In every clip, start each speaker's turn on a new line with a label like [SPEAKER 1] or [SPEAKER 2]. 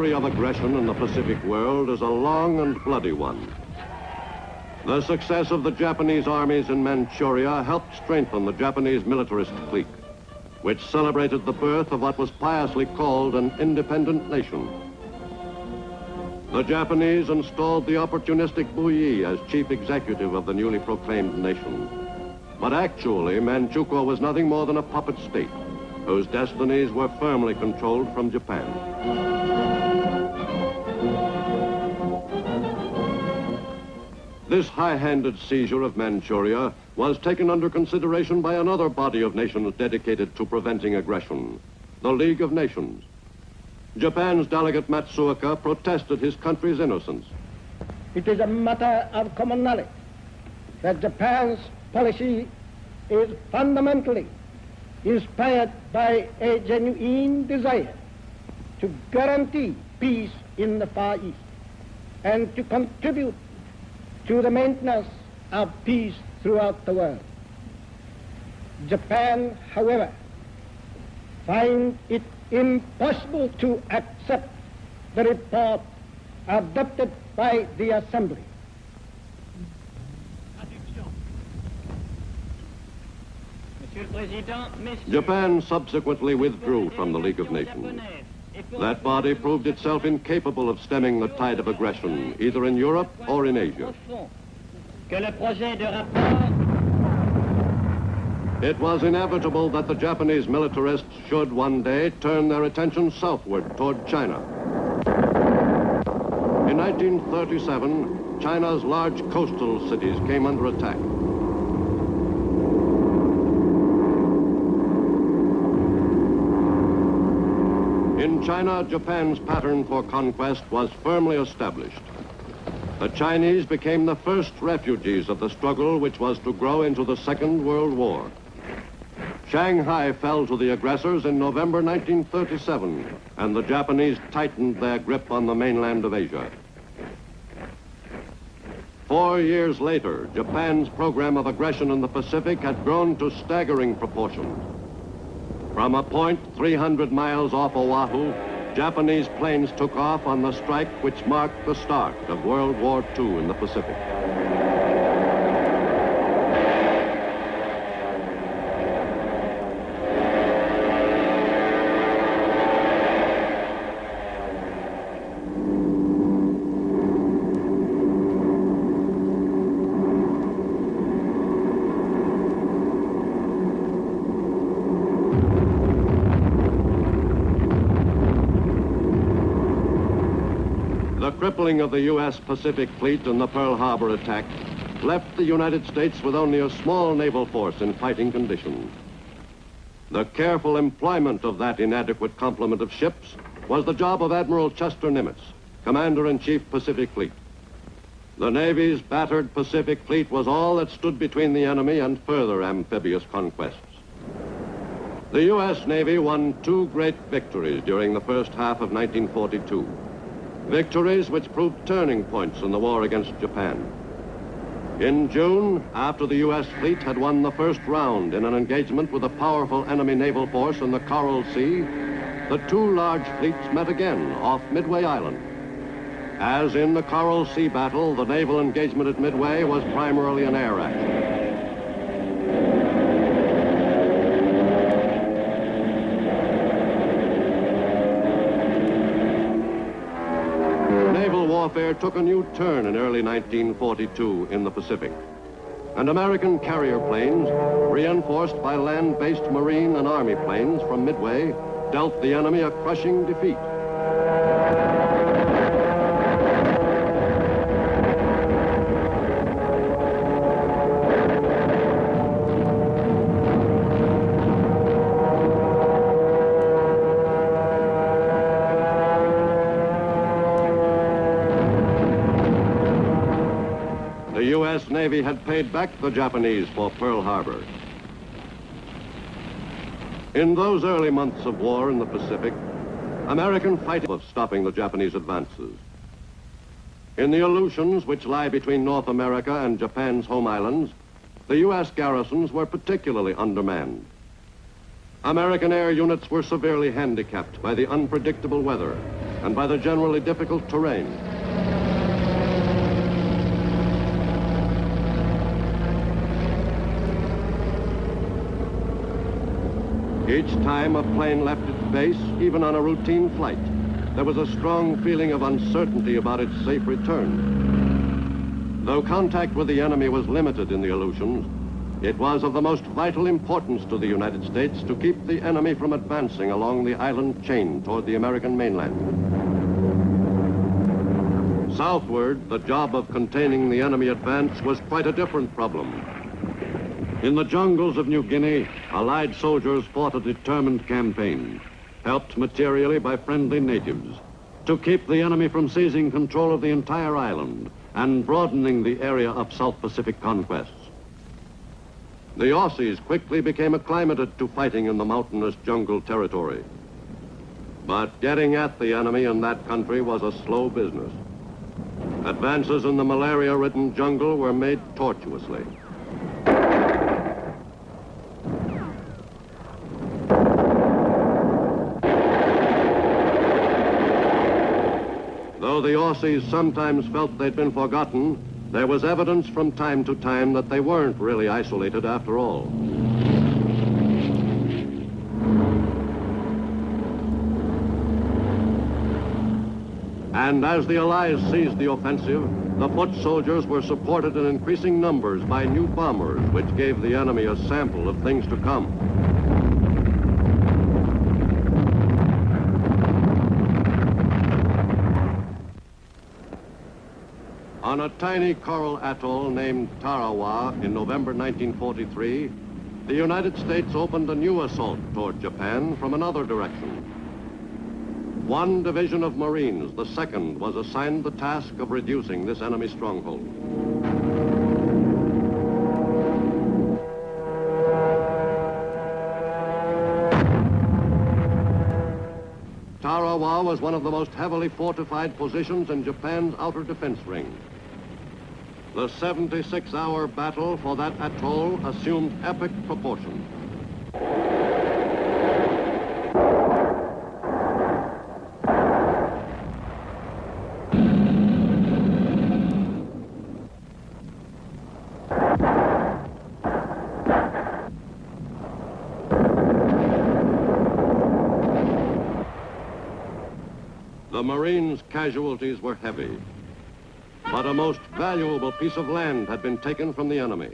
[SPEAKER 1] history of aggression in the Pacific world is a long and bloody one. The success of the Japanese armies in Manchuria helped strengthen the Japanese militarist clique, which celebrated the birth of what was piously called an independent nation. The Japanese installed the opportunistic WWII as chief executive of the newly proclaimed nation. But actually, Manchukuo was nothing more than a puppet state, whose destinies were firmly controlled from Japan. This high-handed seizure of Manchuria was taken under consideration by another body of nations dedicated to preventing aggression, the League of Nations. Japan's delegate Matsuoka protested his country's innocence.
[SPEAKER 2] It is a matter of common knowledge that Japan's policy is fundamentally inspired by a genuine desire to guarantee peace in the Far East and to contribute to the maintenance of peace throughout the world. Japan, however, finds it impossible to accept the report adopted by the Assembly.
[SPEAKER 1] Japan subsequently withdrew from the League of Nations. That body proved itself incapable of stemming the tide of aggression, either in Europe or in Asia. It was inevitable that the Japanese militarists should one day turn their attention southward toward China. In 1937, China's large coastal cities came under attack. In China, Japan's pattern for conquest was firmly established. The Chinese became the first refugees of the struggle which was to grow into the Second World War. Shanghai fell to the aggressors in November 1937, and the Japanese tightened their grip on the mainland of Asia. 4 years later, Japan's program of aggression in the Pacific had grown to staggering proportions. From a point 300 miles off Oahu, Japanese planes took off on the strike which marked the start of World War II in the Pacific. The crippling of the U.S. Pacific Fleet in the Pearl Harbor attack left the United States with only a small naval force in fighting condition. The careful employment of that inadequate complement of ships was the job of Admiral Chester Nimitz, Commander-in-Chief Pacific Fleet. The Navy's battered Pacific Fleet was all that stood between the enemy and further amphibious conquests. The U.S. Navy won 2 great victories during the first half of 1942. Victories which proved turning points in the war against Japan. In June, after the U.S. fleet had won the first round in an engagement with a powerful enemy naval force in the Coral Sea, the 2 large fleets met again off Midway Island. As in the Coral Sea battle, the naval engagement at Midway was primarily an air action. Naval warfare took a new turn in early 1942 in the Pacific, and American carrier planes, reinforced by land-based Marine and Army planes from Midway, dealt the enemy a crushing defeat. The U.S. Navy had paid back the Japanese for Pearl Harbor. In those early months of war in the Pacific, American fighting was stopping the Japanese advances. In the Aleutians, which lie between North America and Japan's home islands, the U.S. garrisons were particularly undermanned. American air units were severely handicapped by the unpredictable weather, and by the generally difficult terrain. Each time a plane left its base, even on a routine flight, there was a strong feeling of uncertainty about its safe return. Though contact with the enemy was limited in the Aleutians, it was of the most vital importance to the United States to keep the enemy from advancing along the island chain toward the American mainland. Southward, the job of containing the enemy advance was quite a different problem. In the jungles of New Guinea, Allied soldiers fought a determined campaign, helped materially by friendly natives, to keep the enemy from seizing control of the entire island and broadening the area of South Pacific conquests. The Aussies quickly became acclimated to fighting in the mountainous jungle territory. But getting at the enemy in that country was a slow business. Advances in the malaria-ridden jungle were made tortuously. Though the Aussies sometimes felt they'd been forgotten, there was evidence from time to time that they weren't really isolated after all. And as the Allies seized the offensive, the foot soldiers were supported in increasing numbers by new bombers, which gave the enemy a sample of things to come. On a tiny coral atoll named Tarawa in November 1943, the United States opened a new assault toward Japan from another direction. One division of Marines, the 2nd, was assigned the task of reducing this enemy stronghold. Tarawa was one of the most heavily fortified positions in Japan's outer defense ring. The 76-hour battle for that atoll assumed epic proportions. The Marines' casualties were heavy, but a most valuable piece of land had been taken from the enemy.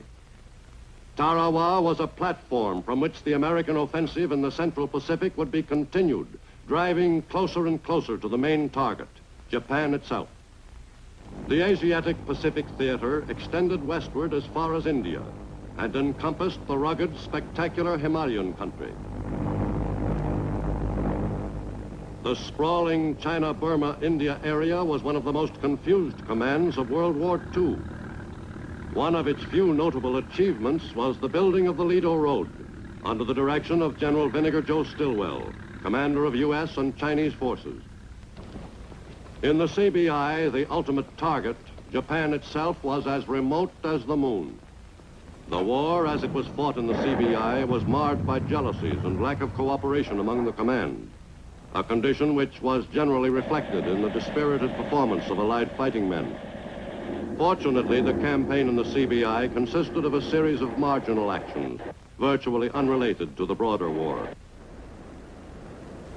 [SPEAKER 1] Tarawa was a platform from which the American offensive in the Central Pacific would be continued, driving closer and closer to the main target, Japan itself. The Asiatic Pacific theater extended westward as far as India and encompassed the rugged, spectacular Himalayan country. The sprawling China-Burma-India area was one of the most confused commands of World War II. One of its few notable achievements was the building of the Lido Road under the direction of General Vinegar Joe Stilwell, commander of U.S. and Chinese forces. In the CBI, the ultimate target, Japan itself was as remote as the moon. The war, as it was fought in the CBI, was marred by jealousies and lack of cooperation among the command, a condition which was generally reflected in the dispirited performance of Allied fighting men. Fortunately, the campaign in the CBI consisted of a series of marginal actions, virtually unrelated to the broader war.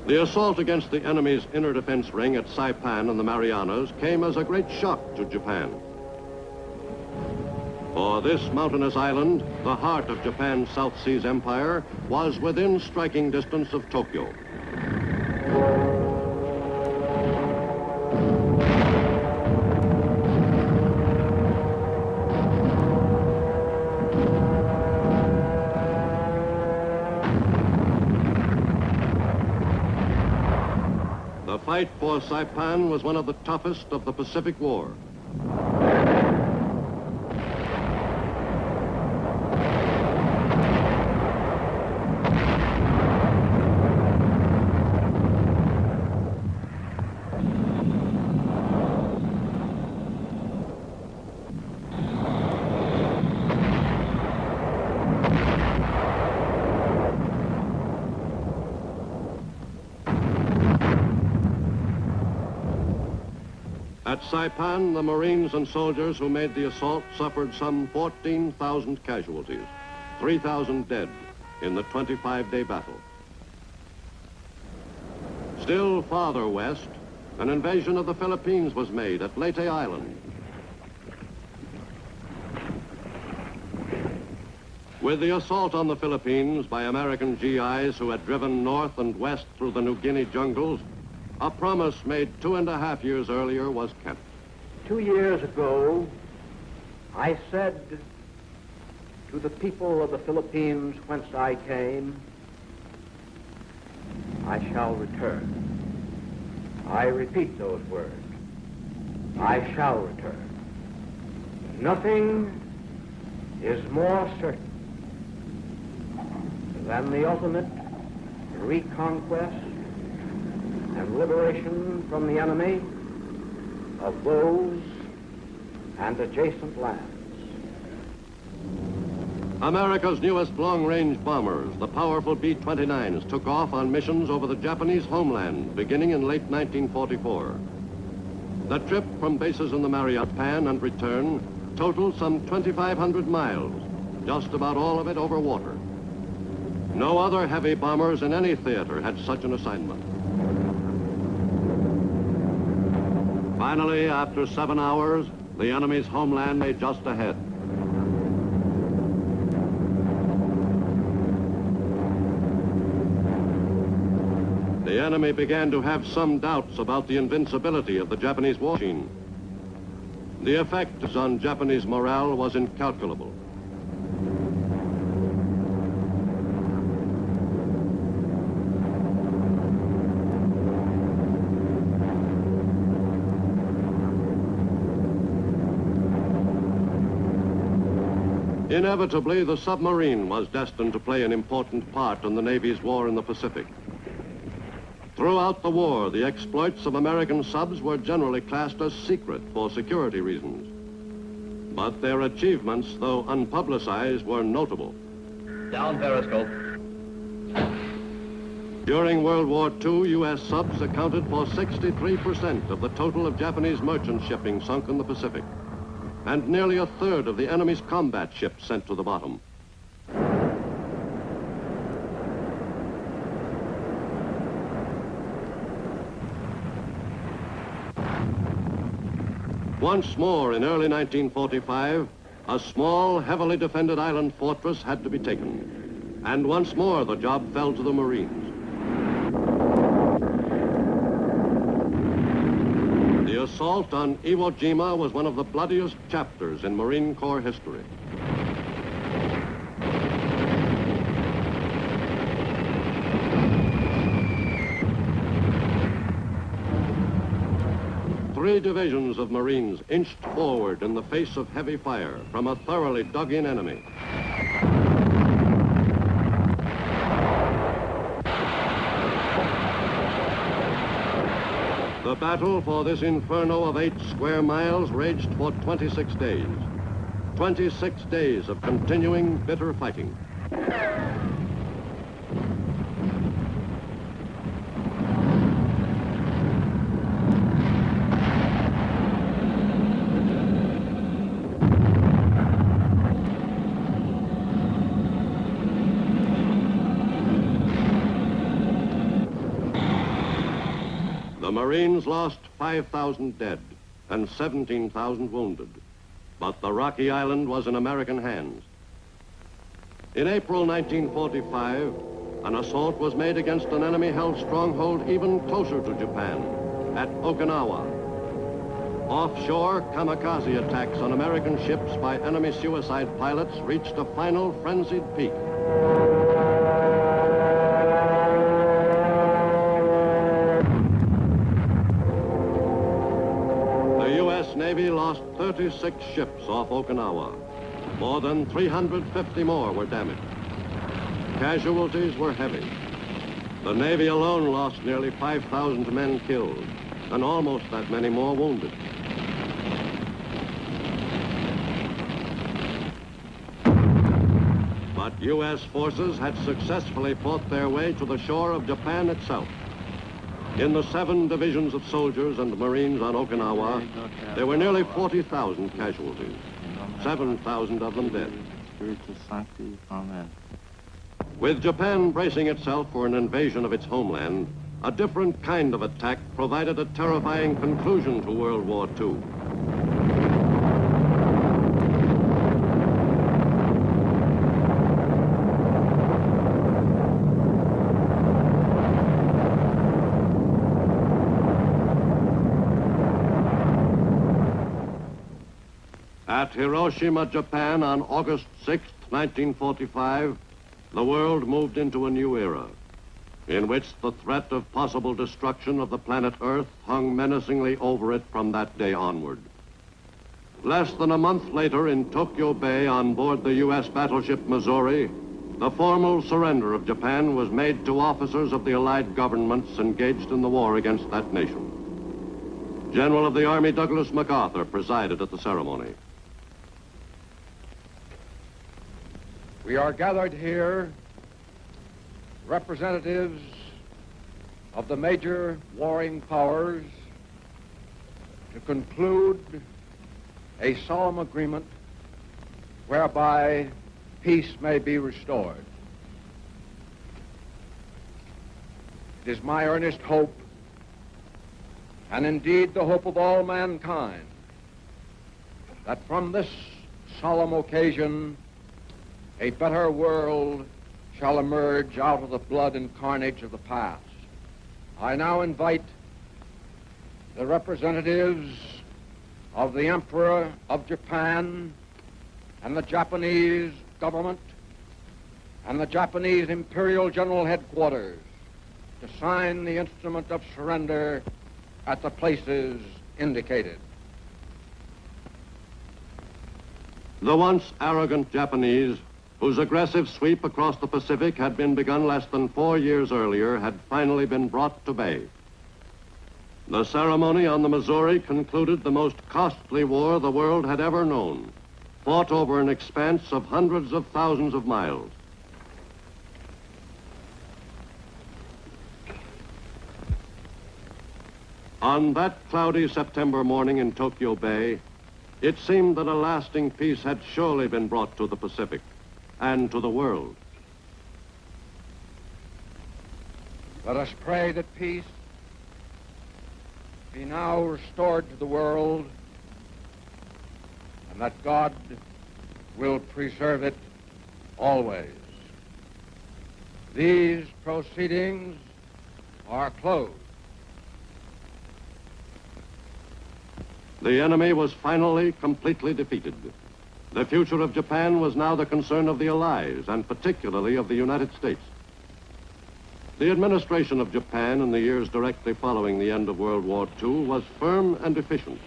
[SPEAKER 1] The assault against the enemy's inner defense ring at Saipan in the Marianas came as a great shock to Japan. For this mountainous island, the heart of Japan's South Seas Empire, was within striking distance of Tokyo. The fight for Saipan was one of the toughest of the Pacific War. At Saipan, the Marines and soldiers who made the assault suffered some 14,000 casualties, 3,000 dead in the 25-day battle. Still farther west, an invasion of the Philippines was made at Leyte Island. With the assault on the Philippines by American GIs who had driven north and west through the New Guinea jungles, a promise made 2.5 years earlier was kept.
[SPEAKER 3] 2 years ago, I said to the people of the Philippines whence I came, I shall return. I repeat those words. I shall return. Nothing is more certain than the ultimate reconquest and liberation from the enemy of those and adjacent lands.
[SPEAKER 1] America's newest long-range bombers, the powerful B-29s, took off on missions over the Japanese homeland beginning in late 1944. The trip from bases in the Japan and return totaled some 2,500 miles, just about all of it over water. No other heavy bombers in any theater had such an assignment. Finally, after 7 hours, the enemy's homeland lay just ahead. The enemy began to have some doubts about the invincibility of the Japanese war machine. The effect on Japanese morale was incalculable. Inevitably, the submarine was destined to play an important part in the Navy's war in the Pacific. Throughout the war, the exploits of American subs were generally classed as secret for security reasons. But their achievements, though unpublicized, were notable.
[SPEAKER 4] Down periscope.
[SPEAKER 1] During World War II, U.S. subs accounted for 63% of the total of Japanese merchant shipping sunk in the Pacific, and nearly a third of the enemy's combat ships sent to the bottom. Once more, in early 1945, a small, heavily defended island fortress had to be taken. And once more, the job fell to the Marines. The assault on Iwo Jima was one of the bloodiest chapters in Marine Corps history. Three divisions of Marines inched forward in the face of heavy fire from a thoroughly dug-in enemy. The battle for this inferno of 8 square miles raged for 26 days. 26 days of continuing bitter fighting. The Marines lost 5,000 dead and 17,000 wounded, but the rocky island was in American hands. In April 1945, an assault was made against an enemy-held stronghold even closer to Japan, at Okinawa. Offshore, kamikaze attacks on American ships by enemy suicide pilots reached a final frenzied peak. Navy lost 36 ships off Okinawa. More than 350 more were damaged. Casualties were heavy. The Navy alone lost nearly 5,000 men killed and almost that many more wounded. But U.S. forces had successfully fought their way to the shore of Japan itself. In the 7 divisions of soldiers and Marines on Okinawa, there were nearly 40,000 casualties, 7,000 of them dead. With Japan bracing itself for an invasion of its homeland, a different kind of attack provided a terrifying conclusion to World War II. At Hiroshima, Japan, on August 6, 1945, the world moved into a new era, in which the threat of possible destruction of the planet Earth hung menacingly over it from that day onward. Less than a month later, in Tokyo Bay, on board the U.S. battleship Missouri, the formal surrender of Japan was made to officers of the Allied governments engaged in the war against that nation. General of the Army Douglas MacArthur presided at the ceremony.
[SPEAKER 3] We are gathered here, representatives of the major warring powers, to conclude a solemn agreement whereby peace may be restored. It is my earnest hope, and indeed the hope of all mankind, that from this solemn occasion a better world shall emerge out of the blood and carnage of the past. I now invite the representatives of the Emperor of Japan and the Japanese government and the Japanese Imperial General Headquarters to sign the instrument of surrender at the places indicated.
[SPEAKER 1] The once arrogant Japanese, whose aggressive sweep across the Pacific had been begun less than 4 years earlier, had finally been brought to bay. The ceremony on the Missouri concluded the most costly war the world had ever known, fought over an expanse of hundreds of thousands of miles. On that cloudy September morning in Tokyo Bay, it seemed that a lasting peace had surely been brought to the Pacific and to the world.
[SPEAKER 3] Let us pray that peace be now restored to the world and that God will preserve it always. These proceedings are closed.
[SPEAKER 1] The enemy was finally completely defeated. The future of Japan was now the concern of the Allies, and particularly of the United States. The administration of Japan in the years directly following the end of World War II was firm and efficient.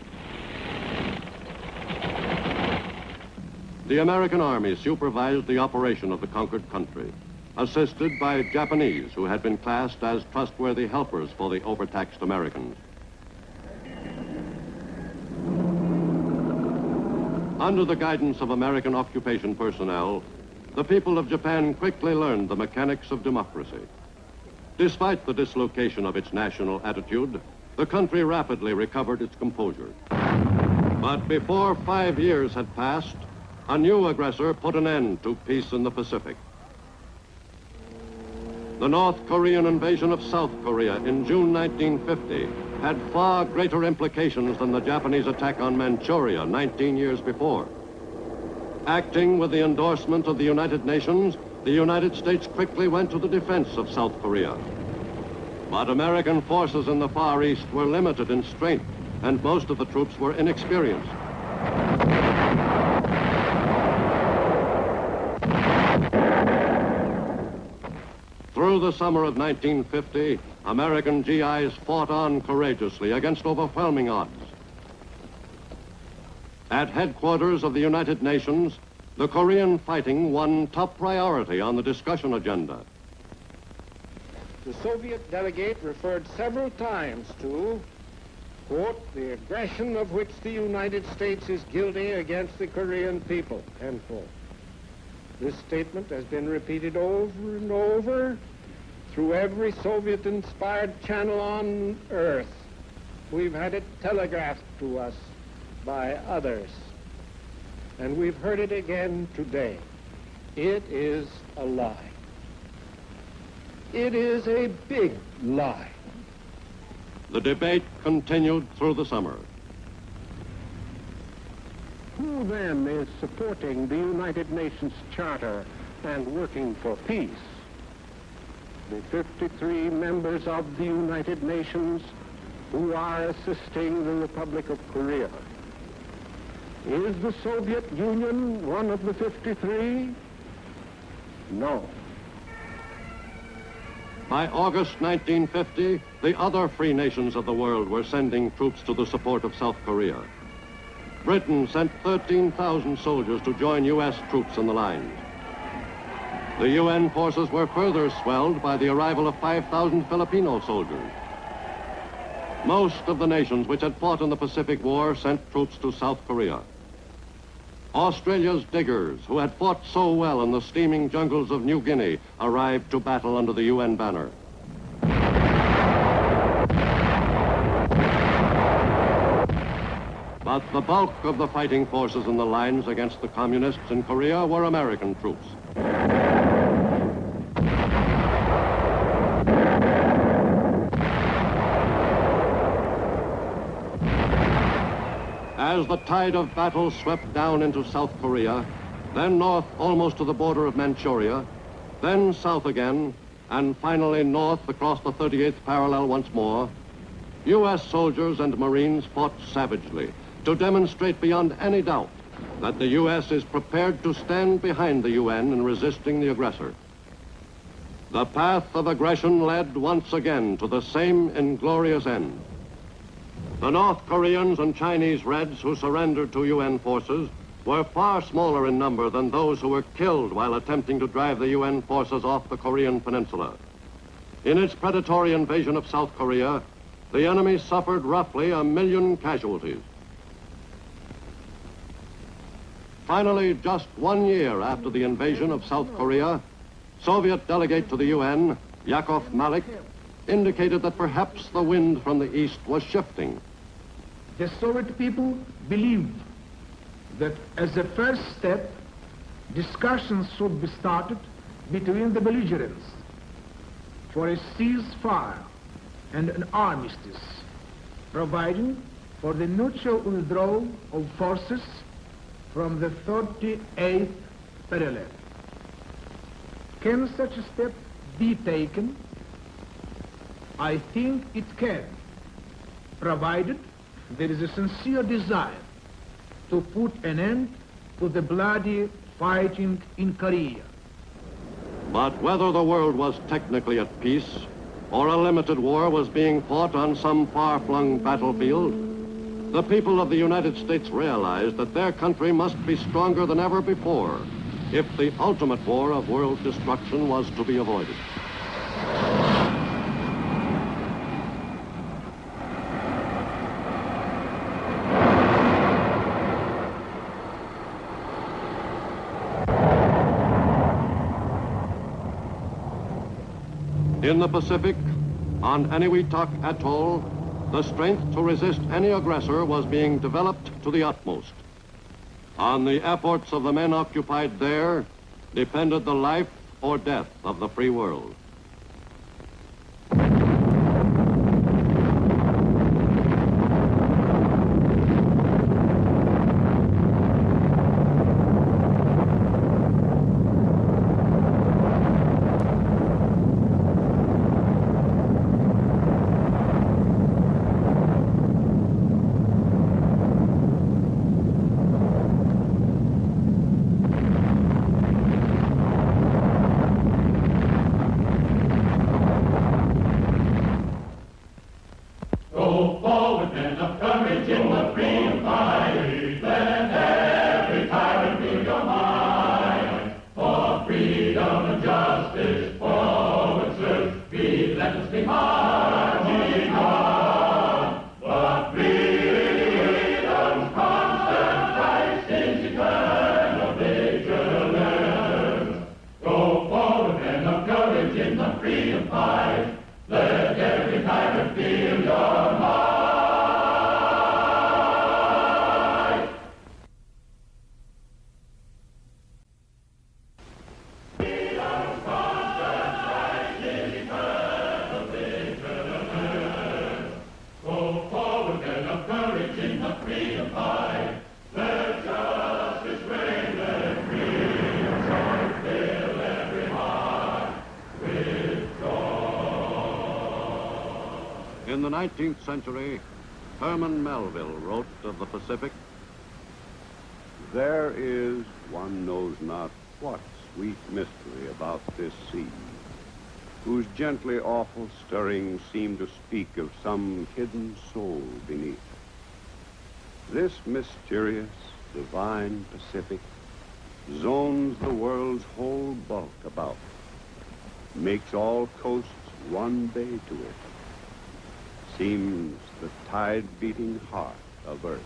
[SPEAKER 1] The American Army supervised the operation of the conquered country, assisted by Japanese who had been classed as trustworthy helpers for the overtaxed Americans. Under the guidance of American occupation personnel, the people of Japan quickly learned the mechanics of democracy. Despite the dislocation of its national attitude, the country rapidly recovered its composure. But before 5 years had passed, a new aggressor put an end to peace in the Pacific. The North Korean invasion of South Korea in June 1950 had far greater implications than the Japanese attack on Manchuria 19 years before. Acting with the endorsement of the United Nations, the United States quickly went to the defense of South Korea. But American forces in the Far East were limited in strength, and most of the troops were inexperienced. Through the summer of 1950, American GIs fought on courageously against overwhelming odds. At headquarters of the United Nations, the Korean fighting won top priority on the discussion agenda.
[SPEAKER 2] The Soviet delegate referred several times to, quote, the aggression of which the United States is guilty against the Korean people, end quote. This statement has been repeated over and over Through every Soviet-inspired channel on Earth, we've had it telegraphed to us by others. And we've heard it again today. It is a lie. It is a big lie.
[SPEAKER 1] The debate continued through the summer.
[SPEAKER 2] Who then is supporting the United Nations Charter and working for peace? The 53 members of the United Nations who are assisting the Republic of Korea. Is the Soviet Union one of the 53? No.
[SPEAKER 1] By August 1950, the other free nations of the world were sending troops to the support of South Korea. Britain sent 13,000 soldiers to join U.S. troops in the lines. The UN forces were further swelled by the arrival of 5,000 Filipino soldiers. Most of the nations which had fought in the Pacific War sent troops to South Korea. Australia's diggers, who had fought so well in the steaming jungles of New Guinea, arrived to battle under the UN banner. But the bulk of the fighting forces in the lines against the communists in Korea were American troops. As the tide of battle swept down into South Korea, then north almost to the border of Manchuria, then south again, and finally north across the 38th parallel once more, U.S. soldiers and Marines fought savagely to demonstrate beyond any doubt that the U.S. is prepared to stand behind the UN in resisting the aggressor. The path of aggression led once again to the same inglorious end. The North Koreans and Chinese Reds who surrendered to UN forces were far smaller in number than those who were killed while attempting to drive the UN forces off the Korean peninsula. In its predatory invasion of South Korea, the enemy suffered roughly 1 million casualties. Finally, just 1 year after the invasion of South Korea, Soviet delegate to the UN, Yakov Malik, indicated that perhaps the wind from the east was shifting.
[SPEAKER 5] The Soviet people believed that as a first step, discussions should be started between the belligerents for a ceasefire and an armistice, providing for the mutual withdrawal of forces from the 38th parallel. Can such a step be taken? I think it can, provided there is a sincere desire to put an end to the bloody fighting in Korea.
[SPEAKER 1] But whether the world was technically at peace or a limited war was being fought on some far-flung battlefield, the people of the United States realized that their country must be stronger than ever before if the ultimate war of world destruction was to be avoided. In the Pacific, on Eniwetok Atoll, the strength to resist any aggressor was being developed to the utmost. On the efforts of the men occupied there depended the life or death of the free world.
[SPEAKER 6] Freedom
[SPEAKER 1] In the 19th century, Herman Melville wrote of the Pacific,
[SPEAKER 6] "There is one knows not what sweet mystery about this sea, whose gently awful stirrings seem to speak of some hidden soul beneath. This mysterious, divine Pacific zones the world's whole bulk about, makes all coasts one bay to it, seems the tide-beating heart of earth."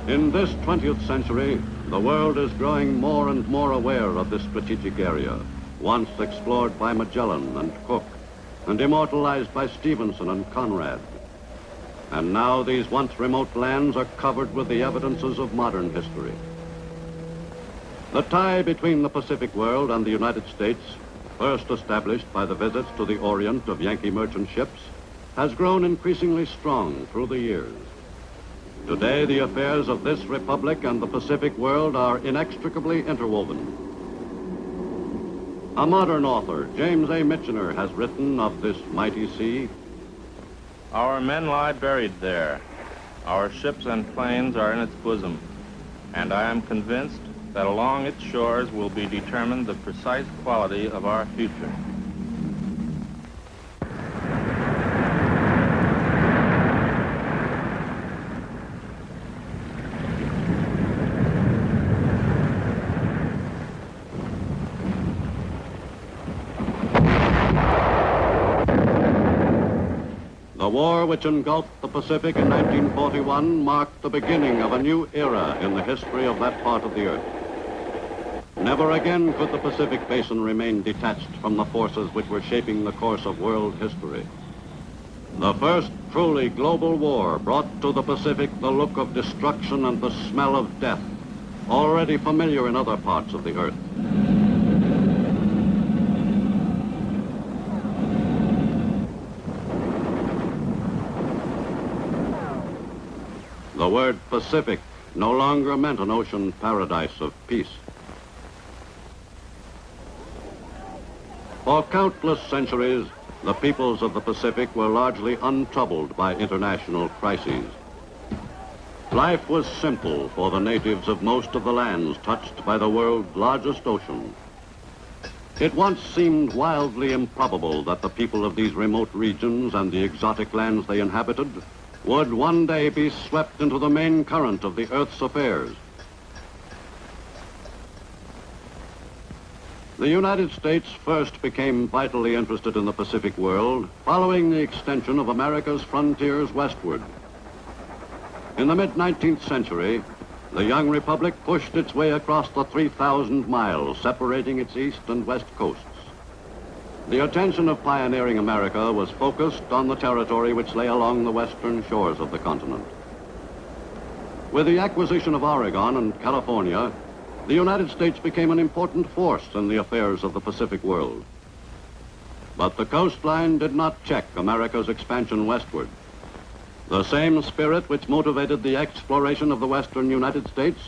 [SPEAKER 1] In this 20th century, the world is growing more and more aware of this strategic area, once explored by Magellan and Cook, and immortalized by Stevenson and Conrad. And now these once remote lands are covered with the evidences of modern history. The tie between the Pacific world and the United States, first established by the visits to the Orient of Yankee merchant ships, has grown increasingly strong through the years. Today, the affairs of this republic and the Pacific world are inextricably interwoven. A modern author, James A. Michener, has written of this mighty sea.
[SPEAKER 7] Our men lie buried there. Our ships and planes are in its bosom, and I am convinced that along its shores will be determined the precise quality of our future.
[SPEAKER 1] The war which engulfed the Pacific in 1941 marked the beginning of a new era in the history of that part of the earth. Never again could the Pacific Basin remain detached from the forces which were shaping the course of world history. The first truly global war brought to the Pacific the look of destruction and the smell of death, already familiar in other parts of the earth. The word Pacific no longer meant an ocean paradise of peace. For countless centuries, the peoples of the Pacific were largely untroubled by international crises. Life was simple for the natives of most of the lands touched by the world's largest ocean. It once seemed wildly improbable that the people of these remote regions and the exotic lands they inhabited would one day be swept into the main current of the Earth's affairs. The United States first became vitally interested in the Pacific world following the extension of America's frontiers westward. In the mid-19th century, the young republic pushed its way across the 3,000 miles separating its east and west coasts. The attention of pioneering America was focused on the territory which lay along the western shores of the continent. With the acquisition of Oregon and California, the United States became an important force in the affairs of the Pacific world. But the coastline did not check America's expansion westward. The same spirit which motivated the exploration of the western United States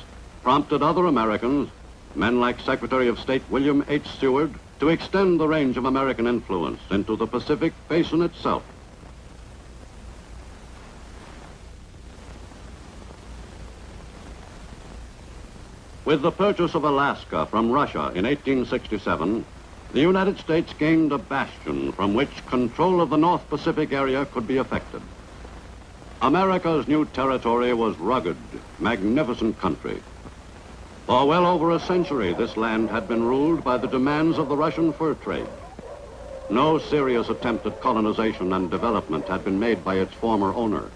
[SPEAKER 1] prompted other Americans, men like Secretary of State William H. Seward, to extend the range of American influence into the Pacific Basin itself. With the purchase of Alaska from Russia in 1867, the United States gained a bastion from which control of the North Pacific area could be effected. America's new territory was rugged, magnificent country. For well over a century, this land had been ruled by the demands of the Russian fur trade. No serious attempt at colonization and development had been made by its former owner.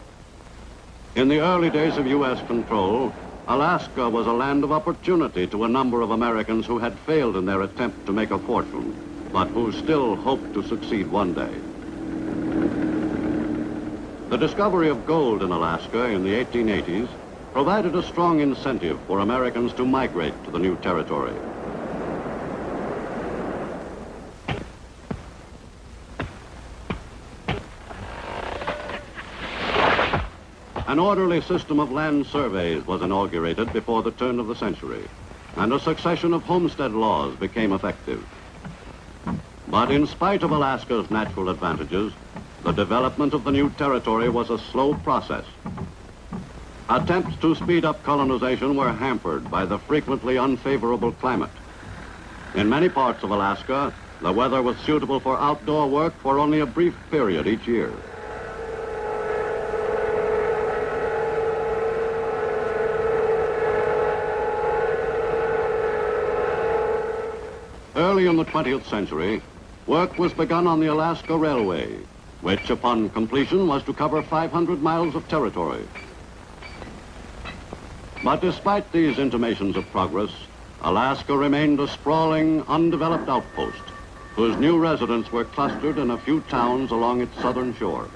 [SPEAKER 1] In the early days of U.S. control, Alaska was a land of opportunity to a number of Americans who had failed in their attempt to make a fortune, but who still hoped to succeed one day. The discovery of gold in Alaska in the 1880s provided a strong incentive for Americans to migrate to the new territory. An orderly system of land surveys was inaugurated before the turn of the century, and a succession of homestead laws became effective. But in spite of Alaska's natural advantages, the development of the new territory was a slow process. Attempts to speed up colonization were hampered by the frequently unfavorable climate. In many parts of Alaska, the weather was suitable for outdoor work for only a brief period each year. Early in the 20th century, work was begun on the Alaska Railway, which upon completion was to cover 500 miles of territory. But despite these intimations of progress, Alaska remained a sprawling, undeveloped outpost, whose new residents were clustered in a few towns along its southern shore.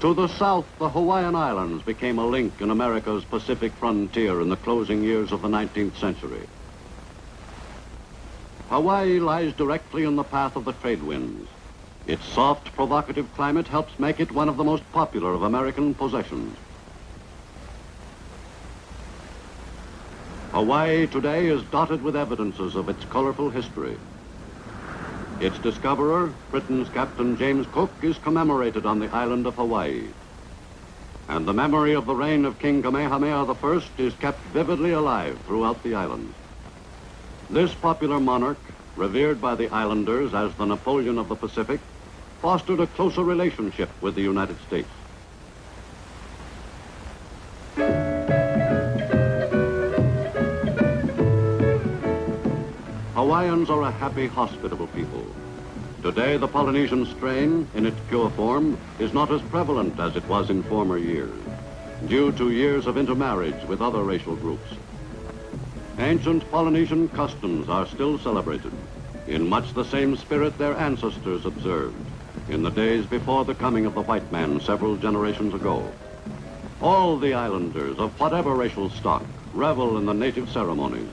[SPEAKER 1] To the south, the Hawaiian Islands became a link in America's Pacific frontier in the closing years of the 19th century. Hawaii lies directly in the path of the trade winds. Its soft, provocative climate helps make it one of the most popular of American possessions. Hawaii today is dotted with evidences of its colorful history. Its discoverer, Britain's Captain James Cook, is commemorated on the island of Hawaii. And the memory of the reign of King Kamehameha I is kept vividly alive throughout the island. This popular monarch, revered by the islanders as the Napoleon of the Pacific, fostered a closer relationship with the United States. Hawaiians are a happy, hospitable people. Today, the Polynesian strain, in its pure form, is not as prevalent as it was in former years, due to years of intermarriage with other racial groups. Ancient Polynesian customs are still celebrated in much the same spirit their ancestors observed in the days before the coming of the white man several generations ago. All the islanders of whatever racial stock revel in the native ceremonies.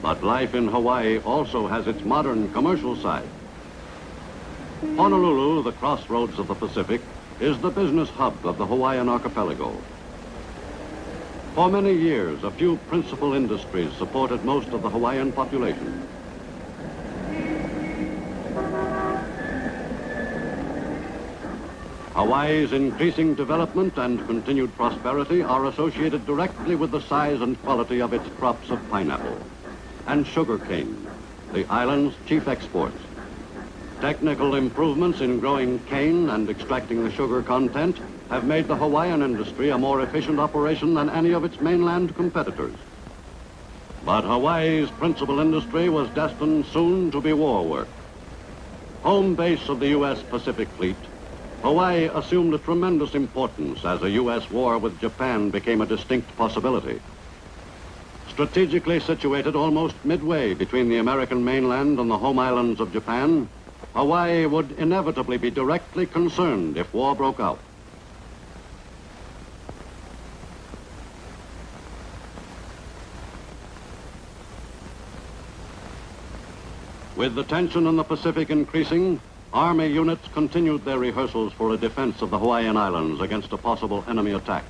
[SPEAKER 1] But life in Hawaii also has its modern commercial side. Honolulu, the crossroads of the Pacific, is the business hub of the Hawaiian archipelago. For many years, a few principal industries supported most of the Hawaiian population. Hawaii's increasing development and continued prosperity are associated directly with the size and quality of its crops of pineapple and sugarcane, the island's chief exports. Technical improvements in growing cane and extracting the sugar content have made the Hawaiian industry a more efficient operation than any of its mainland competitors. But Hawaii's principal industry was destined soon to be war work. Home base of the U.S. Pacific Fleet, Hawaii assumed a tremendous importance as a U.S. war with Japan became a distinct possibility. Strategically situated almost midway between the American mainland and the home islands of Japan, Hawaii would inevitably be directly concerned if war broke out. With the tension in the Pacific increasing, Army units continued their rehearsals for a defense of the Hawaiian Islands against a possible enemy attack.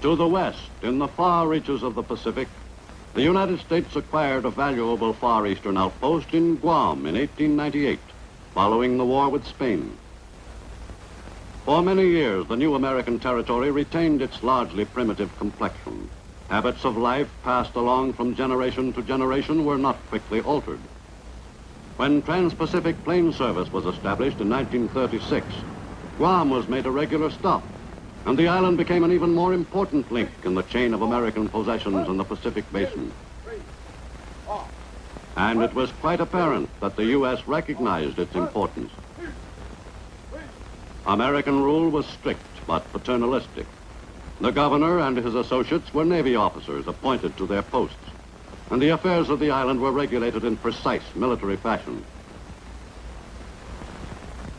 [SPEAKER 1] To the west, in the far reaches of the Pacific, the United States acquired a valuable Far Eastern outpost in Guam in 1898, following the war with Spain. For many years, the new American territory retained its largely primitive complexion. Habits of life passed along from generation to generation were not quickly altered. When Trans-Pacific Plane Service was established in 1936, Guam was made a regular stop, and the island became an even more important link in the chain of American possessions in the Pacific Basin. And it was quite apparent that the U.S. recognized its importance. American rule was strict but paternalistic. The governor and his associates were Navy officers appointed to their posts, and the affairs of the island were regulated in precise military fashion.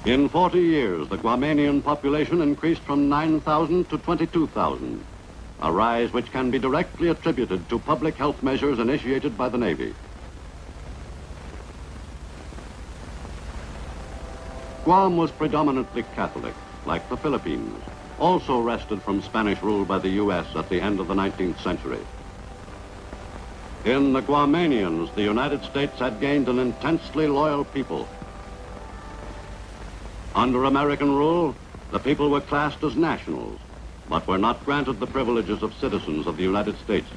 [SPEAKER 1] In 40 years, the Guamanian population increased from 9,000 to 22,000, a rise which can be directly attributed to public health measures initiated by the Navy. Guam was predominantly Catholic, like the Philippines, also wrested from Spanish rule by the U.S. at the end of the 19th century. In the Guamanians, the United States had gained an intensely loyal people. Under American rule, the people were classed as nationals, but were not granted the privileges of citizens of the United States.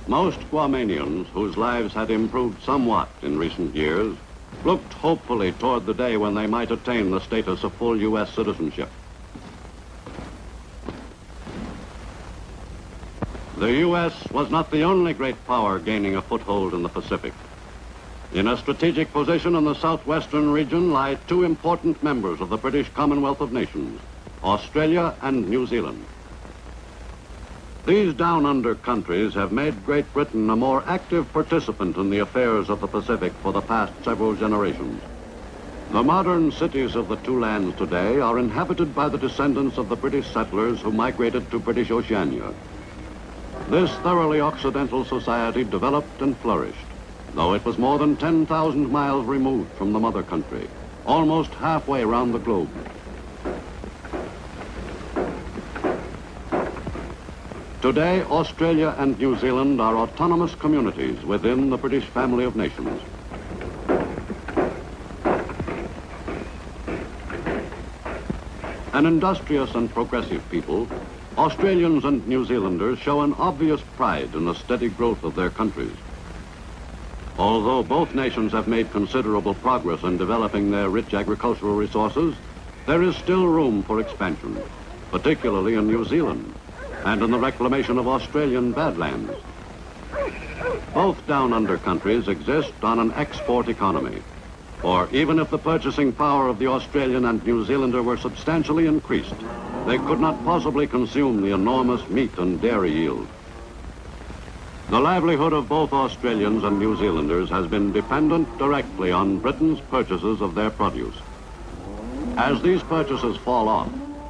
[SPEAKER 1] Most Guamanians, whose lives had improved somewhat in recent years, looked hopefully toward the day when they might attain the status of full U.S. citizenship. The U.S. was not the only great power gaining a foothold in the Pacific. In a strategic position in the southwestern region lie two important members of the British Commonwealth of Nations, Australia and New Zealand. These down-under countries have made Great Britain a more active participant in the affairs of the Pacific for the past several generations. The modern cities of the two lands today are inhabited by the descendants of the British settlers who migrated to British Oceania. This thoroughly Occidental society developed and flourished, though it was more than 10,000 miles removed from the mother country, almost halfway around the globe. Today, Australia and New Zealand are autonomous communities within the British family of nations. An industrious and progressive people, Australians and New Zealanders show an obvious pride in the steady growth of their countries. Although both nations have made considerable progress in developing their rich agricultural resources, there is still room for expansion, particularly in New Zealand and in the reclamation of Australian badlands. Both down-under countries exist on an export economy, for even if the purchasing power of the Australian and New Zealander were substantially increased, they could not possibly consume the enormous meat and dairy yield. The livelihood of both Australians and New Zealanders has been dependent directly on Britain's purchases of their produce. As these purchases fall off,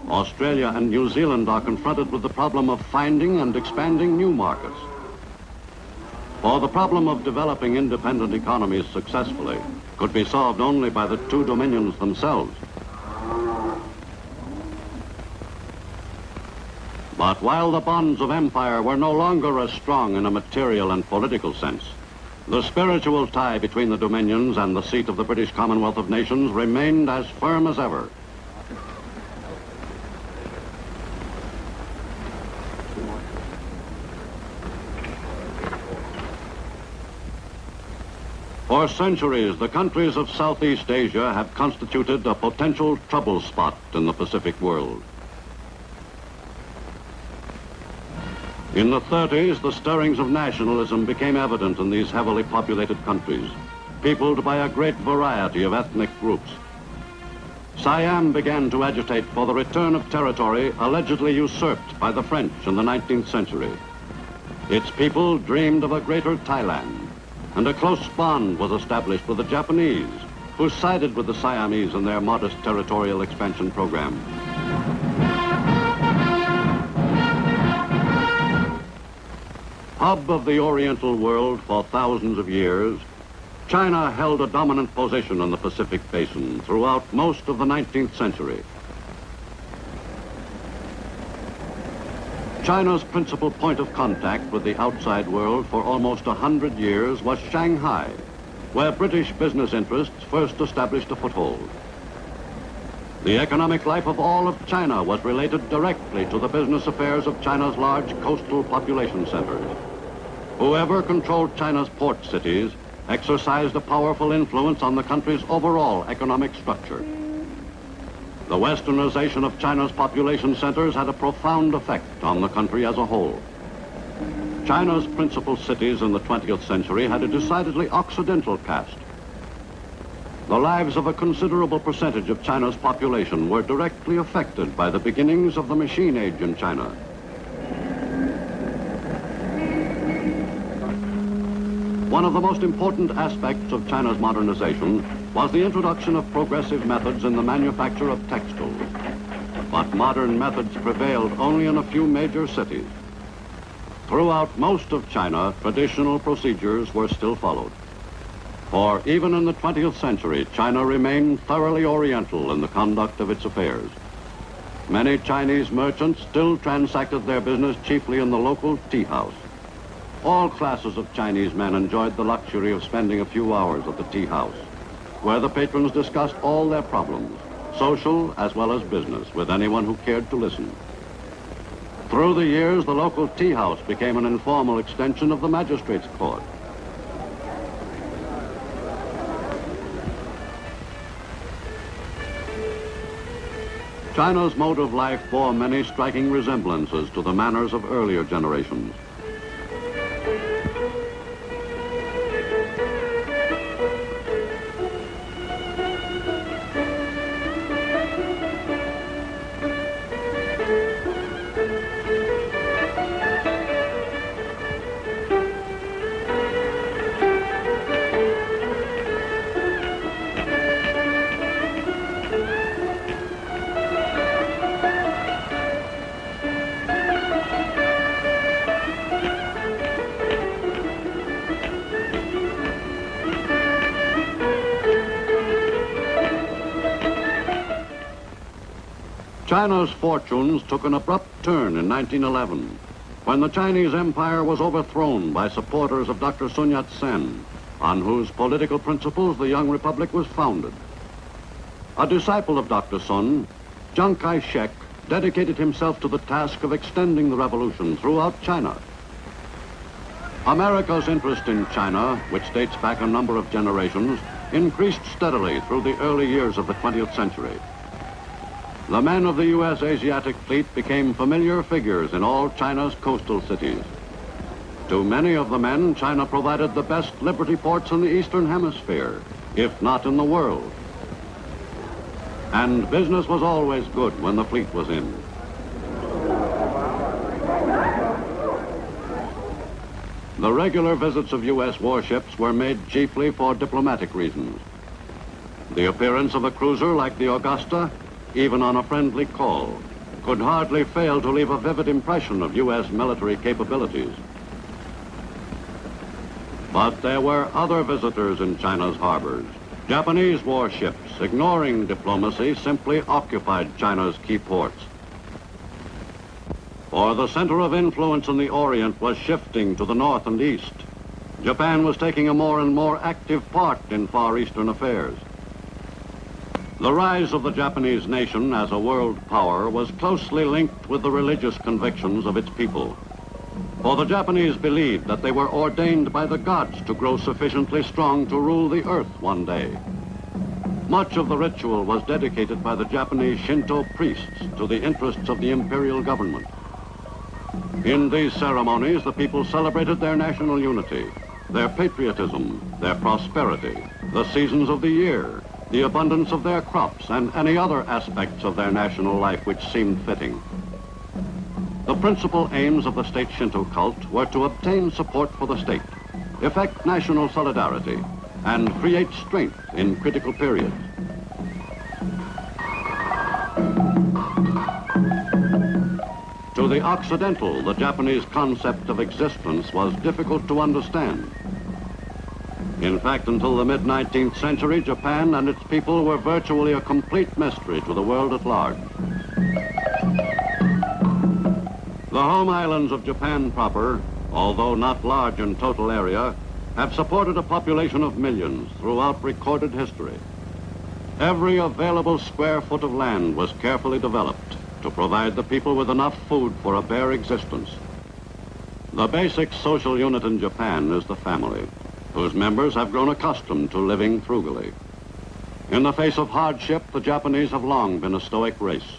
[SPEAKER 1] Australia and New Zealand are confronted with the problem of finding and expanding new markets. For the problem of developing independent economies successfully could be solved only by the two dominions themselves. But while the bonds of empire were no longer as strong in a material and political sense, the spiritual tie between the dominions and the seat of the British Commonwealth of Nations remained as firm as ever. For centuries, the countries of Southeast Asia have constituted a potential trouble spot in the Pacific world. In the 30s, the stirrings of nationalism became evident in these heavily populated countries, peopled by a great variety of ethnic groups. Siam began to agitate for the return of territory allegedly usurped by the French in the 19th century. Its people dreamed of a greater Thailand, and a close bond was established with the Japanese, who sided with the Siamese in their modest territorial expansion program. Hub of the Oriental world for thousands of years, China held a dominant position in the Pacific Basin throughout most of the 19th century. China's principal point of contact with the outside world for almost 100 years was Shanghai, where British business interests first established a foothold. The economic life of all of China was related directly to the business affairs of China's large coastal population centers. Whoever controlled China's port cities exercised a powerful influence on the country's overall economic structure. The westernization of China's population centers had a profound effect on the country as a whole. China's principal cities in the 20th century had a decidedly Occidental cast. The lives of a considerable percentage of China's population were directly affected by the beginnings of the machine age in China. One of the most important aspects of China's modernization was the introduction of progressive methods in the manufacture of textiles. But modern methods prevailed only in a few major cities. Throughout most of China, traditional procedures were still followed. For even in the 20th century, China remained thoroughly Oriental in the conduct of its affairs. Many Chinese merchants still transacted their business chiefly in the local tea house. All classes of Chinese men enjoyed the luxury of spending a few hours at the tea house, where the patrons discussed all their problems, social as well as business, with anyone who cared to listen. Through the years, the local tea house became an informal extension of the magistrate's court. China's mode of life bore many striking resemblances to the manners of earlier generations. China's fortunes took an abrupt turn in 1911, when the Chinese Empire was overthrown by supporters of Dr. Sun Yat-sen, on whose political principles the young republic was founded. A disciple of Dr. Sun, Chiang Kai-shek dedicated himself to the task of extending the revolution throughout China. America's interest in China, which dates back a number of generations, increased steadily through the early years of the 20th century. The men of the U.S. Asiatic Fleet became familiar figures in all China's coastal cities. To many of the men, China provided the best liberty ports in the Eastern Hemisphere, if not in the world. And business was always good when the fleet was in. The regular visits of U.S. warships were made chiefly for diplomatic reasons. The appearance of a cruiser like the Augusta, even on a friendly call, could hardly fail to leave a vivid impression of U.S. military capabilities. But there were other visitors in China's harbors. Japanese warships, ignoring diplomacy, simply occupied China's key ports. For the center of influence in the Orient was shifting to the north and east. Japan was taking a more and more active part in Far Eastern affairs. The rise of the Japanese nation as a world power was closely linked with the religious convictions of its people. For the Japanese believed that they were ordained by the gods to grow sufficiently strong to rule the earth one day. Much of the ritual was dedicated by the Japanese Shinto priests to the interests of the imperial government. In these ceremonies, the people celebrated their national unity, their patriotism, their prosperity, the seasons of the year, the abundance of their crops, and any other aspects of their national life which seemed fitting. The principal aims of the state Shinto cult were to obtain support for the state, effect national solidarity, and create strength in critical periods. To the Occidental, the Japanese concept of existence was difficult to understand. In fact, until the mid-19th century, Japan and its people were virtually a complete mystery to the world at large. The home islands of Japan proper, although not large in total area, have supported a population of millions throughout recorded history. Every available square foot of land was carefully developed to provide the people with enough food for a bare existence. The basic social unit in Japan is the family, whose members have grown accustomed to living frugally. In the face of hardship, the Japanese have long been a stoic race.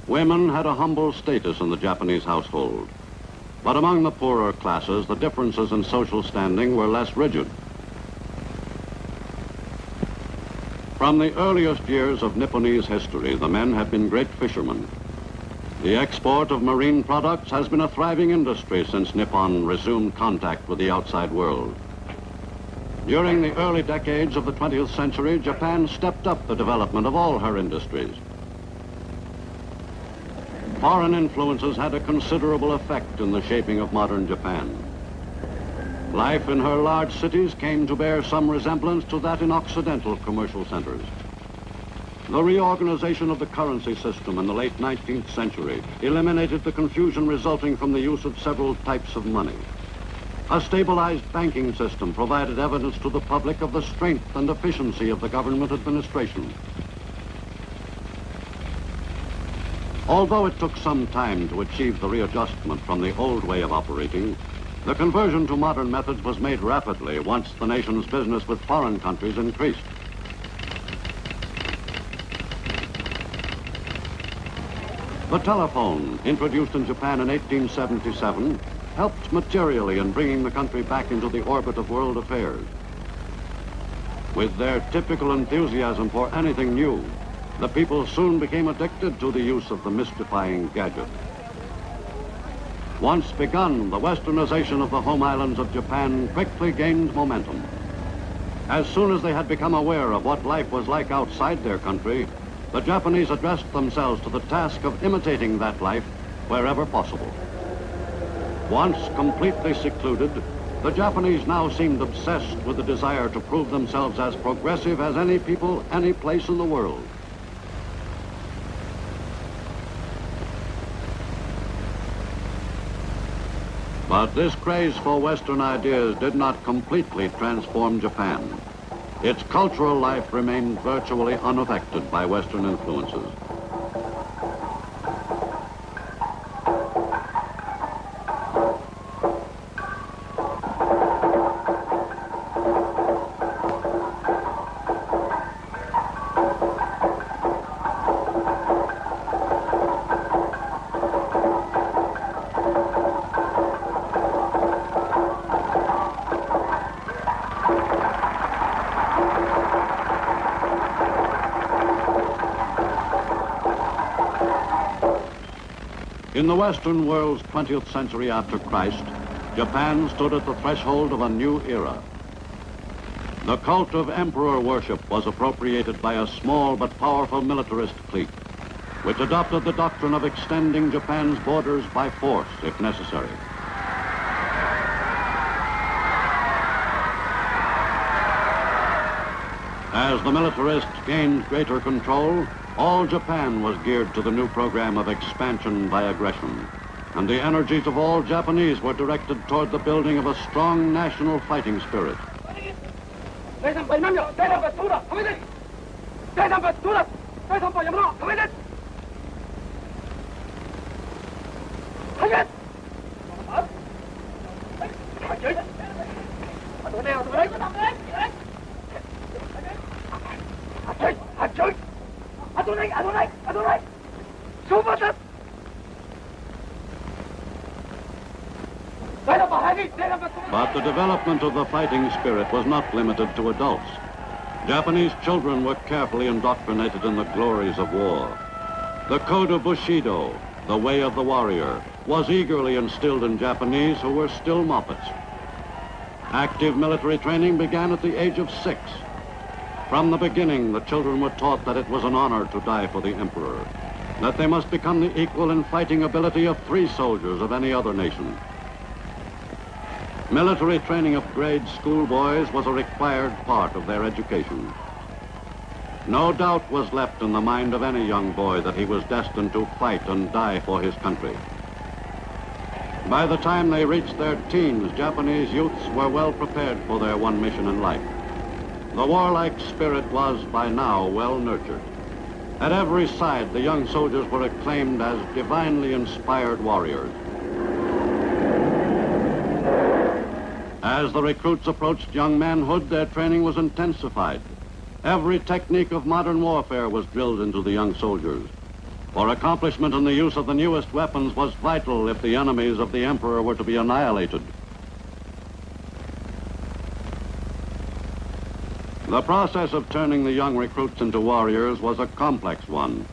[SPEAKER 1] Women had a humble status in the Japanese household. But among the poorer classes, the differences in social standing were less rigid. From the earliest years of Nipponese history, the men have been great fishermen. The export of marine products has been a thriving industry since Nippon resumed contact with the outside world. During the early decades of the 20th century, Japan stepped up the development of all her industries. Foreign influences had a considerable effect in the shaping of modern Japan. Life in her large cities came to bear some resemblance to that in Occidental commercial centers. The reorganization of the currency system in the late 19th century eliminated the confusion resulting from the use of several types of money. A stabilized banking system provided evidence to the public of the strength and efficiency of the government administration. Although it took some time to achieve the readjustment from the old way of operating, the conversion to modern methods was made rapidly once the nation's business with foreign countries increased. The telephone, introduced in Japan in 1877, helped materially in bringing the country back into the orbit of world affairs. With their typical enthusiasm for anything new, the people soon became addicted to the use of the mystifying gadget. Once begun, the westernization of the home islands of Japan quickly gained momentum. As soon as they had become aware of what life was like outside their country, the Japanese addressed themselves to the task of imitating that life wherever possible. Once completely secluded, the Japanese now seemed obsessed with the desire to prove themselves as progressive as any people, any place in the world. But this craze for Western ideas did not completely transform Japan. Its cultural life remained virtually unaffected by Western influences. In the Western world's 20th century after Christ, Japan stood at the threshold of a new era. The cult of emperor worship was appropriated by a small but powerful militarist clique, which adopted the doctrine of extending Japan's borders by force if necessary. As the militarists gained greater control, all Japan was geared to the new program of expansion by aggression, and the energies of all Japanese were directed toward the building of a strong national fighting spirit. But the development of the fighting spirit was not limited to adults. Japanese children were carefully indoctrinated in the glories of war. The code of Bushido, the way of the warrior, was eagerly instilled in Japanese who were still moppets. Active military training began at the age of 6. From the beginning, the children were taught that it was an honor to die for the emperor, that they must become the equal in fighting ability of 3 soldiers of any other nation. Military training of grade schoolboys was a required part of their education. No doubt was left in the mind of any young boy that he was destined to fight and die for his country. By the time they reached their teens, Japanese youths were well prepared for their one mission in life. The warlike spirit was, by now, well nurtured. At every side, the young soldiers were acclaimed as divinely inspired warriors. As the recruits approached young manhood, their training was intensified. Every technique of modern warfare was drilled into the young soldiers. For accomplishment in the use of the newest weapons was vital if the enemies of the emperor were to be annihilated. The process of turning the young recruits into warriors was a complex one,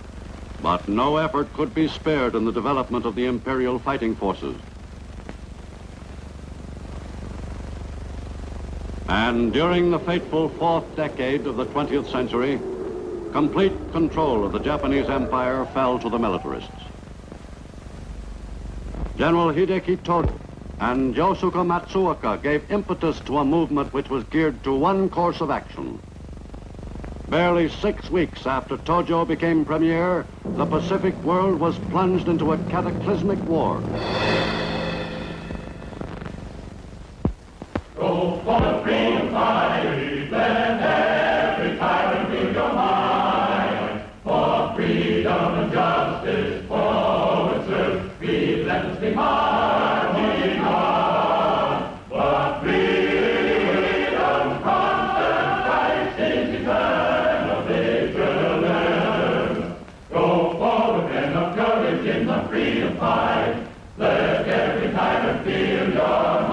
[SPEAKER 1] but no effort could be spared in the development of the imperial fighting forces. And during the fateful 4th decade of the 20th century, complete control of the Japanese Empire fell to the militarists. General Hideki Tojo and Yosuke Matsuoka gave impetus to a movement which was geared to one course of action. Barely 6 weeks after Tojo became premier, the Pacific world was plunged into a cataclysmic war.
[SPEAKER 8] Go for the freedom fight, let every tyrant feel your might. For freedom and justice, forward serve, relentlessly marching on. For freedom, constant Christ is eternal vigilance. Go forward, men of courage, in the freedom fight. Let every tyrant feel your heart.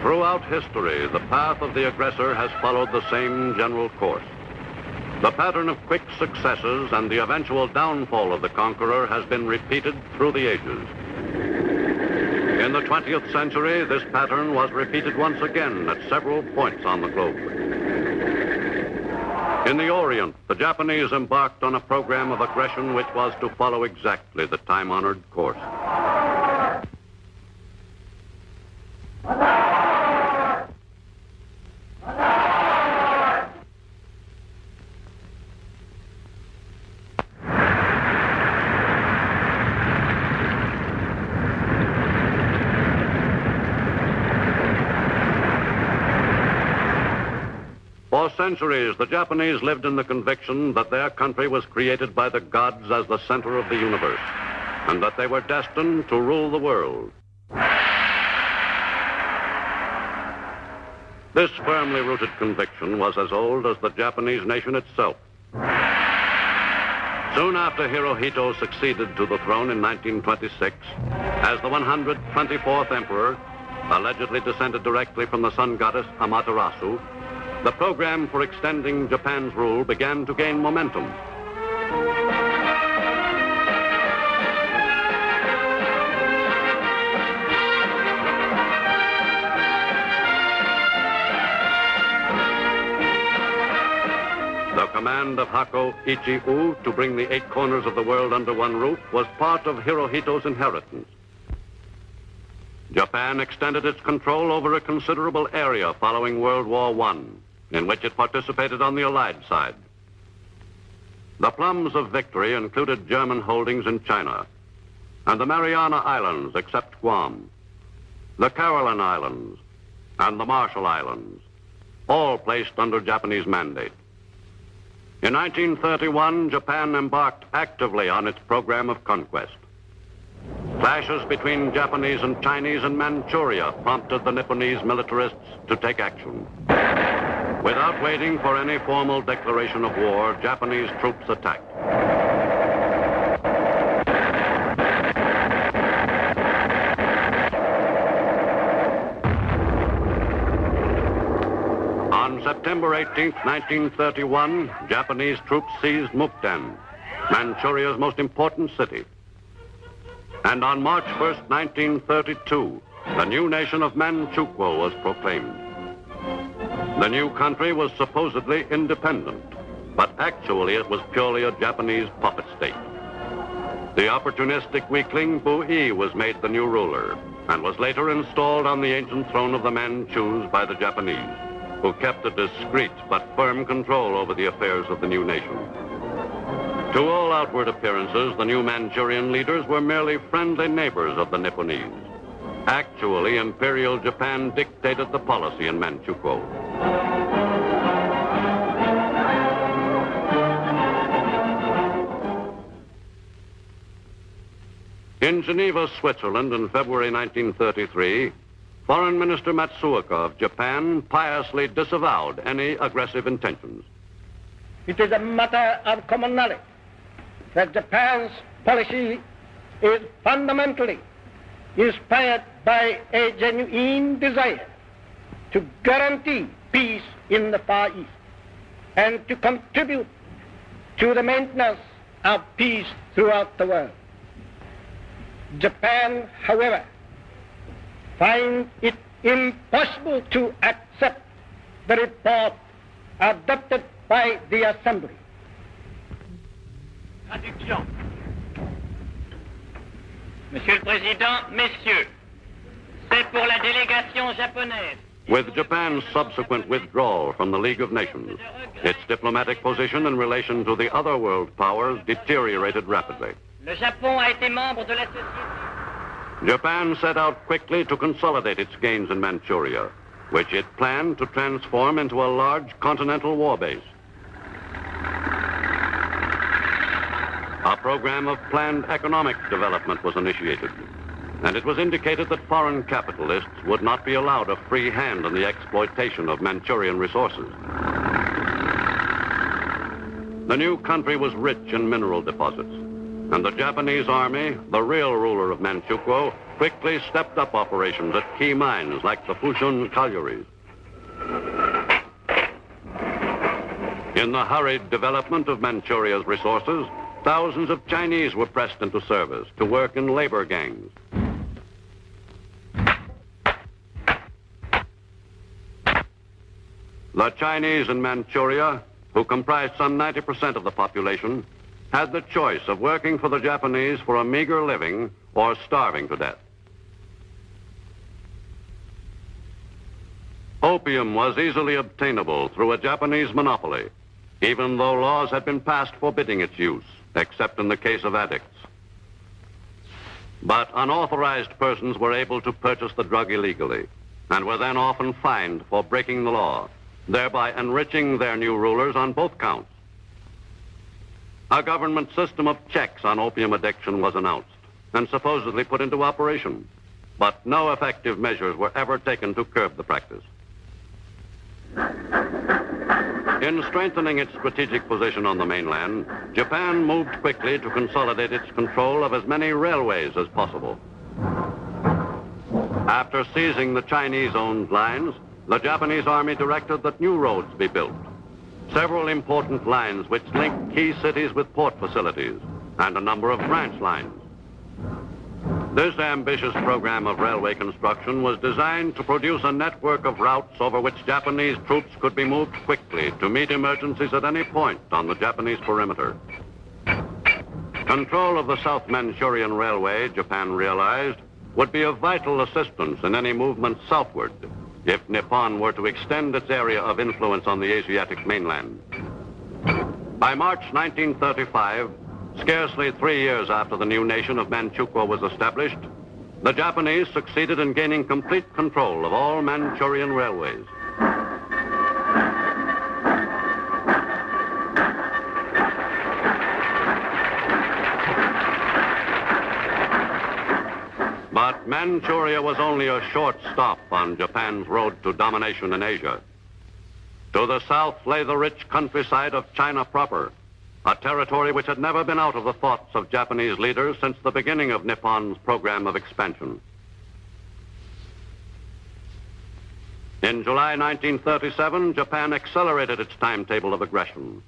[SPEAKER 1] Throughout history, the path of the aggressor has followed the same general course. The pattern of quick successes and the eventual downfall of the conqueror has been repeated through the ages. In the 20th century, this pattern was repeated once again at several points on the globe. In the Orient, the Japanese embarked on a program of aggression which was to follow exactly the time-honored course. For centuries, the Japanese lived in the conviction that their country was created by the gods as the center of the universe, and that they were destined to rule the world. This firmly rooted conviction was as old as the Japanese nation itself. Soon after Hirohito succeeded to the throne in 1926, as the 124th emperor, allegedly descended directly from the sun goddess Amaterasu, the program for extending Japan's rule began to gain momentum. The command of Hako Ichi-U to bring the 8 corners of the world under one roof was part of Hirohito's inheritance. Japan extended its control over a considerable area following World War I, in which it participated on the Allied side. The plums of victory included German holdings in China and the Mariana Islands, except Guam, the Caroline Islands, and the Marshall Islands, all placed under Japanese mandate. In 1931, Japan embarked actively on its program of conquest. Clashes between Japanese and Chinese in Manchuria prompted the Nipponese militarists to take action. Without waiting for any formal declaration of war, Japanese troops attacked. On September 18, 1931, Japanese troops seized Mukden, Manchuria's most important city. And on March 1st, 1932, the new nation of Manchukuo was proclaimed. The new country was supposedly independent, but actually it was purely a Japanese puppet state. The opportunistic weakling Bui was made the new ruler and was later installed on the ancient throne of the Manchus by the Japanese, who kept a discreet but firm control over the affairs of the new nation. To all outward appearances, the new Manchurian leaders were merely friendly neighbors of the Nipponese. Actually, Imperial Japan dictated the policy in Manchukuo. In Geneva, Switzerland, in February 1933, Foreign Minister Matsuoka of Japan piously disavowed any aggressive intentions.
[SPEAKER 2] It is a matter of common knowledge that Japan's policy is fundamentally inspired by a genuine desire to guarantee peace in the Far East and to contribute to the maintenance of peace throughout the world. Japan, however, finds it impossible to accept the report adopted by the Assembly.
[SPEAKER 9] Traduction. Monsieur le Président, Messieurs, c'est pour la délégation japonaise.
[SPEAKER 1] With Japan's subsequent withdrawal from the League of Nations, its diplomatic position in relation to the other world powers deteriorated rapidly.
[SPEAKER 9] Le Japon a été membre de la société.
[SPEAKER 1] Japan set out quickly to consolidate its gains in Manchuria, which it planned to transform into a large continental war base. A program of planned economic development was initiated, and it was indicated that foreign capitalists would not be allowed a free hand in the exploitation of Manchurian resources. The new country was rich in mineral deposits, and the Japanese army, the real ruler of Manchukuo, quickly stepped up operations at key mines like the Fushun collieries. In the hurried development of Manchuria's resources, thousands of Chinese were pressed into service to work in labor gangs. The Chinese in Manchuria, who comprised some 90% of the population, had the choice of working for the Japanese for a meager living or starving to death. Opium was easily obtainable through a Japanese monopoly, even though laws had been passed forbidding its use, except in the case of addicts. But unauthorized persons were able to purchase the drug illegally and were then often fined for breaking the law, thereby enriching their new rulers on both counts. A government system of checks on opium addiction was announced and supposedly put into operation, but no effective measures were ever taken to curb the practice. In strengthening its strategic position on the mainland, Japan moved quickly to consolidate its control of as many railways as possible. After seizing the Chinese-owned lines, the Japanese army directed that new roads be built. Several important lines which link key cities with port facilities, and a number of branch lines. This ambitious program of railway construction was designed to produce a network of routes over which Japanese troops could be moved quickly to meet emergencies at any point on the Japanese perimeter. Control of the South Manchurian Railway, Japan realized, would be of vital assistance in any movement southward if Nippon were to extend its area of influence on the Asiatic mainland. By March 1935, scarcely 3 years after the new nation of Manchukuo was established, the Japanese succeeded in gaining complete control of all Manchurian railways. But Manchuria was only a short stop on Japan's road to domination in Asia. To the south lay the rich countryside of China proper, a territory which had never been out of the thoughts of Japanese leaders since the beginning of Nippon's program of expansion. In July 1937, Japan accelerated its timetable of aggression.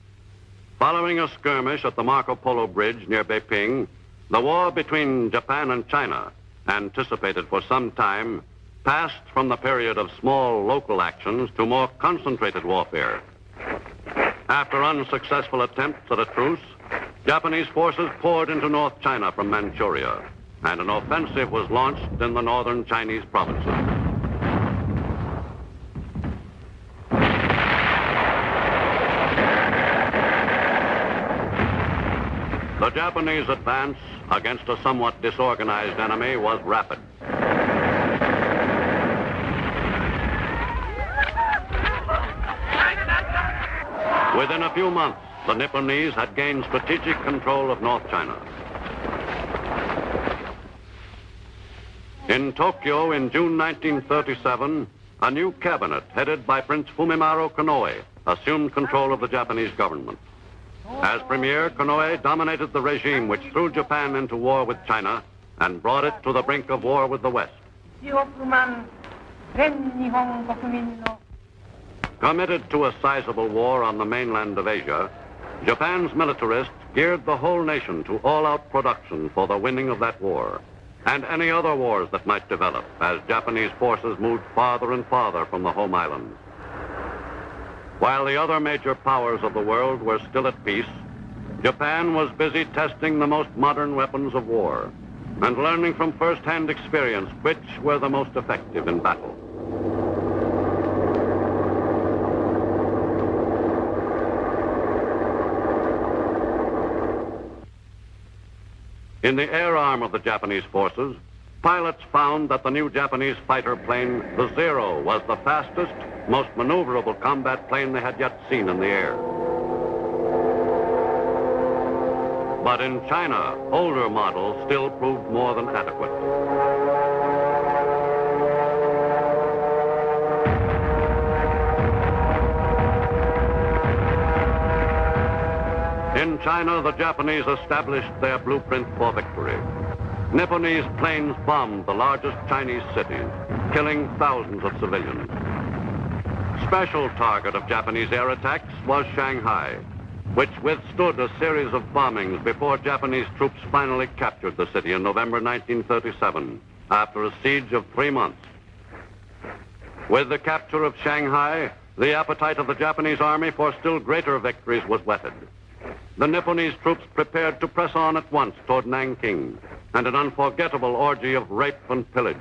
[SPEAKER 1] Following a skirmish at the Marco Polo Bridge near Beiping, the war between Japan and China, anticipated for some time, passed from the period of small local actions to more concentrated warfare. After unsuccessful attempts at a truce, Japanese forces poured into North China from Manchuria, and an offensive was launched in the northern Chinese provinces. The Japanese advance against a somewhat disorganized enemy was rapid. Within a few months, the Nipponese had gained strategic control of North China. In Tokyo in June 1937, a new cabinet headed by Prince Fumimaro Konoe assumed control of the Japanese government. As premier, Konoe dominated the regime which threw Japan into war with China and brought it to the brink of war with the West. Committed to a sizable war on the mainland of Asia, Japan's militarists geared the whole nation to all-out production for the winning of that war and any other wars that might develop as Japanese forces moved farther and farther from the home islands. While the other major powers of the world were still at peace, Japan was busy testing the most modern weapons of war and learning from first-hand experience which were the most effective in battle. In the air arm of the Japanese forces, pilots found that the new Japanese fighter plane, the Zero, was the fastest, most maneuverable combat plane they had yet seen in the air. But in China, older models still proved more than adequate. In China, the Japanese established their blueprint for victory. Nipponese planes bombed the largest Chinese cities, killing thousands of civilians. Special target of Japanese air attacks was Shanghai, which withstood a series of bombings before Japanese troops finally captured the city in November 1937, after a siege of 3 months. With the capture of Shanghai, the appetite of the Japanese army for still greater victories was whetted. The Nipponese troops prepared to press on at once toward Nanking, and an unforgettable orgy of rape and pillage.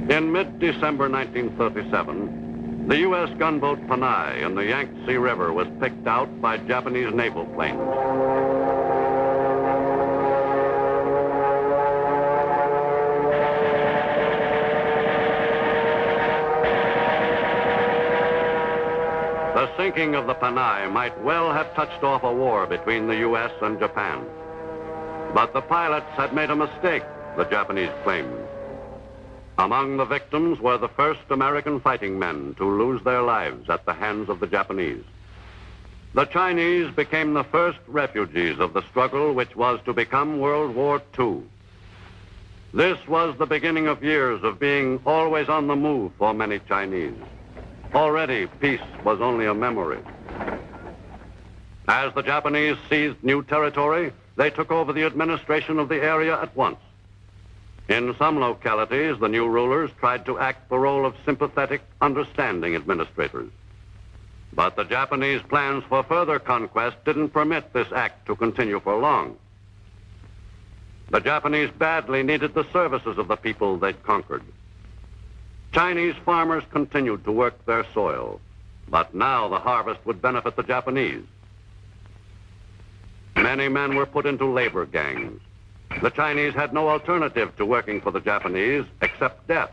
[SPEAKER 1] In mid-December 1937, the U.S. gunboat Panay in the Yangtze River was picked out by Japanese naval planes. The sinking of the Panay might well have touched off a war between the U.S. and Japan. But the pilots had made a mistake, the Japanese claimed. Among the victims were the first American fighting men to lose their lives at the hands of the Japanese. The Chinese became the first refugees of the struggle which was to become World War II. This was the beginning of years of being always on the move for many Chinese. Already, peace was only a memory. As the Japanese seized new territory, they took over the administration of the area at once. In some localities, the new rulers tried to act the role of sympathetic, understanding administrators. But the Japanese plans for further conquest didn't permit this act to continue for long. The Japanese badly needed the services of the people they'd conquered. Chinese farmers continued to work their soil, but now the harvest would benefit the Japanese. Many men were put into labor gangs. The Chinese had no alternative to working for the Japanese except death.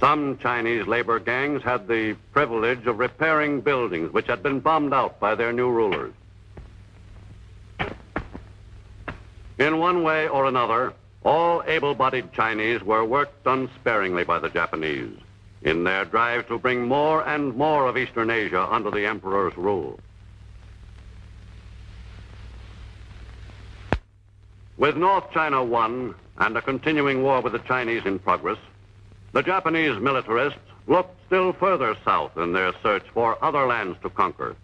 [SPEAKER 1] Some Chinese labor gangs had the privilege of repairing buildings which had been bombed out by their new rulers. In one way or another, all able-bodied Chinese were worked unsparingly by the Japanese in their drive to bring more and more of Eastern Asia under the emperor's rule. With North China won and a continuing war with the Chinese in progress, the Japanese militarists looked still further south in their search for other lands to conquer.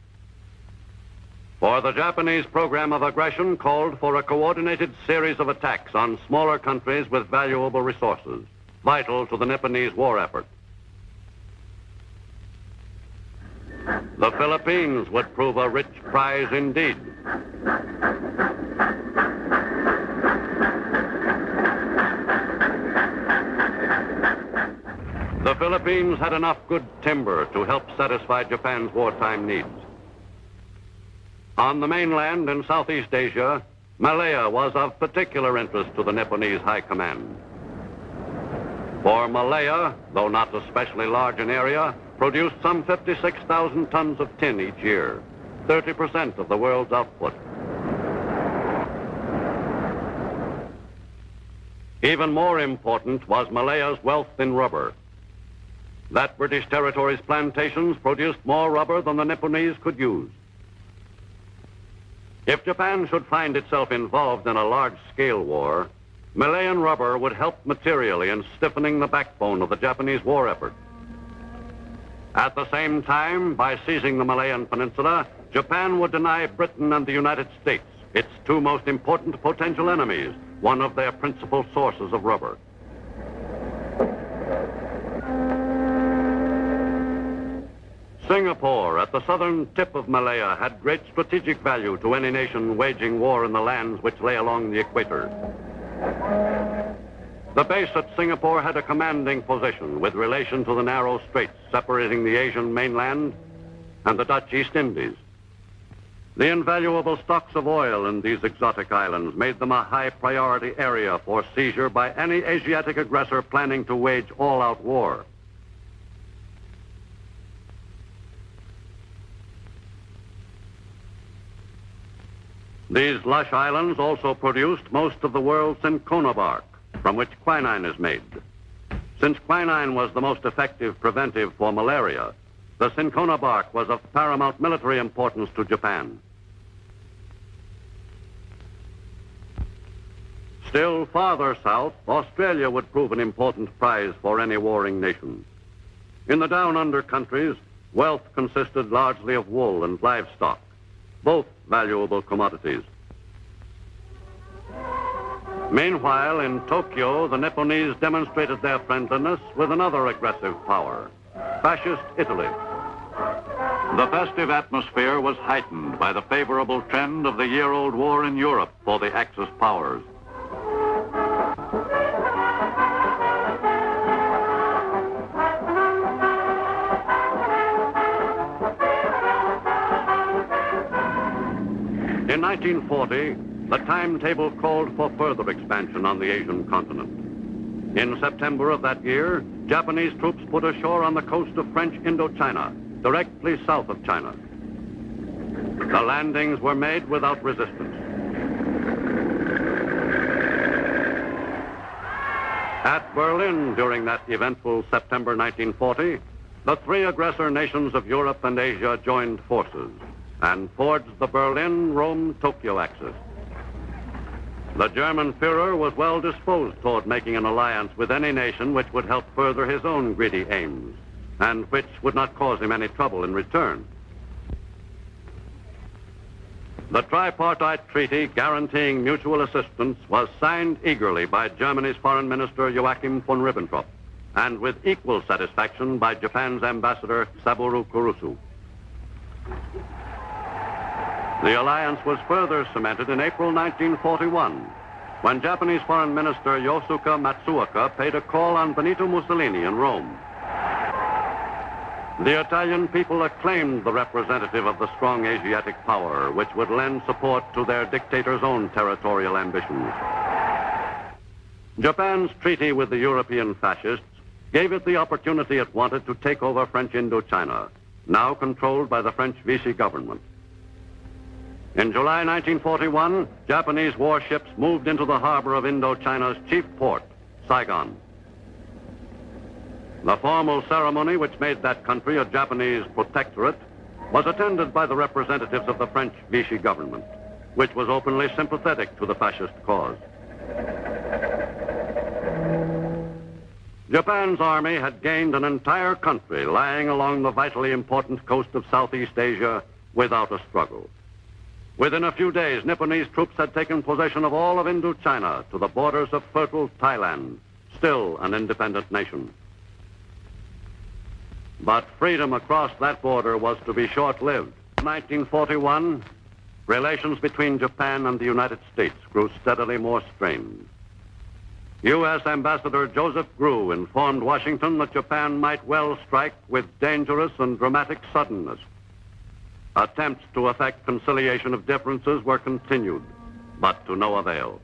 [SPEAKER 1] For the Japanese program of aggression called for a coordinated series of attacks on smaller countries with valuable resources, vital to the Nipponese war effort. The Philippines would prove a rich prize indeed. The Philippines had enough good timber to help satisfy Japan's wartime needs. On the mainland in Southeast Asia, Malaya was of particular interest to the Nipponese High Command. For Malaya, though not especially large in area, produced some 56,000 tons of tin each year, 30% of the world's output. Even more important was Malaya's wealth in rubber. that British territories' plantations produced more rubber than the Nipponese could use. If Japan should find itself involved in a large-scale war, Malayan rubber would help materially in stiffening the backbone of the Japanese war effort. At the same time, by seizing the Malayan Peninsula, Japan would deny Britain and the United States, its two most important potential enemies, one of their principal sources of rubber. Singapore, at the southern tip of Malaya, had great strategic value to any nation waging war in the lands which lay along the equator. The base at Singapore had a commanding position with relation to the narrow straits separating the Asian mainland and the Dutch East Indies. The invaluable stocks of oil in these exotic islands made them a high priority area for seizure by any Asiatic aggressor planning to wage all-out war. These lush islands also produced most of the world's cinchona bark, from which quinine is made. Since quinine was the most effective preventive for malaria, the cinchona bark was of paramount military importance to Japan. Still farther south, Australia would prove an important prize for any warring nation. In the down-under countries, wealth consisted largely of wool and livestock, both valuable commodities. Meanwhile, in Tokyo, the Nipponese demonstrated their friendliness with another aggressive power, fascist Italy. The festive atmosphere was heightened by the favorable trend of the year-old war in Europe for the Axis powers. In 1940, the timetable called for further expansion on the Asian continent. In September of that year, Japanese troops put ashore on the coast of French Indochina, directly south of China. The landings were made without resistance. At Berlin during that eventful September 1940, the three aggressor nations of Europe and Asia joined forces and forged the Berlin-Rome-Tokyo axis. The German Führer was well disposed toward making an alliance with any nation which would help further his own greedy aims, and which would not cause him any trouble in return. The tripartite treaty guaranteeing mutual assistance was signed eagerly by Germany's Foreign Minister Joachim von Ribbentrop, and with equal satisfaction by Japan's Ambassador Saburo Kurusu. The alliance was further cemented in April 1941, when Japanese Foreign Minister Yosuke Matsuoka paid a call on Benito Mussolini in Rome. The Italian people acclaimed the representative of the strong Asiatic power, which would lend support to their dictator's own territorial ambitions. Japan's treaty with the European fascists gave it the opportunity it wanted to take over French Indochina, now controlled by the French Vichy government. In July 1941, Japanese warships moved into the harbor of Indochina's chief port, Saigon. The formal ceremony which made that country a Japanese protectorate was attended by the representatives of the French Vichy government, which was openly sympathetic to the fascist cause. Japan's army had gained an entire country lying along the vitally important coast of Southeast Asia without a struggle. Within a few days, Nipponese troops had taken possession of all of Indochina to the borders of fertile Thailand, still an independent nation. But freedom across that border was to be short-lived. In 1941, relations between Japan and the United States grew steadily more strained. U.S. Ambassador Joseph Grew informed Washington that Japan might well strike with dangerous and dramatic suddenness. Attempts to effect conciliation of differences were continued, but to no avail.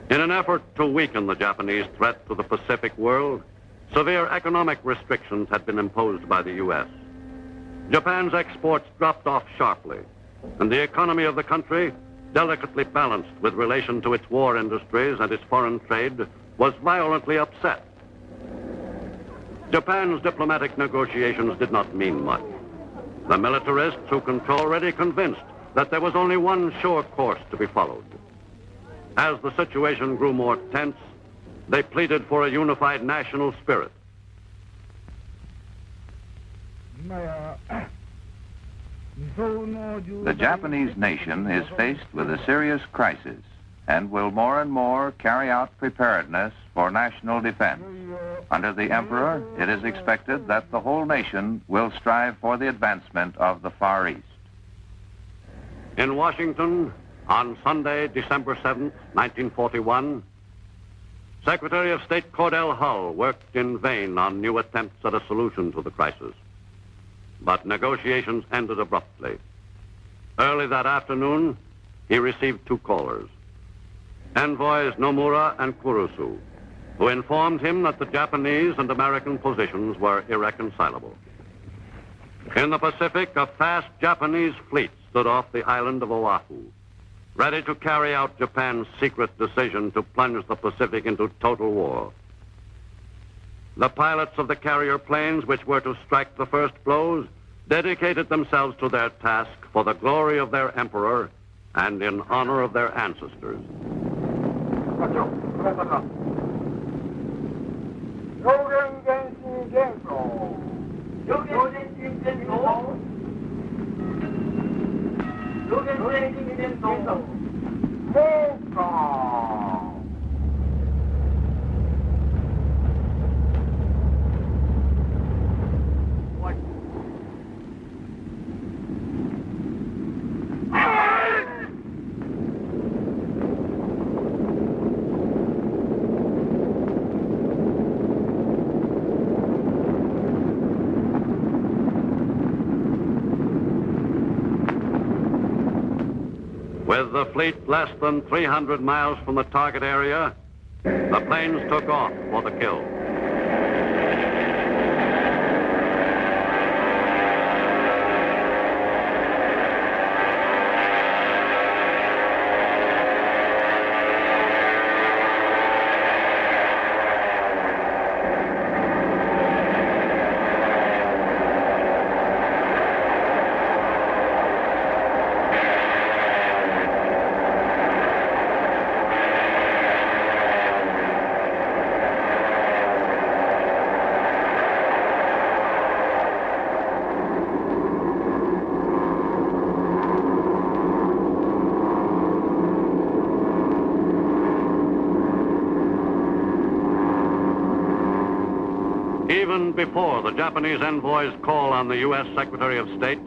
[SPEAKER 1] In an effort to weaken the Japanese threat to the Pacific world, severe economic restrictions had been imposed by the U.S. Japan's exports dropped off sharply, and the economy of the country, delicately balanced with relation to its war industries and its foreign trade, was violently upset. Japan's diplomatic negotiations did not mean much. The militarists who control already convinced that there was only one sure course to be followed. As the situation grew more tense, they pleaded for a unified national spirit.
[SPEAKER 10] The Japanese nation is faced with a serious crisis and will more and more carry out preparedness for national defense. Under the Emperor, it is expected that the whole nation will strive for the advancement of the Far East.
[SPEAKER 1] In Washington, on Sunday, December 7th, 1941, Secretary of State Cordell Hull worked in vain on new attempts at a solution to the crisis. But negotiations ended abruptly. Early that afternoon, he received two callers, envoys Nomura and Kurusu, who informed him that the Japanese and American positions were irreconcilable. In the Pacific, a fast Japanese fleet stood off the island of Oahu, ready to carry out Japan's secret decision to plunge the Pacific into total war. The pilots of the carrier planes which were to strike the first blows dedicated themselves to their task for the glory of their emperor and in honor of their ancestors. With the fleet less than 300 miles from the target area, the planes took off for the kill. Even before the Japanese envoy's call on the U.S. Secretary of State,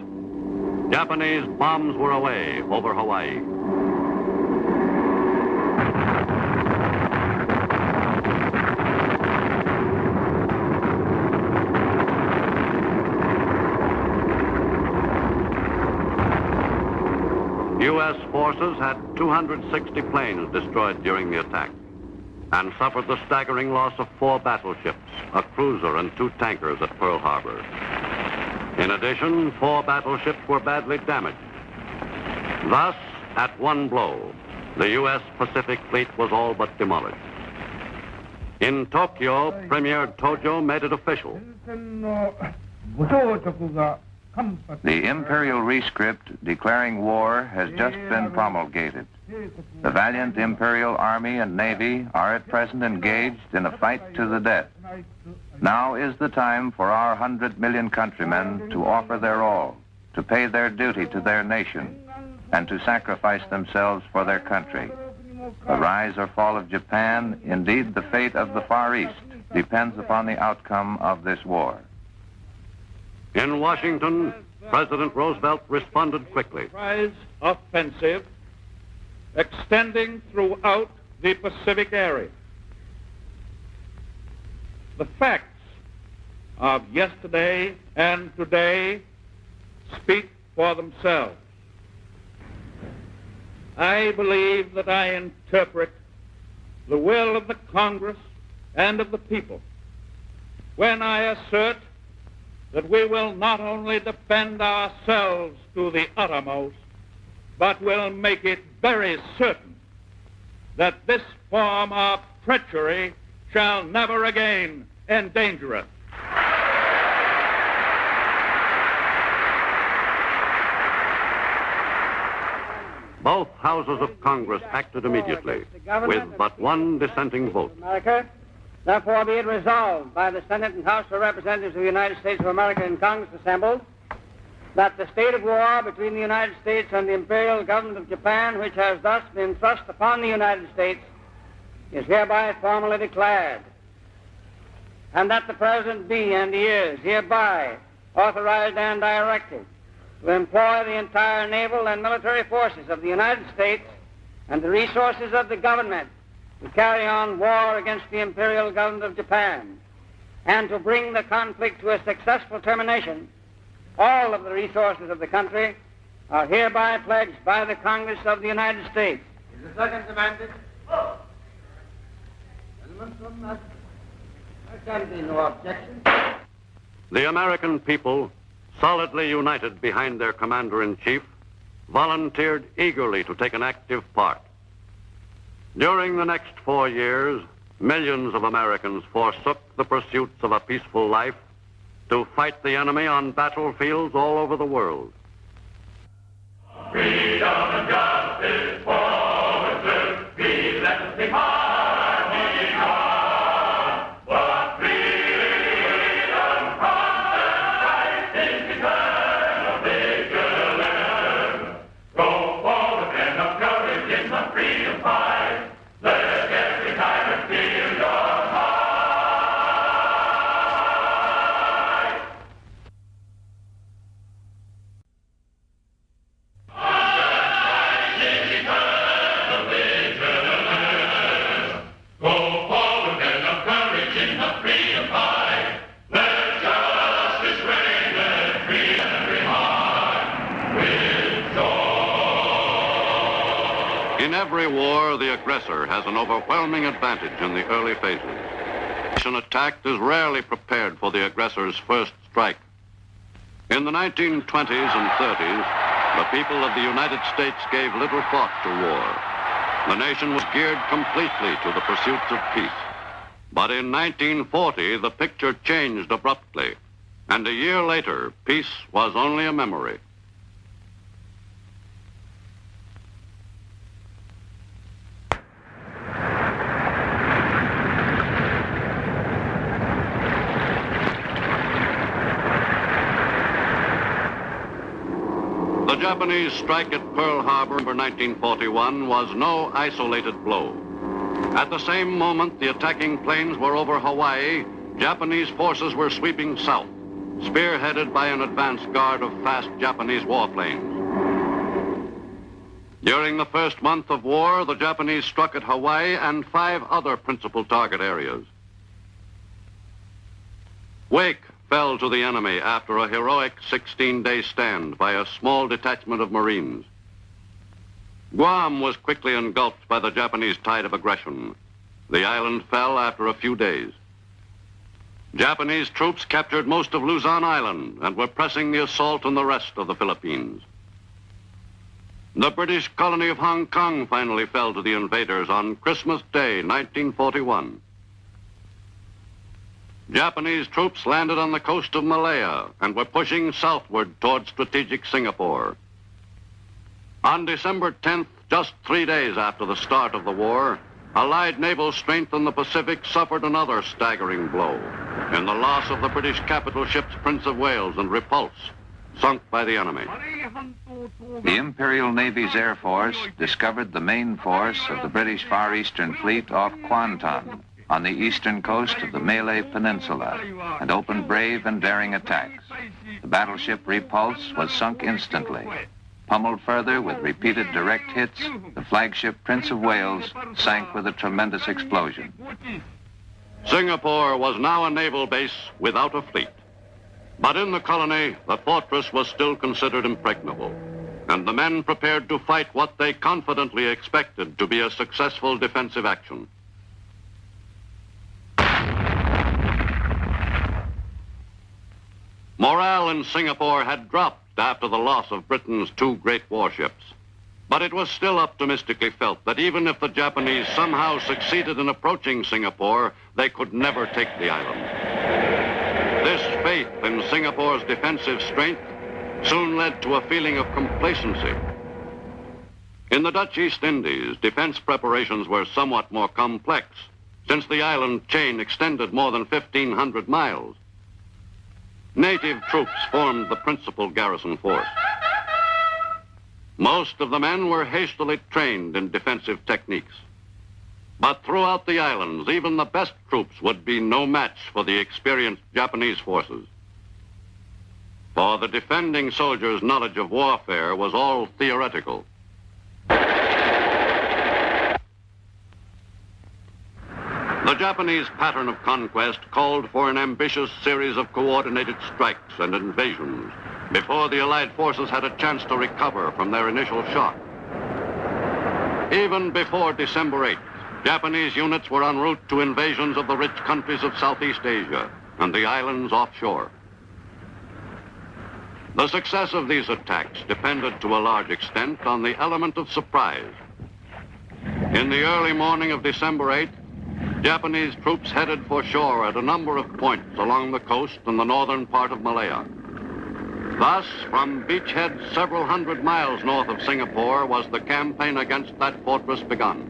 [SPEAKER 1] Japanese bombs were away over Hawaii. U.S. forces had 260 planes destroyed during the attack and suffered the staggering loss of 4 battleships, a cruiser, and 2 tankers at Pearl Harbor. In addition, 4 battleships were badly damaged. Thus, at one blow, the U.S. Pacific Fleet was all but demolished. In Tokyo, Premier Tojo made it official.
[SPEAKER 10] The imperial rescript declaring war has just been promulgated. The valiant Imperial Army and Navy are at present engaged in a fight to the death. Now is the time for our 100 million countrymen to offer their all, to pay their duty to their nation, and to sacrifice themselves for their country. The rise or fall of Japan, indeed the fate of the Far East, depends upon the outcome of this war.
[SPEAKER 1] In Washington, President Roosevelt responded quickly.
[SPEAKER 11] Surprise offensive extending throughout the Pacific area. The facts of yesterday and today speak for themselves. I believe that I interpret the will of the Congress and of the people when I assert that we will not only defend ourselves to the uttermost, but will make it very certain that this form of treachery shall never again endanger us.
[SPEAKER 1] Both houses of Congress acted immediately, with but one dissenting vote.
[SPEAKER 2] America. Therefore, be it resolved by the Senate and House of Representatives of the United States of America in Congress assembled that the state of war between the United States and the Imperial Government of Japan, which has thus been thrust upon the United States, is hereby formally declared, and that the President be and he is hereby authorized and directed to employ the entire naval and military forces of the United States and the resources of the government to carry on war against the Imperial Government of Japan and to bring the conflict to a successful termination. All of the resources of the country are hereby pledged by the Congress of the United States. Is the second demanded? Gentlemen from that. There can be no objection.
[SPEAKER 1] The American people, solidly united behind their commander-in-chief, volunteered eagerly to take an active part. During the next 4 years, millions of Americans forsook the pursuits of a peaceful life to fight the enemy on battlefields all over the world.
[SPEAKER 8] Freedom and justice for the truth, we left behind we are. But freedom from the fight is eternal vigilance. Go forward and of courage in the freedom fight. Let every tyrant feel your heart.
[SPEAKER 1] In every war, the aggressor has an overwhelming advantage in the early phases. An attack is rarely prepared for the aggressor's first strike. In the 1920s and 30s, the people of the United States gave little thought to war. The nation was geared completely to the pursuits of peace. But in 1940, the picture changed abruptly, and a year later, peace was only a memory. The Japanese strike at Pearl Harbor in 1941 was no isolated blow. At the same moment the attacking planes were over Hawaii, Japanese forces were sweeping south, spearheaded by an advance guard of fast Japanese warplanes. During the first month of war, the Japanese struck at Hawaii and 5 other principal target areas. Wake fell to the enemy after a heroic 16-day stand by a small detachment of Marines. Guam was quickly engulfed by the Japanese tide of aggression. The island fell after a few days. Japanese troops captured most of Luzon Island and were pressing the assault on the rest of the Philippines. The British colony of Hong Kong finally fell to the invaders on Christmas Day, 1941. Japanese troops landed on the coast of Malaya and were pushing southward toward strategic Singapore. On December 10th, just 3 days after the start of the war, Allied naval strength in the Pacific suffered another staggering blow in the loss of the British capital ships Prince of Wales and Repulse, sunk by the enemy.
[SPEAKER 10] The Imperial Navy's Air Force discovered the main force of the British Far Eastern Fleet off Kuantan, on the eastern coast of the Malay Peninsula, and opened brave and daring attacks. The battleship Repulse was sunk instantly. Pummeled further with repeated direct hits, the flagship Prince of Wales sank with a tremendous explosion.
[SPEAKER 1] Singapore was now a naval base without a fleet. But in the colony, the fortress was still considered impregnable, and the men prepared to fight what they confidently expected to be a successful defensive action. Morale in Singapore had dropped after the loss of Britain's 2 great warships. But it was still optimistically felt that even if the Japanese somehow succeeded in approaching Singapore, they could never take the island. This faith in Singapore's defensive strength soon led to a feeling of complacency. In the Dutch East Indies, defense preparations were somewhat more complex, since the island chain extended more than 1,500 miles. Native troops formed the principal garrison force. Most of the men were hastily trained in defensive techniques. But throughout the islands, even the best troops would be no match for the experienced Japanese forces. For the defending soldiers' knowledge of warfare was all theoretical. The Japanese pattern of conquest called for an ambitious series of coordinated strikes and invasions before the Allied forces had a chance to recover from their initial shock. Even before December 8th, Japanese units were en route to invasions of the rich countries of Southeast Asia and the islands offshore. The success of these attacks depended to a large extent on the element of surprise. In the early morning of December 8th, Japanese troops headed for shore at a number of points along the coast in the northern part of Malaya. Thus, from beachhead several hundred miles north of Singapore was the campaign against that fortress begun.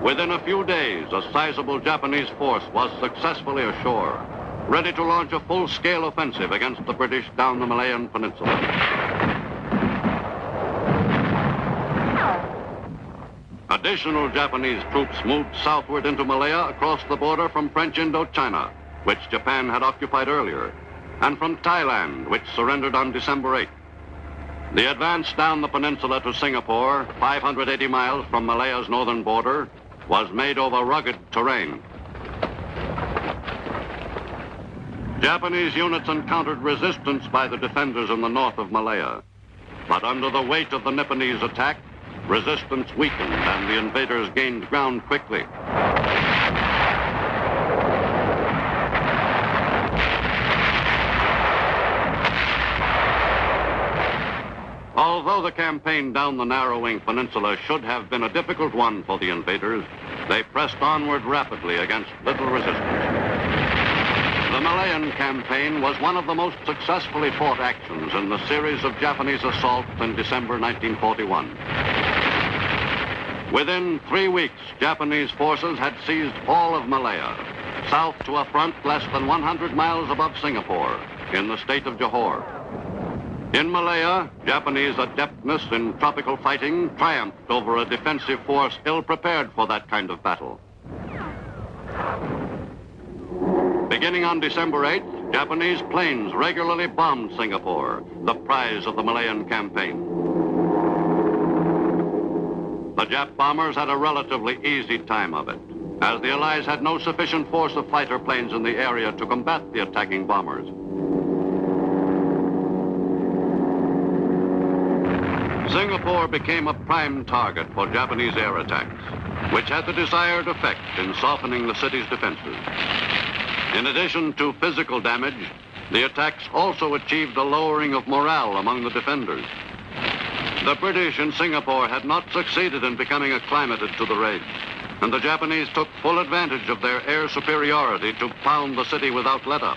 [SPEAKER 1] Within a few days, a sizable Japanese force was successfully ashore, ready to launch a full-scale offensive against the British down the Malayan Peninsula. Additional Japanese troops moved southward into Malaya across the border from French Indochina, which Japan had occupied earlier, and from Thailand, which surrendered on December 8th. The advance down the peninsula to Singapore, 580 miles from Malaya's northern border, was made over rugged terrain. Japanese units encountered resistance by the defenders in the north of Malaya, but under the weight of the Nipponese attack, resistance weakened and the invaders gained ground quickly. Although the campaign down the narrowing peninsula should have been a difficult one for the invaders, they pressed onward rapidly against little resistance. The Malayan campaign was one of the most successfully fought actions in the series of Japanese assaults in December 1941. Within 3 weeks, Japanese forces had seized all of Malaya, south to a front less than 100 miles above Singapore, in the state of Johor. In Malaya, Japanese adeptness in tropical fighting triumphed over a defensive force ill-prepared for that kind of battle. Beginning on December 8th, Japanese planes regularly bombed Singapore, the prize of the Malayan campaign. The Jap bombers had a relatively easy time of it, as the Allies had no sufficient force of fighter planes in the area to combat the attacking bombers. Singapore became a prime target for Japanese air attacks, which had the desired effect in softening the city's defenses. In addition to physical damage, the attacks also achieved a lowering of morale among the defenders. The British in Singapore had not succeeded in becoming acclimated to the raids, and the Japanese took full advantage of their air superiority to pound the city without letup.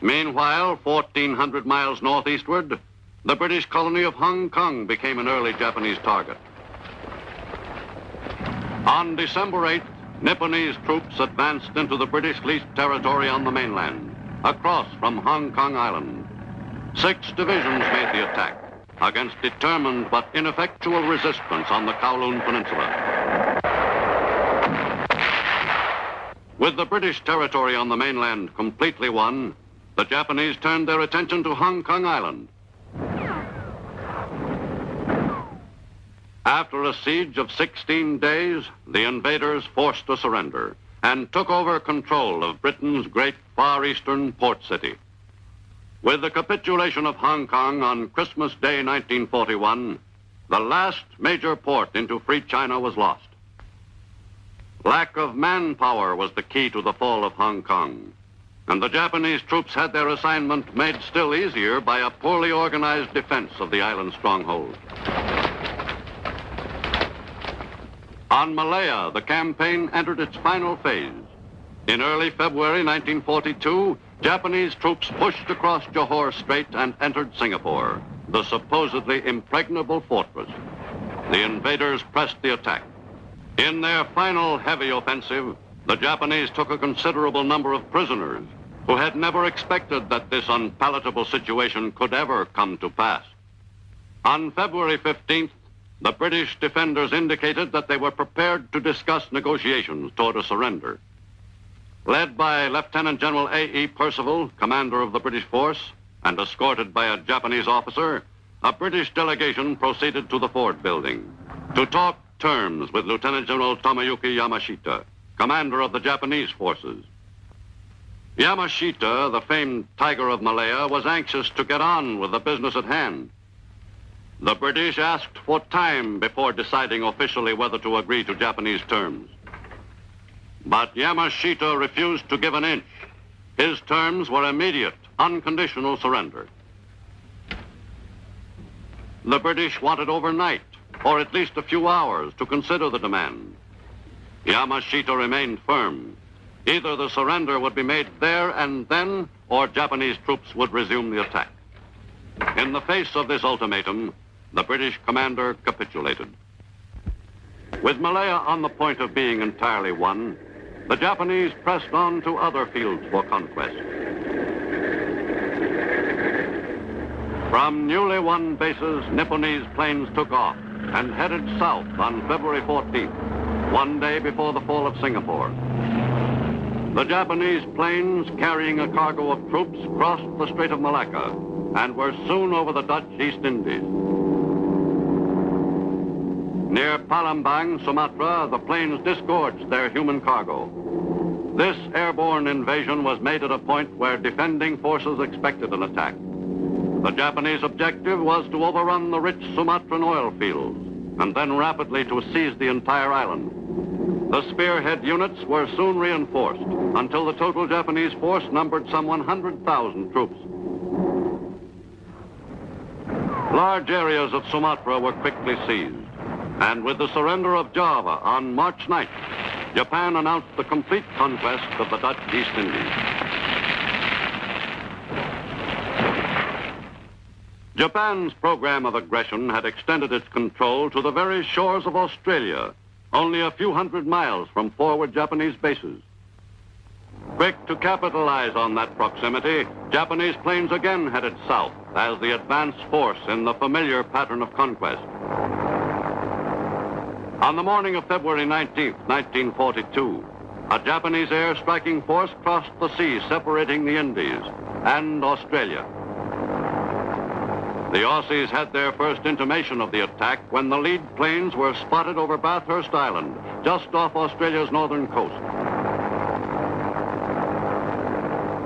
[SPEAKER 1] Meanwhile, 1,400 miles northeastward, the British colony of Hong Kong became an early Japanese target. On December 8th, Nipponese troops advanced into the British leased territory on the mainland, across from Hong Kong Island. 6 divisions made the attack against determined but ineffectual resistance on the Kowloon Peninsula. With the British territory on the mainland completely won, the Japanese turned their attention to Hong Kong Island. After a siege of 16 days, the invaders forced a surrender and took over control of Britain's great Far Eastern port city. With the capitulation of Hong Kong on Christmas Day 1941, the last major port into free China was lost. Lack of manpower was the key to the fall of Hong Kong, and the Japanese troops had their assignment made still easier by a poorly organized defense of the island stronghold. On Malaya, the campaign entered its final phase. In early February 1942, Japanese troops pushed across Johor Strait and entered Singapore, the supposedly impregnable fortress. The invaders pressed the attack. In their final heavy offensive, the Japanese took a considerable number of prisoners who had never expected that this unpalatable situation could ever come to pass. On February 15th, the British defenders indicated that they were prepared to discuss negotiations toward a surrender. Led by Lieutenant General A.E. Percival, commander of the British force, and escorted by a Japanese officer, a British delegation proceeded to the Ford building to talk terms with Lieutenant General Tomoyuki Yamashita, commander of the Japanese forces. Yamashita, the famed Tiger of Malaya, was anxious to get on with the business at hand. The British asked for time before deciding officially whether to agree to Japanese terms. But Yamashita refused to give an inch. His terms were immediate, unconditional surrender. The British wanted overnight, or at least a few hours, to consider the demand. Yamashita remained firm. Either the surrender would be made there and then, or Japanese troops would resume the attack. In the face of this ultimatum, the British commander capitulated. With Malaya on the point of being entirely won, the Japanese pressed on to other fields for conquest. From newly won bases, Nipponese planes took off and headed south on February 14th, one day before the fall of Singapore. The Japanese planes carrying a cargo of troops crossed the Strait of Malacca and were soon over the Dutch East Indies. Near Palembang, Sumatra, the planes disgorged their human cargo. This airborne invasion was made at a point where defending forces expected an attack. The Japanese objective was to overrun the rich Sumatran oil fields and then rapidly to seize the entire island. The spearhead units were soon reinforced until the total Japanese force numbered some 100,000 troops. Large areas of Sumatra were quickly seized, and with the surrender of Java on March 9th, Japan announced the complete conquest of the Dutch East Indies. Japan's program of aggression had extended its control to the very shores of Australia, only a few hundred miles from forward Japanese bases. Quick to capitalize on that proximity, Japanese planes again headed south as the advance force in the familiar pattern of conquest. On the morning of February 19th, 1942, a Japanese air striking force crossed the sea separating the Indies and Australia. The Aussies had their first intimation of the attack when the lead planes were spotted over Bathurst Island, just off Australia's northern coast.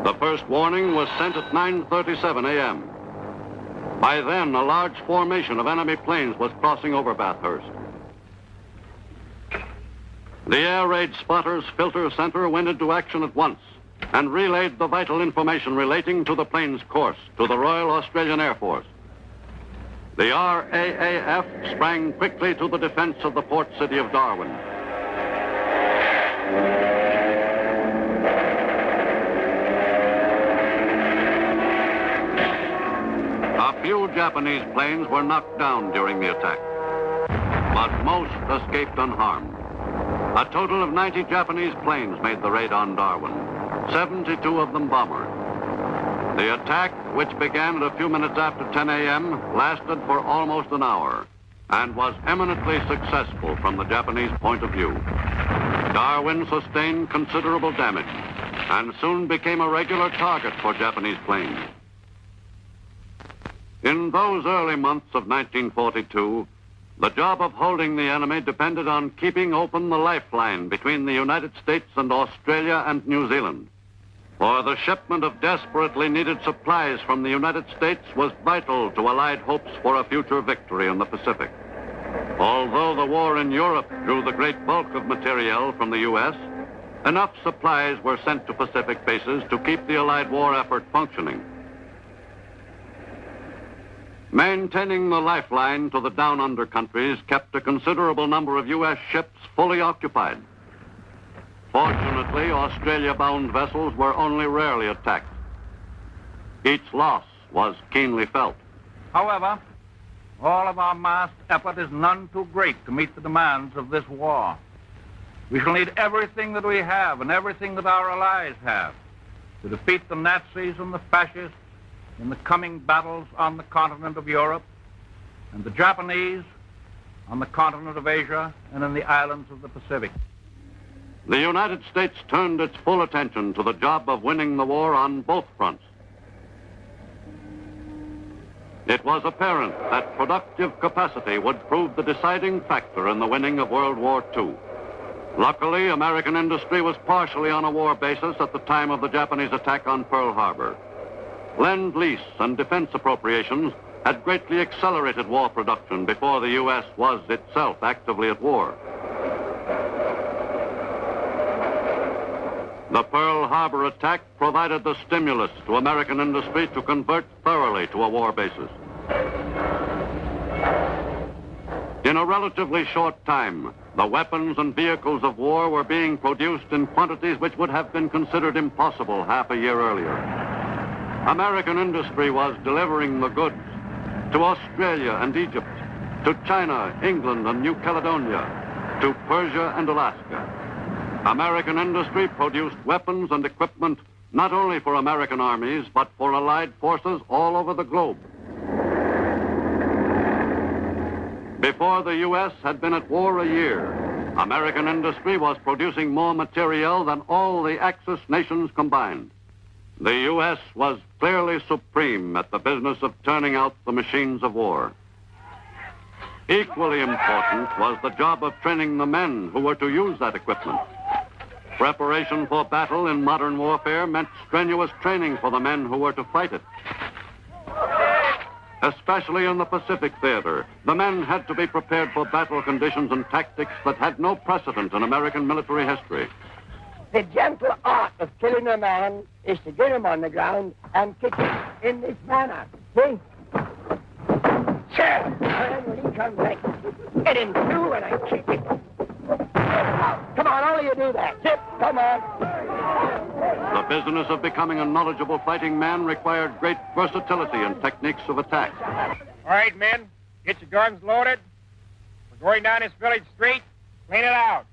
[SPEAKER 1] The first warning was sent at 9:37 a.m. By then, a large formation of enemy planes was crossing over Bathurst. The air raid spotters filter center went into action at once and relayed the vital information relating to the plane's course to the Royal Australian Air Force. The RAAF sprang quickly to the defense of the port city of Darwin. A few Japanese planes were knocked down during the attack, but most escaped unharmed. A total of 90 Japanese planes made the raid on Darwin, 72 of them bombers. The attack, which began at a few minutes after 10 a.m., lasted for almost an hour and was eminently successful from the Japanese point of view. Darwin sustained considerable damage and soon became a regular target for Japanese planes. In those early months of 1942, the job of holding the enemy depended on keeping open the lifeline between the United States and Australia and New Zealand. For the shipment of desperately needed supplies from the United States was vital to Allied hopes for a future victory in the Pacific. Although the war in Europe drew the great bulk of materiel from the U.S., enough supplies were sent to Pacific bases to keep the Allied war effort functioning. Maintaining the lifeline to the down-under countries kept a considerable number of U.S. ships fully occupied. Fortunately, Australia-bound vessels were only rarely attacked. Each loss was keenly felt.
[SPEAKER 11] However, all of our massed effort is none too great to meet the demands of this war. We shall need everything that we have and everything that our allies have to defeat the Nazis and the fascists in the coming battles on the continent of Europe and the Japanese on the continent of Asia and in the islands of the Pacific.
[SPEAKER 1] The United States turned its full attention to the job of winning the war on both fronts. It was apparent that productive capacity would prove the deciding factor in the winning of World War II. Luckily, American industry was partially on a war basis at the time of the Japanese attack on Pearl Harbor. Lend-lease and defense appropriations had greatly accelerated war production before the U.S. was itself actively at war. The Pearl Harbor attack provided the stimulus to American industry to convert thoroughly to a war basis. In a relatively short time, the weapons and vehicles of war were being produced in quantities which would have been considered impossible half a year earlier. American industry was delivering the goods to Australia and Egypt, to China, England, and New Caledonia, to Persia and Alaska. American industry produced weapons and equipment not only for American armies, but for Allied forces all over the globe. Before the U.S. had been at war a year, American industry was producing more materiel than all the Axis nations combined. The U.S. was clearly supreme at the business of turning out the machines of war. Equally important was the job of training the men who were to use that equipment. Preparation for battle in modern warfare meant strenuous training for the men who were to fight it. Especially in the Pacific theater, the men had to be prepared for battle conditions and tactics that had no precedent in American military history.
[SPEAKER 2] The gentle art of killing a man is to get him on the ground and kick him in this manner. See? Sure. And then when he comes back, get him through and I kick him. Come on, all of you do that. Zip, come on.
[SPEAKER 1] The business of becoming a knowledgeable fighting man required great versatility and techniques of attack.
[SPEAKER 12] All right, men, get your guns loaded. We're going down this village street. Clean it out.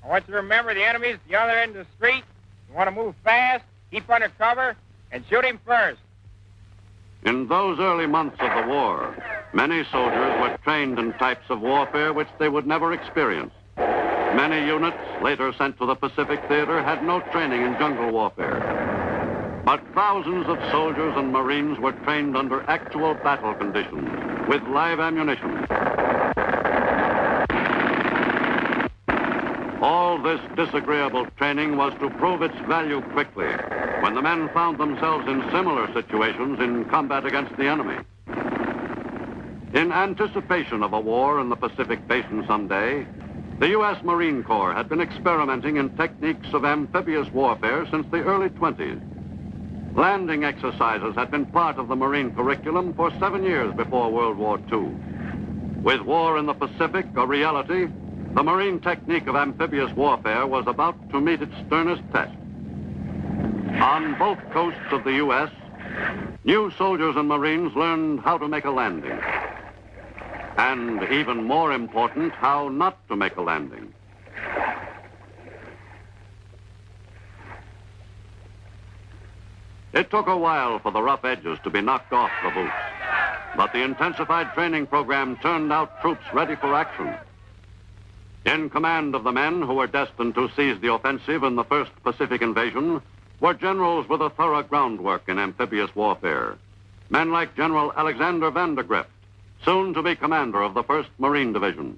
[SPEAKER 12] I want you to remember the enemy's at the other end of the street. You want to move fast, keep under cover, and shoot him first.
[SPEAKER 1] In those early months of the war, many soldiers were trained in types of warfare which they would never experience. Many units, later sent to the Pacific theater, had no training in jungle warfare. But thousands of soldiers and Marines were trained under actual battle conditions, with live ammunition. All this disagreeable training was to prove its value quickly when the men found themselves in similar situations in combat against the enemy. In anticipation of a war in the Pacific Basin someday, the U.S. Marine Corps had been experimenting in techniques of amphibious warfare since the early 20s. Landing exercises had been part of the Marine curriculum for 7 years before World War II. With war in the Pacific a reality, the Marine technique of amphibious warfare was about to meet its sternest test. On both coasts of the U.S., new soldiers and Marines learned how to make a landing. And even more important, how not to make a landing. It took a while for the rough edges to be knocked off the boots, but the intensified training program turned out troops ready for action. In command of the men who were destined to seize the offensive in the first Pacific invasion were generals with a thorough groundwork in amphibious warfare. Men like General Alexander Vandergrift, soon to be commander of the 1st Marine Division.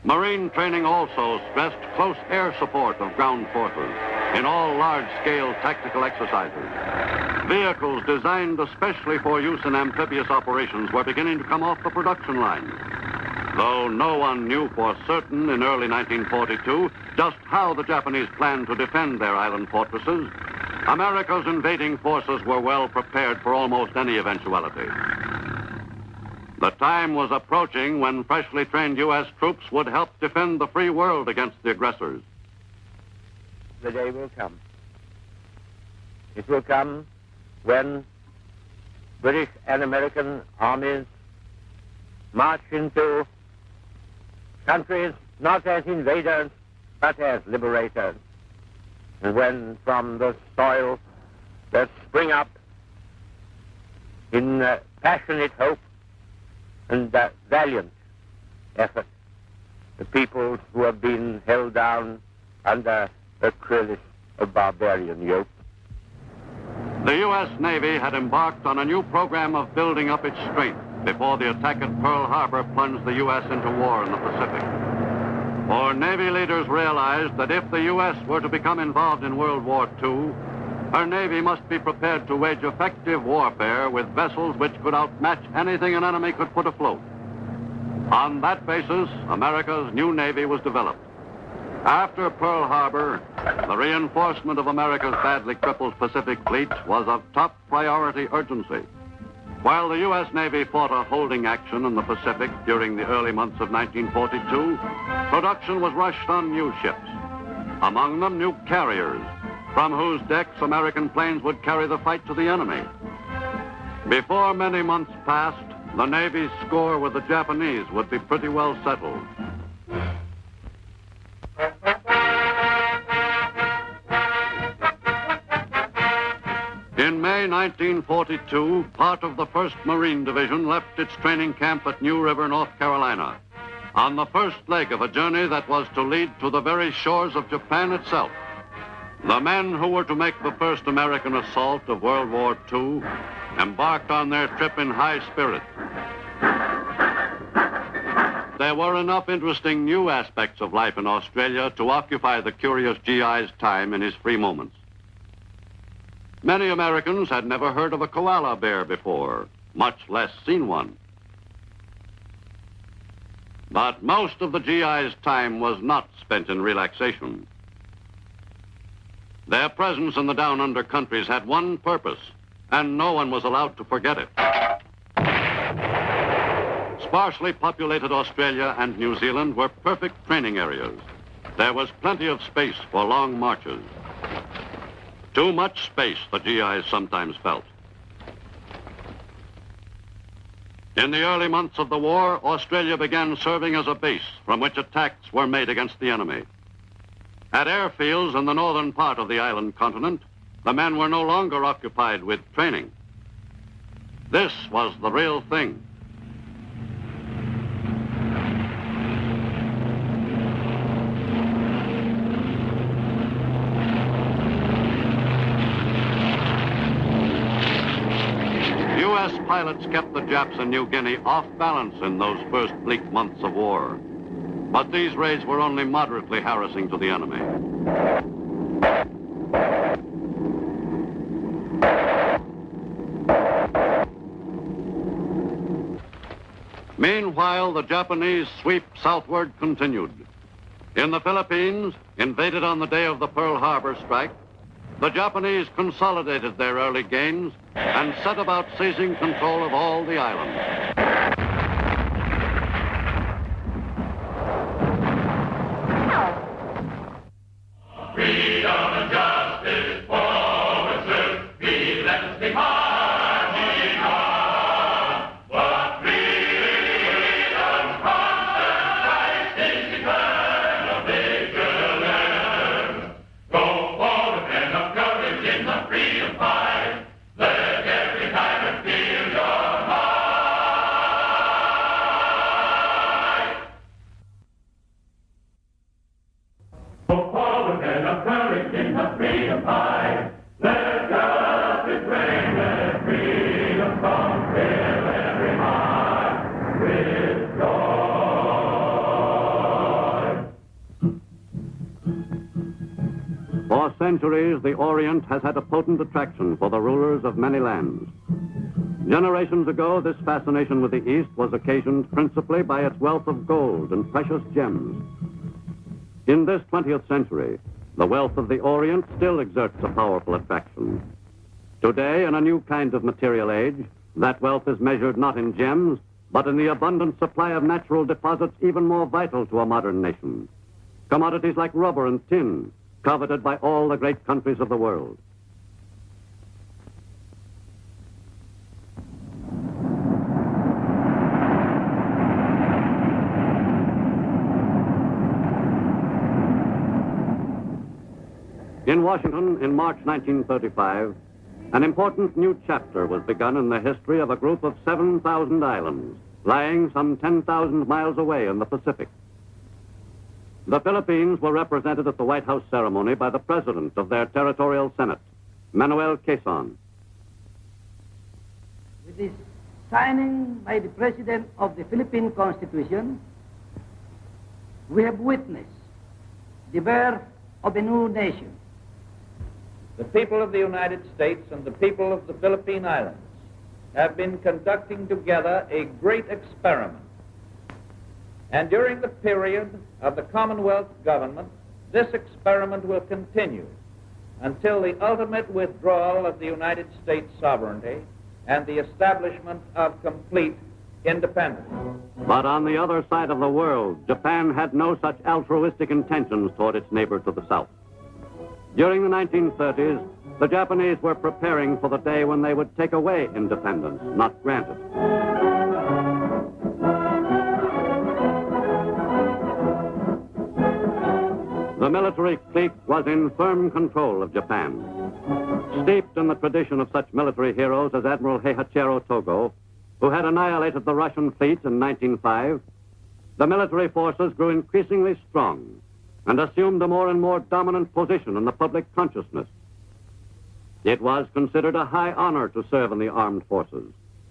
[SPEAKER 1] Marine training also stressed close air support of ground forces in all large-scale tactical exercises. Vehicles designed especially for use in amphibious operations were beginning to come off the production line. Though no one knew for certain in early 1942 just how the Japanese planned to defend their island fortresses, America's invading forces were well prepared for almost any eventuality. The time was approaching when freshly trained U.S. troops would help defend the free world against the aggressors.
[SPEAKER 13] the day will come. It will come when British and American armies march into countries not as invaders, but as liberators. And when from the soil that spring up in passionate hope and valiant effort, the peoples who have been held down under the cruelest of barbarian yoke.
[SPEAKER 1] The U.S. Navy had embarked on a new program of building up its strength before the attack at Pearl Harbor plunged the U.S. into war in the Pacific. For Navy leaders realized that if the U.S. were to become involved in World War II, her Navy must be prepared to wage effective warfare with vessels which could outmatch anything an enemy could put afloat. On that basis, America's new Navy was developed. After Pearl Harbor, the reinforcement of America's badly crippled Pacific fleet was of top priority urgency. While the U.S. Navy fought a holding action in the Pacific during the early months of 1942, production was rushed on new ships, among them new carriers, from whose decks American planes would carry the fight to the enemy. Before many months passed, the Navy's score with the Japanese would be pretty well settled. In May 1942, part of the 1st Marine Division left its training camp at New River, North Carolina, on the first leg of a journey that was to lead to the very shores of Japan itself. The men who were to make the first American assault of World War II embarked on their trip in high spirits. There were enough interesting new aspects of life in Australia to occupy the curious GI's time in his free moments. Many Americans had never heard of a koala bear before, much less seen one. But most of the GI's time was not spent in relaxation. Their presence in the down-under countries had one purpose, and no one was allowed to forget it. Sparsely populated Australia and New Zealand were perfect training areas. There was plenty of space for long marches. Too much space, the GIs sometimes felt. In the early months of the war, Australia began serving as a base from which attacks were made against the enemy. At airfields in the northern part of the island continent, the men were no longer occupied with training. This was the real thing. U.S. pilots kept the Japs in New Guinea off balance in those first bleak months of war. But these raids were only moderately harassing to the enemy. Meanwhile, the Japanese sweep southward continued. In the Philippines, invaded on the day of the Pearl Harbor strike, the Japanese consolidated their early gains and set about seizing control of all the islands.
[SPEAKER 8] Freedom and justice forward, sir. We let us be marching on. What freedom's constant Christ is eternal vigilance. Go forward, men of courage in the freedom fight. Let every tyrant feel your might. Go forward, men of courage in the freedom fight. Let justice reign, let freedom come, fill every heart with joy.
[SPEAKER 1] For centuries, the Orient has had a potent attraction for the rulers of many lands. Generations ago, this fascination with the East was occasioned principally by its wealth of gold and precious gems. In this 20th century, the wealth of the Orient still exerts a powerful attraction. Today, in a new kind of material age, that wealth is measured not in gems, but in the abundant supply of natural deposits even more vital to a modern nation. Commodities like rubber and tin, coveted by all the great countries of the world. In Washington, in March 1935, an important new chapter was begun in the history of a group of 7,000 islands lying some 10,000 miles away in the Pacific. The Philippines were represented at the White House ceremony by the president of their territorial Senate, Manuel Quezon.
[SPEAKER 14] With the signing by the President of the Philippine Constitution, we have witnessed the birth of a new nation.
[SPEAKER 11] The people of the United States and the people of the Philippine Islands have been conducting together a great experiment. And during the period of the Commonwealth government, this experiment will continue until the ultimate withdrawal of the United States sovereignty and the establishment of complete independence.
[SPEAKER 1] But on the other side of the world, Japan had no such altruistic intentions toward its neighbor to the south. During the 1930s, the Japanese were preparing for the day when they would take away independence, not grant it. The military clique was in firm control of Japan. Steeped in the tradition of such military heroes as Admiral Heihachiro Togo, who had annihilated the Russian fleet in 1905, the military forces grew increasingly strong and assumed a more and more dominant position in the public consciousness. It was considered a high honor to serve in the armed forces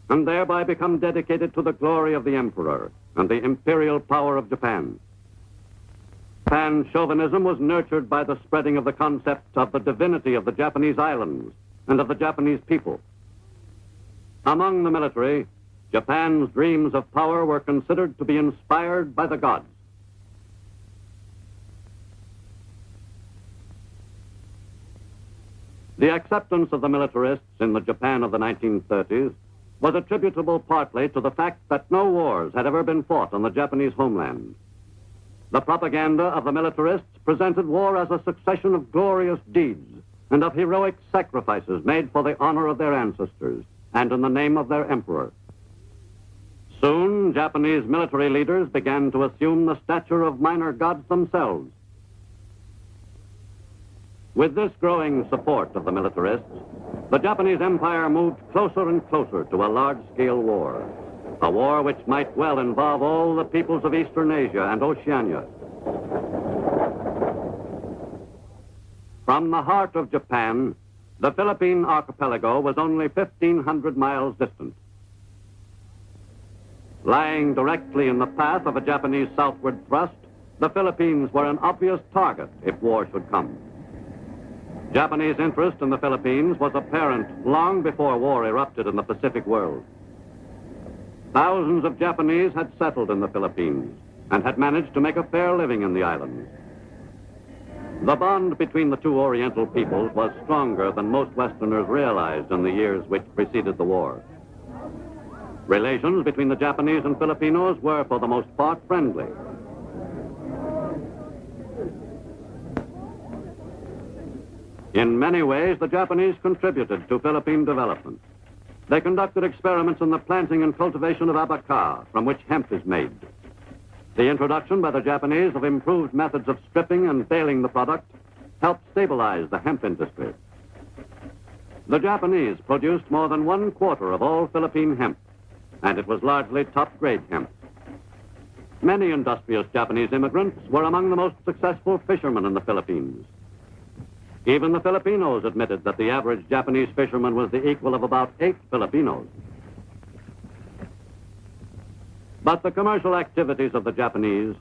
[SPEAKER 1] and thereby become dedicated to the glory of the emperor and the imperial power of Japan. Pan-chauvinism was nurtured by the spreading of the concept of the divinity of the Japanese islands and of the Japanese people. Among the military, Japan's dreams of power were considered to be inspired by the gods. The acceptance of the militarists in the Japan of the 1930s was attributable partly to the fact that no wars had ever been fought on the Japanese homeland. The propaganda of the militarists presented war as a succession of glorious deeds and of heroic sacrifices made for the honor of their ancestors and in the name of their emperor. Soon, Japanese military leaders began to assume the stature of minor gods themselves. With this growing support of the militarists, the Japanese Empire moved closer and closer to a large-scale war, a war which might well involve all the peoples of Eastern Asia and Oceania. From the heart of Japan, the Philippine archipelago was only 1,500 miles distant. Lying directly in the path of a Japanese southward thrust, the Philippines were an obvious target if war should come. Japanese interest in the Philippines was apparent long before war erupted in the Pacific world. Thousands of Japanese had settled in the Philippines and had managed to make a fair living in the islands. The bond between the two Oriental peoples was stronger than most Westerners realized in the years which preceded the war. Relations between the Japanese and Filipinos were, for the most part, friendly. In many ways, the Japanese contributed to Philippine development. They conducted experiments in the planting and cultivation of abaca, from which hemp is made. The introduction by the Japanese of improved methods of stripping and baling the product helped stabilize the hemp industry. The Japanese produced more than 1/4 of all Philippine hemp, and it was largely top-grade hemp. Many industrious Japanese immigrants were among the most successful fishermen in the Philippines. Even the Filipinos admitted that the average Japanese fisherman was the equal of about 8 Filipinos. But the commercial activities of the Japanese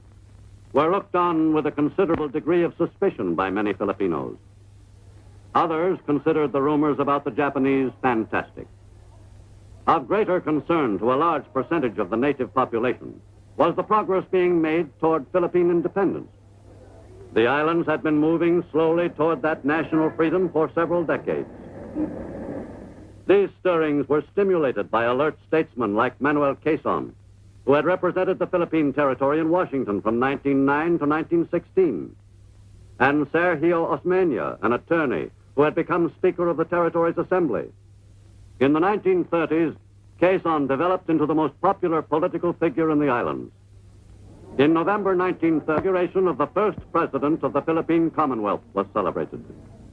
[SPEAKER 1] were looked on with a considerable degree of suspicion by many Filipinos. Others considered the rumors about the Japanese fantastic. Of greater concern to a large percentage of the native population was the progress being made toward Philippine independence. The islands had been moving slowly toward that national freedom for several decades. These stirrings were stimulated by alert statesmen like Manuel Quezon, who had represented the Philippine territory in Washington from 1909 to 1916. and Sergio Osmeña, an attorney who had become Speaker of the Territories Assembly. In the 1930s, Quezon developed into the most popular political figure in the islands. In November 1930, the inauguration of the first president of the Philippine Commonwealth was celebrated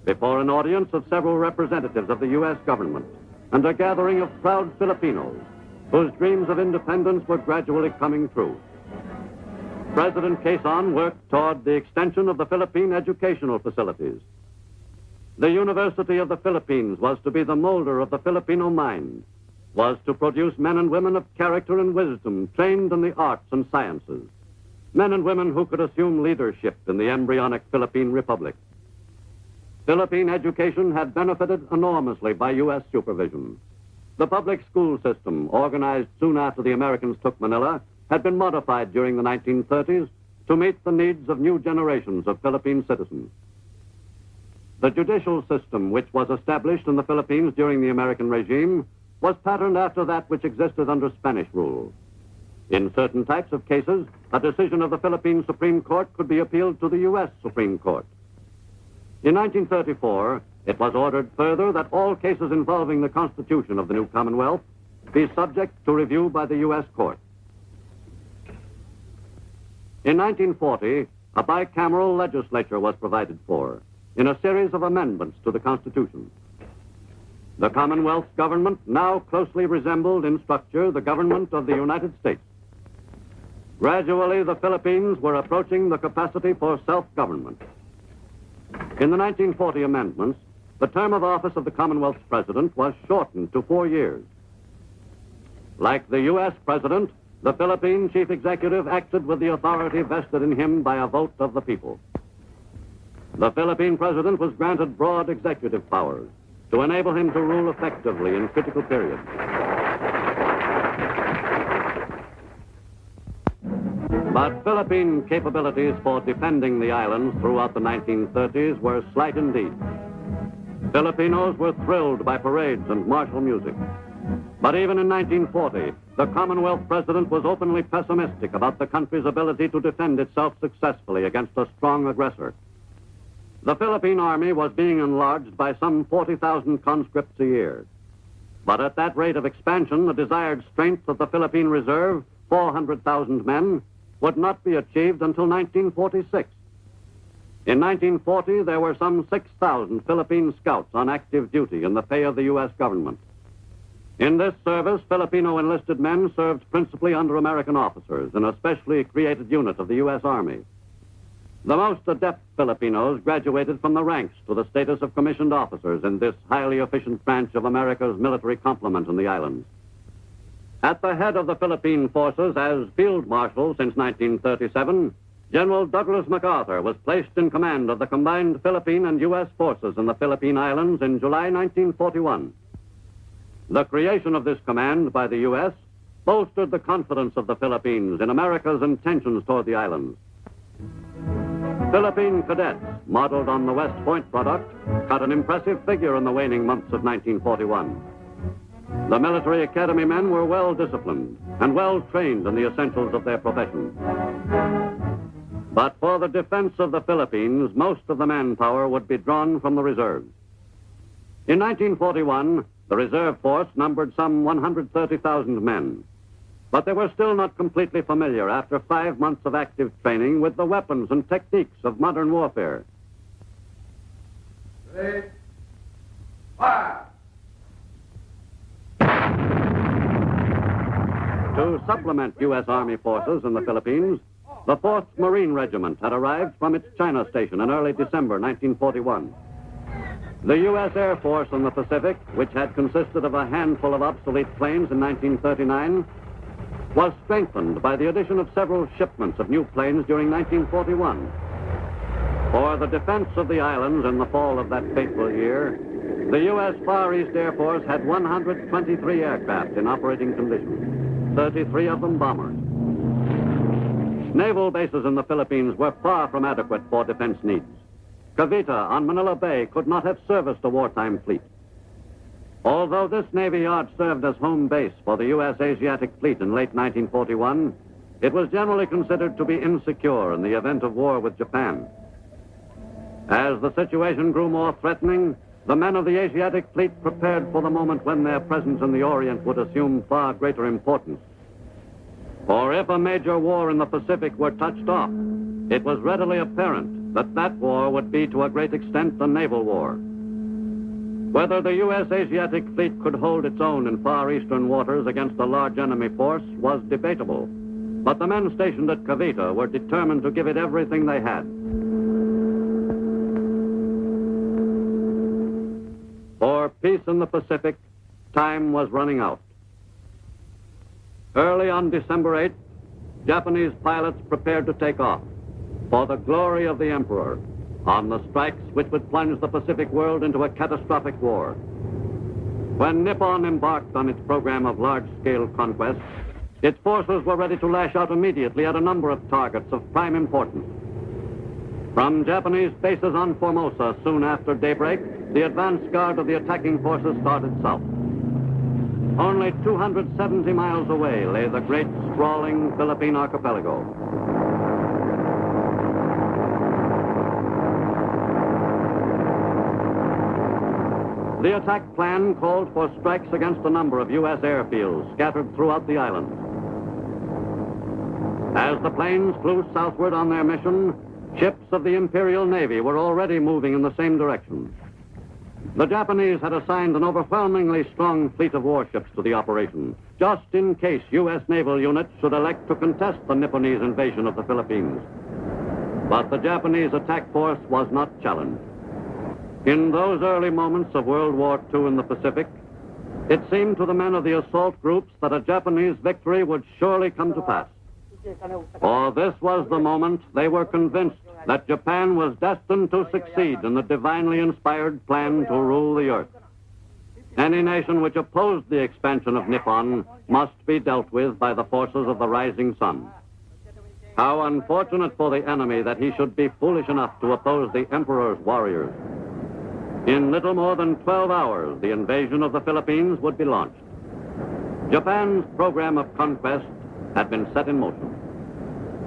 [SPEAKER 1] before an audience of several representatives of the U.S. government and a gathering of proud Filipinos whose dreams of independence were gradually coming true. President Quezon worked toward the extension of the Philippine educational facilities. The University of the Philippines was to be the molder of the Filipino mind, was to produce men and women of character and wisdom trained in the arts and sciences, men and women who could assume leadership in the embryonic Philippine Republic. Philippine education had benefited enormously by U.S. supervision. The public school system, organized soon after the Americans took Manila, had been modified during the 1930s to meet the needs of new generations of Philippine citizens. The judicial system, which was established in the Philippines during the American regime, was patterned after that which existed under Spanish rule. In certain types of cases, a decision of the Philippine Supreme Court could be appealed to the U.S. Supreme Court. In 1934, it was ordered further that all cases involving the Constitution of the new Commonwealth be subject to review by the U.S. Court. In 1940, a bicameral legislature was provided for in a series of amendments to the Constitution. The Commonwealth's government now closely resembled in structure the government of the United States. Gradually, the Philippines were approaching the capacity for self-government. In the 1940 amendments, the term of office of the Commonwealth's president was shortened to 4 years. Like the U.S. president, the Philippine chief executive acted with the authority vested in him by a vote of the people. The Philippine president was granted broad executive powers to enable him to rule effectively in critical periods. But Philippine capabilities for defending the islands throughout the 1930s were slight indeed. Filipinos were thrilled by parades and martial music. But even in 1940, the Commonwealth president was openly pessimistic about the country's ability to defend itself successfully against a strong aggressor. The Philippine Army was being enlarged by some 40,000 conscripts a year. But at that rate of expansion, the desired strength of the Philippine Reserve, 400,000 men, would not be achieved until 1946. In 1940, there were some 6,000 Philippine scouts on active duty in the pay of the U.S. government. In this service, Filipino enlisted men served principally under American officers in a specially created unit of the U.S. Army. The most adept Filipinos graduated from the ranks to the status of commissioned officers in this highly efficient branch of America's military complement in the islands. At the head of the Philippine forces as Field Marshal since 1937, General Douglas MacArthur was placed in command of the combined Philippine and U.S. forces in the Philippine Islands in July 1941. The creation of this command by the U.S. bolstered the confidence of the Philippines in America's intentions toward the islands. Philippine cadets, modeled on the West Point product, cut an impressive figure in the waning months of 1941. The military academy men were well disciplined and well trained in the essentials of their profession. But for the defense of the Philippines, most of the manpower would be drawn from the reserves. In 1941, the reserve force numbered some 130,000 men. But they were still not completely familiar after 5 months of active training with the weapons and techniques of modern warfare.
[SPEAKER 3] Ready? Fire!
[SPEAKER 1] To supplement U.S. Army forces in the Philippines, the 4th Marine Regiment had arrived from its China station in early December 1941. The U.S. Air Force in the Pacific, which had consisted of a handful of obsolete planes in 1939, was strengthened by the addition of several shipments of new planes during 1941. For the defense of the islands in the fall of that fateful year, the U.S. Far East Air Force had 123 aircraft in operating condition, 33 of them bombers. Naval bases in the Philippines were far from adequate for defense needs. Cavite on Manila Bay could not have serviced a wartime fleet. Although this Navy yard served as home base for the U.S. Asiatic Fleet in late 1941, it was generally considered to be insecure in the event of war with Japan.
[SPEAKER 15] As the situation grew more threatening, the men of the Asiatic fleet prepared for the moment when their presence in the Orient would assume far greater importance. For if a major war in the Pacific were touched off, it was readily apparent that that war would be to a great extent a naval war. Whether the U.S. Asiatic fleet could hold its own in far eastern waters against a large enemy force was debatable, but the men stationed at Cavite were determined to give it everything they had. For peace in the Pacific, time was running out. Early on December 8th, Japanese pilots prepared to take off for the glory of the Emperor on the strikes which would plunge the Pacific world into a catastrophic war. When Nippon embarked on its program of large-scale conquest, its forces were ready to lash out immediately at a number of targets of prime importance. From Japanese bases on Formosa soon after daybreak, the advance guard of the attacking forces started south. Only 270 miles away lay the great, sprawling Philippine archipelago. The attack plan called for strikes against a number of U.S. airfields scattered throughout the island. As the planes flew southward on their mission, ships of the Imperial Navy were already moving in the same direction. The Japanese had assigned an overwhelmingly strong fleet of warships to the operation, just in case U.S. naval units should elect to contest the Nipponese invasion of the Philippines. But the Japanese attack force was not challenged. In those early moments of World War II in the Pacific, it seemed to the men of the assault groups that a Japanese victory would surely come to pass. For this was the moment they were convinced that Japan was destined to succeed in the divinely inspired plan to rule the earth. Any nation which opposed the expansion of Nippon must be dealt with by the forces of the rising sun. How unfortunate for the enemy that he should be foolish enough to oppose the Emperor's warriors. In little more than 12 hours, the invasion of the Philippines would be launched. Japan's program of conquest had been set in motion.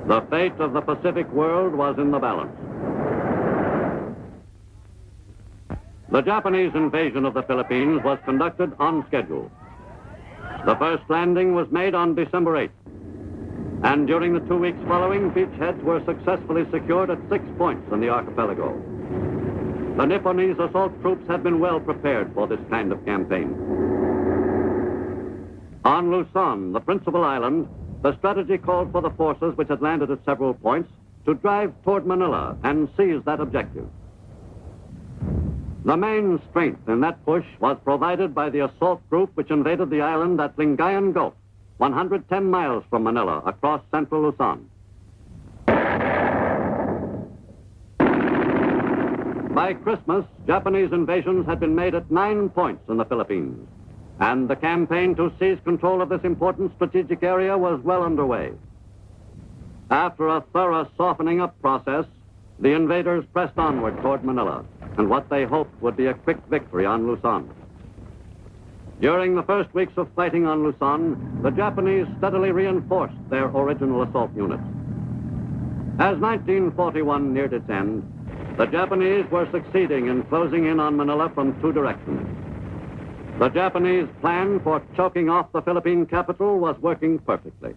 [SPEAKER 15] The fate of the Pacific world was in the balance. The Japanese invasion of the Philippines was conducted on schedule. The first landing was made on December 8th, and during the 2 weeks following, beachheads were successfully secured at 6 points in the archipelago. The Nipponese assault troops had been well prepared for this kind of campaign. On Luzon, the principal island, the strategy called for the forces which had landed at several points to drive toward Manila and seize that objective. The main strength in that push was provided by the assault group which invaded the island at Lingayen Gulf, 110 miles from Manila, across central Luzon. By Christmas, Japanese invasions had been made at 9 points in the Philippines, and the campaign to seize control of this important strategic area was well underway. After a thorough softening up process, the invaders pressed onward toward Manila, and what they hoped would be a quick victory on Luzon. During the first weeks of fighting on Luzon, the Japanese steadily reinforced their original assault units. As 1941 neared its end, the Japanese were succeeding in closing in on Manila from 2 directions. The Japanese plan for choking off the Philippine capital was working perfectly.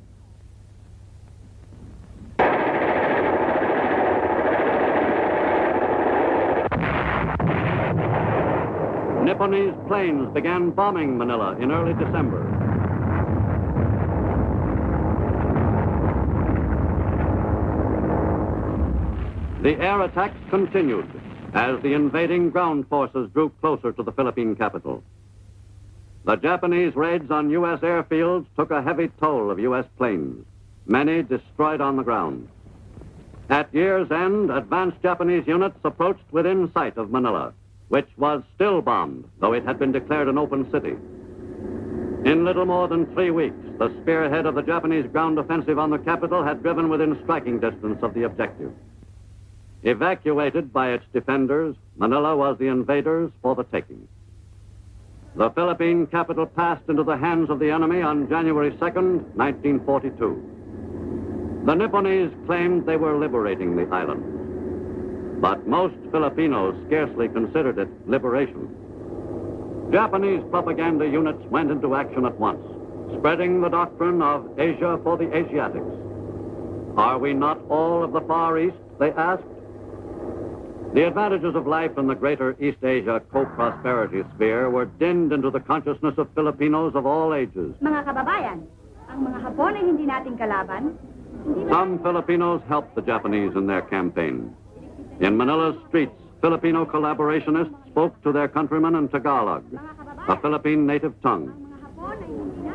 [SPEAKER 15] Nipponese planes began bombing Manila in early December. The air attacks continued as the invading ground forces drew closer to the Philippine capital. The Japanese raids on U.S. airfields took a heavy toll of U.S. planes, many destroyed on the ground. At year's end, advanced Japanese units approached within sight of Manila, which was still bombed, though it had been declared an open city. In little more than 3 weeks, the spearhead of the Japanese ground offensive on the capital had driven within striking distance of the objective. Evacuated by its defenders, Manila was the invaders for the taking. The Philippine capital passed into the hands of the enemy on January 2nd, 1942. The Nipponese claimed they were liberating the island. But most Filipinos scarcely considered it liberation. Japanese propaganda units went into action at once, spreading the doctrine of Asia for the Asiatics. Are we not all of the Far East, they asked? The advantages of life in the greater East Asia co-prosperity sphere were dinned into the consciousness of Filipinos of all ages.
[SPEAKER 16] Mga kababayan, ang mga Hapon ay hindi nating kalaban.
[SPEAKER 15] Some Filipinos helped the Japanese in their campaign. In Manila's streets, Filipino collaborationists spoke to their countrymen in Tagalog, a Philippine native tongue.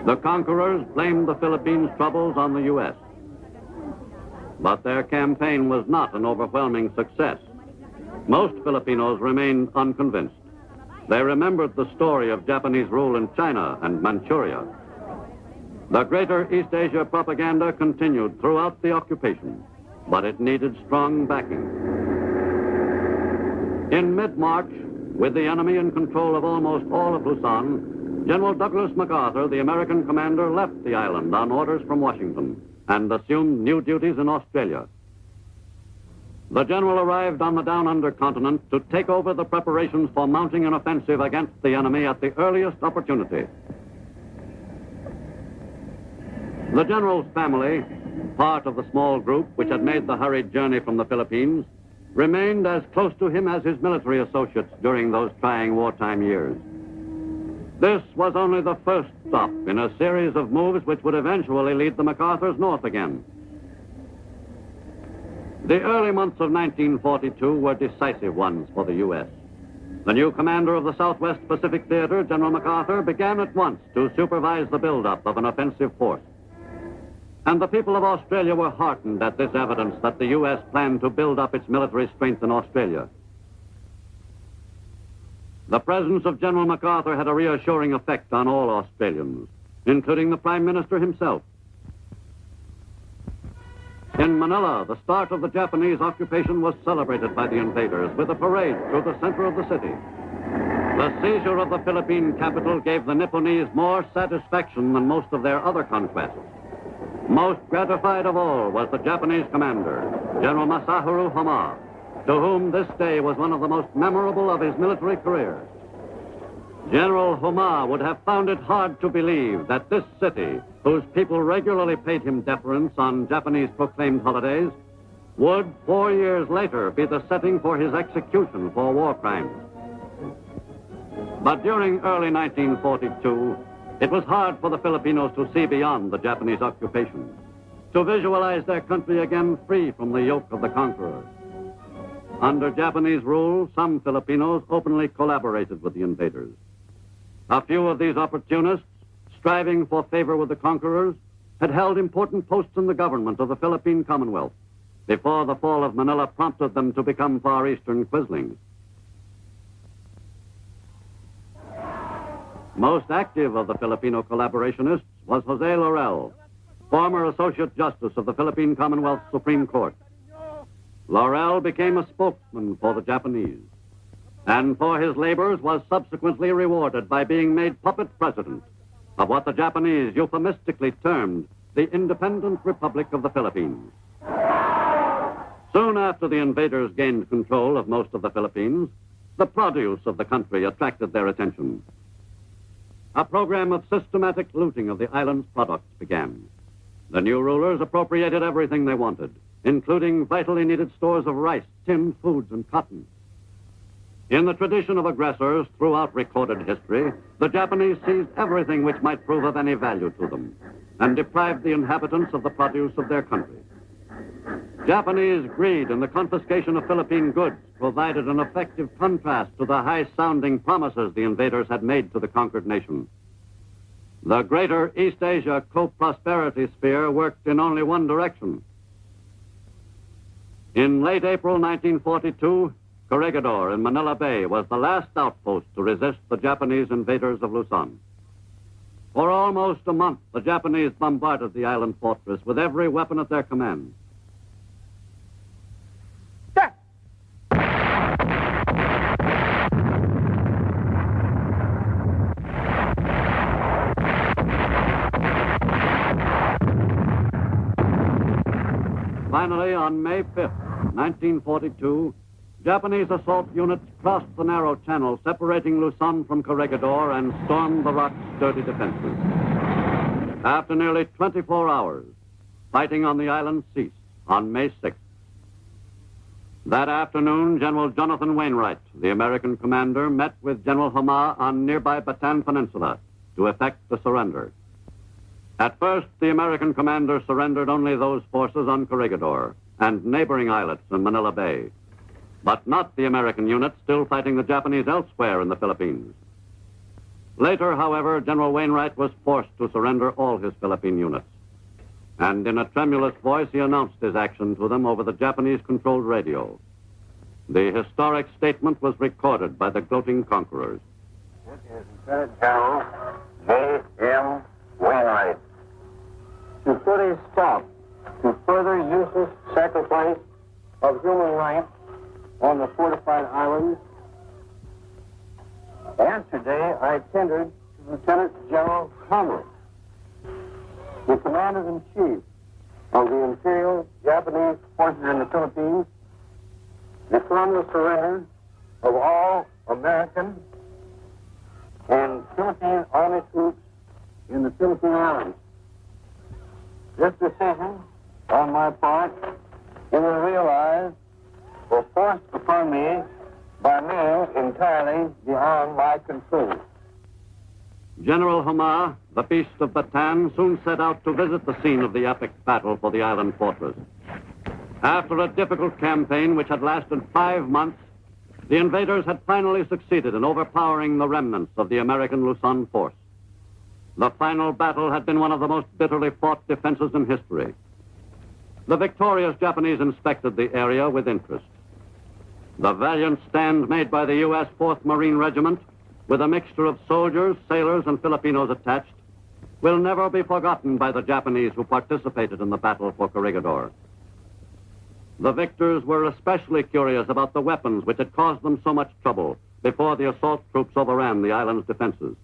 [SPEAKER 15] The conquerors blamed the Philippines' troubles on the U.S. But their campaign was not an overwhelming success. Most Filipinos remained unconvinced. They remembered the story of Japanese rule in China and Manchuria. The greater East Asia propaganda continued throughout the occupation, but it needed strong backing. In mid-March, with the enemy in control of almost all of Luzon, General Douglas MacArthur, the American commander, left the island on orders from Washington and assumed new duties in Australia. The general arrived on the down-under continent to take over the preparations for mounting an offensive against the enemy at the earliest opportunity. The general's family, part of the small group which had made the hurried journey from the Philippines, remained as close to him as his military associates during those trying wartime years. This was only the first stop in a series of moves which would eventually lead the MacArthurs north again. The early months of 1942 were decisive ones for the U.S. The new commander of the Southwest Pacific Theater, General MacArthur, began at once to supervise the buildup of an offensive force. And the people of Australia were heartened at this evidence that the U.S. planned to build up its military strength in Australia. The presence of General MacArthur had a reassuring effect on all Australians, including the Prime Minister himself. In Manila, the start of the Japanese occupation was celebrated by the invaders with a parade through the center of the city. The seizure of the Philippine capital gave the Nipponese more satisfaction than most of their other conquests. Most gratified of all was the Japanese commander, General Masaharu Homma, to whom this day was one of the most memorable of his military career. General Homma would have found it hard to believe that this city, whose people regularly paid him deference on Japanese proclaimed holidays, would 4 years later be the setting for his execution for war crimes. But during early 1942, it was hard for the Filipinos to see beyond the Japanese occupation, to visualize their country again free from the yoke of the conqueror. Under Japanese rule, some Filipinos openly collaborated with the invaders. A few of these opportunists, striving for favor with the conquerors, had held important posts in the government of the Philippine Commonwealth before the fall of Manila prompted them to become Far Eastern quislings. Most active of the Filipino collaborationists was Jose Laurel, former Associate Justice of the Philippine Commonwealth Supreme Court. Laurel became a spokesman for the Japanese, and for his labors was subsequently rewarded by being made puppet president of what the Japanese euphemistically termed the Independent Republic of the Philippines. Soon after the invaders gained control of most of the Philippines, the produce of the country attracted their attention. A program of systematic looting of the island's products began. The new rulers appropriated everything they wanted, including vitally needed stores of rice, tinned foods, and cotton. In the tradition of aggressors throughout recorded history, the Japanese seized everything which might prove of any value to them and deprived the inhabitants of the produce of their country. Japanese greed in the confiscation of Philippine goods provided an effective contrast to the high-sounding promises the invaders had made to the conquered nation. The greater East Asia co-prosperity sphere worked in only one direction. In late April 1942, Corregidor in Manila Bay was the last outpost to resist the Japanese invaders of Luzon. For almost a month, the Japanese bombarded the island fortress with every weapon at their command. Finally, on May 5th, 1942, Japanese assault units crossed the narrow channel separating Luzon from Corregidor and stormed the rock's sturdy defenses. After nearly 24 hours, fighting on the island ceased on May 6th. That afternoon, General Jonathan Wainwright, the American commander, met with General Homa on nearby Bataan Peninsula to effect the surrender. At first, the American commander surrendered only those forces on Corregidor and neighboring islets in Manila Bay, but not the American units still fighting the Japanese elsewhere in the Philippines. Later, however, General Wainwright was forced to surrender all his Philippine units. And in a tremulous voice, he announced his action to them over the Japanese-controlled radio. The historic statement was recorded by the gloating conquerors.
[SPEAKER 13] This is Lieutenant General J.M. Wainwright. To put a stop to further useless sacrifice of human life on the fortified islands, yesterday I tendered to Lieutenant General Conway, the Commander-in-Chief of the Imperial Japanese Forces in the Philippines, the formal surrender of all American and Philippine Army troops in the Philippine Islands. This decision, on my part, you will realize, was forced upon me by means entirely beyond my control.
[SPEAKER 15] General Homa, the Beast of Bataan, soon set out to visit the scene of the epic battle for the island fortress. After a difficult campaign which had lasted 5 months, the invaders had finally succeeded in overpowering the remnants of the American Luzon force. The final battle had been one of the most bitterly fought defenses in history. The victorious Japanese inspected the area with interest. The valiant stand made by the U.S. 4th Marine Regiment, with a mixture of soldiers, sailors, and Filipinos attached, will never be forgotten by the Japanese who participated in the battle for Corregidor. The victors were especially curious about the weapons which had caused them so much trouble before the assault troops overran the island's defenses.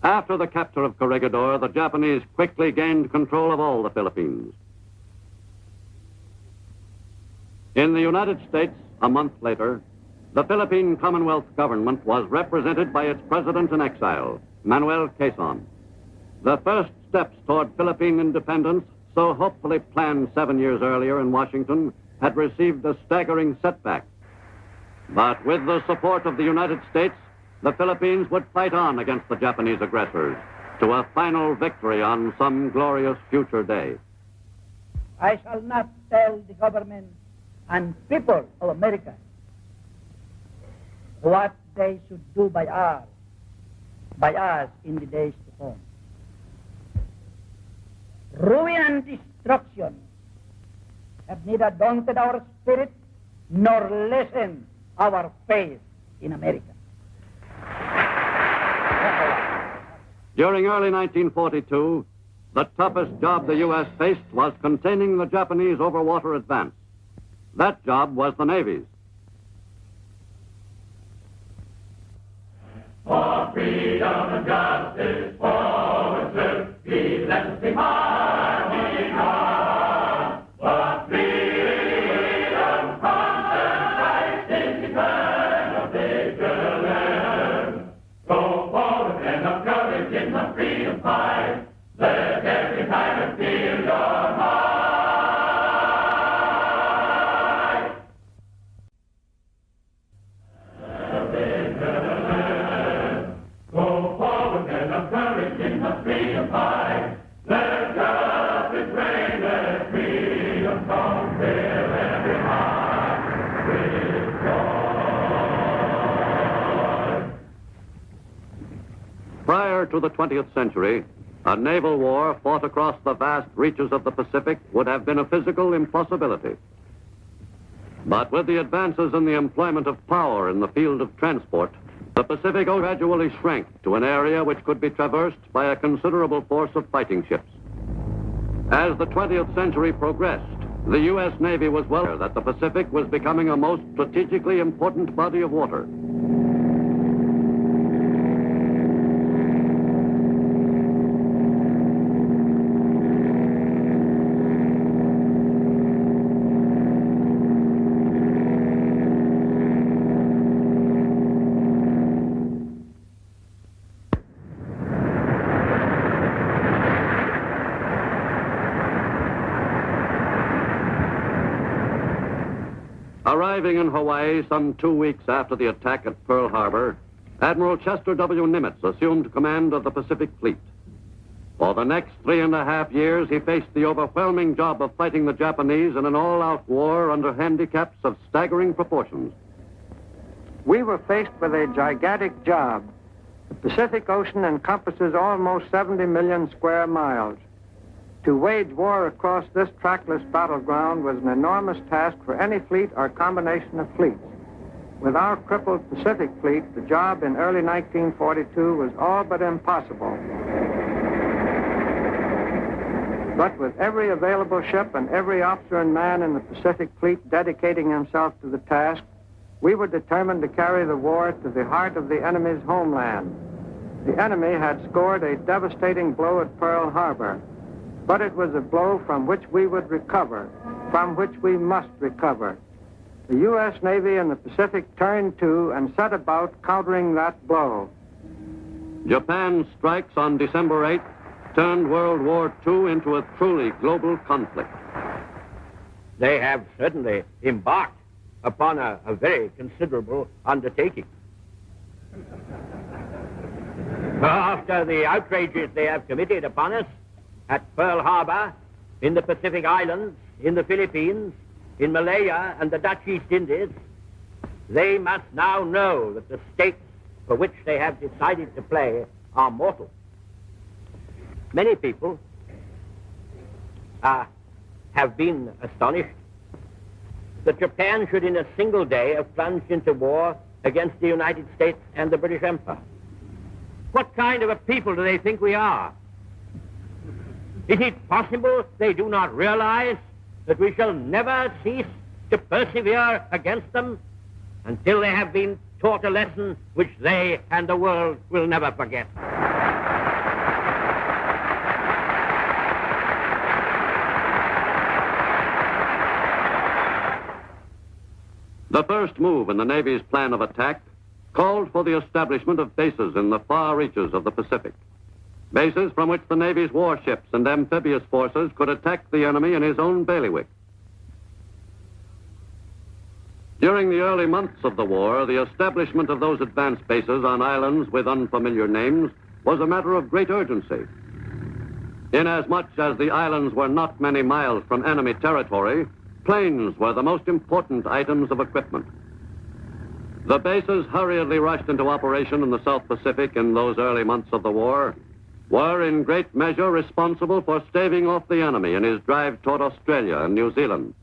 [SPEAKER 15] After the capture of Corregidor, the Japanese quickly gained control of all the Philippines. In the United States, a month later, the Philippine Commonwealth government was represented by its president in exile, Manuel Quezon. The first steps toward Philippine independence, so hopefully planned 7 years earlier in Washington, had received a staggering setback. But with the support of the United States, the Philippines would fight on against the Japanese aggressors to a final victory on some glorious future day.
[SPEAKER 14] I shall not tell the government and people of America what they should do by us in the days to come. Ruin and destruction have neither daunted our spirit nor lessened our faith in America.
[SPEAKER 15] During early 1942, the toughest job the U.S. faced was containing the Japanese overwater advance. That job was the Navy's.
[SPEAKER 8] For freedom and justice, forward swift, we let us sing harmony on. For freedom, constant Christ is eternal vigilance. Go forward, men of courage in the freedom fight. Let every tyrant feel your heart. Go forward, men of courage in the freedom fight. Let justice reign, let freedom come, fill every heart with joy.
[SPEAKER 15] Prior to the 20th century, a naval war fought across the vast reaches of the Pacific would have been a physical impossibility. But with the advances in the employment of power in the field of transport, the Pacific gradually shrank to an area which could be traversed by a considerable force of fighting ships. As the 20th century progressed, the U.S. Navy was well aware that the Pacific was becoming a most strategically important body of water. Arriving in Hawaii some 2 weeks after the attack at Pearl Harbor, Admiral Chester W. Nimitz assumed command of the Pacific Fleet. For the next 3.5 years, he faced the overwhelming job of fighting the Japanese in an all-out war under handicaps of staggering proportions.
[SPEAKER 17] We were faced with a gigantic job. The Pacific Ocean encompasses almost 70 million square miles. To wage war across this trackless battleground was an enormous task for any fleet or combination of fleets. With our crippled Pacific Fleet, the job in early 1942 was all but impossible. But with every available ship and every officer and man in the Pacific Fleet dedicating himself to the task, we were determined to carry the war to the heart of the enemy's homeland. The enemy had scored a devastating blow at Pearl Harbor, but it was a blow from which we would recover, from which we must recover. The U.S. Navy in the Pacific turned to and set about countering that blow.
[SPEAKER 15] Japan's strikes on December 8th turned World War II into a truly global conflict.
[SPEAKER 13] They have certainly embarked upon a very considerable undertaking. After the outrages they have committed upon us at Pearl Harbor, in the Pacific Islands, in the Philippines, in Malaya and the Dutch East Indies, they must now know that the stakes for which they have decided to play are mortal. Many people have been astonished that Japan should in a single day have plunged into war against the United States and the British Empire. What kind of a people do they think we are? Is it possible they do not realize that we shall never cease to persevere against them until they have been taught a lesson which they and the world will never forget?
[SPEAKER 15] The first move in the Navy's plan of attack called for the establishment of bases in the far reaches of the Pacific. Bases from which the Navy's warships and amphibious forces could attack the enemy in his own bailiwick. During the early months of the war, the establishment of those advanced bases on islands with unfamiliar names was a matter of great urgency. Inasmuch as the islands were not many miles from enemy territory, planes were the most important items of equipment. The bases hurriedly rushed into operation in the South Pacific in those early months of the war were in great measure responsible for staving off the enemy in his drive toward Australia and New Zealand.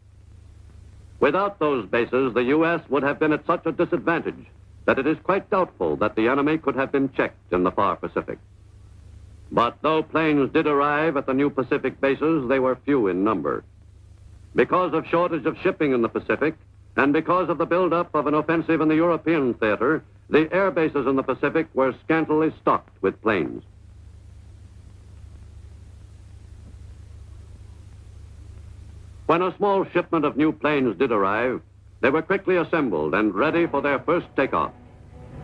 [SPEAKER 15] Without those bases, the U.S. would have been at such a disadvantage that it is quite doubtful that the enemy could have been checked in the far Pacific. But though planes did arrive at the new Pacific bases, they were few in number. Because of shortage of shipping in the Pacific, and because of the buildup of an offensive in the European theater, the air bases in the Pacific were scantily stocked with planes. When a small shipment of new planes did arrive, they were quickly assembled and ready for their first takeoff.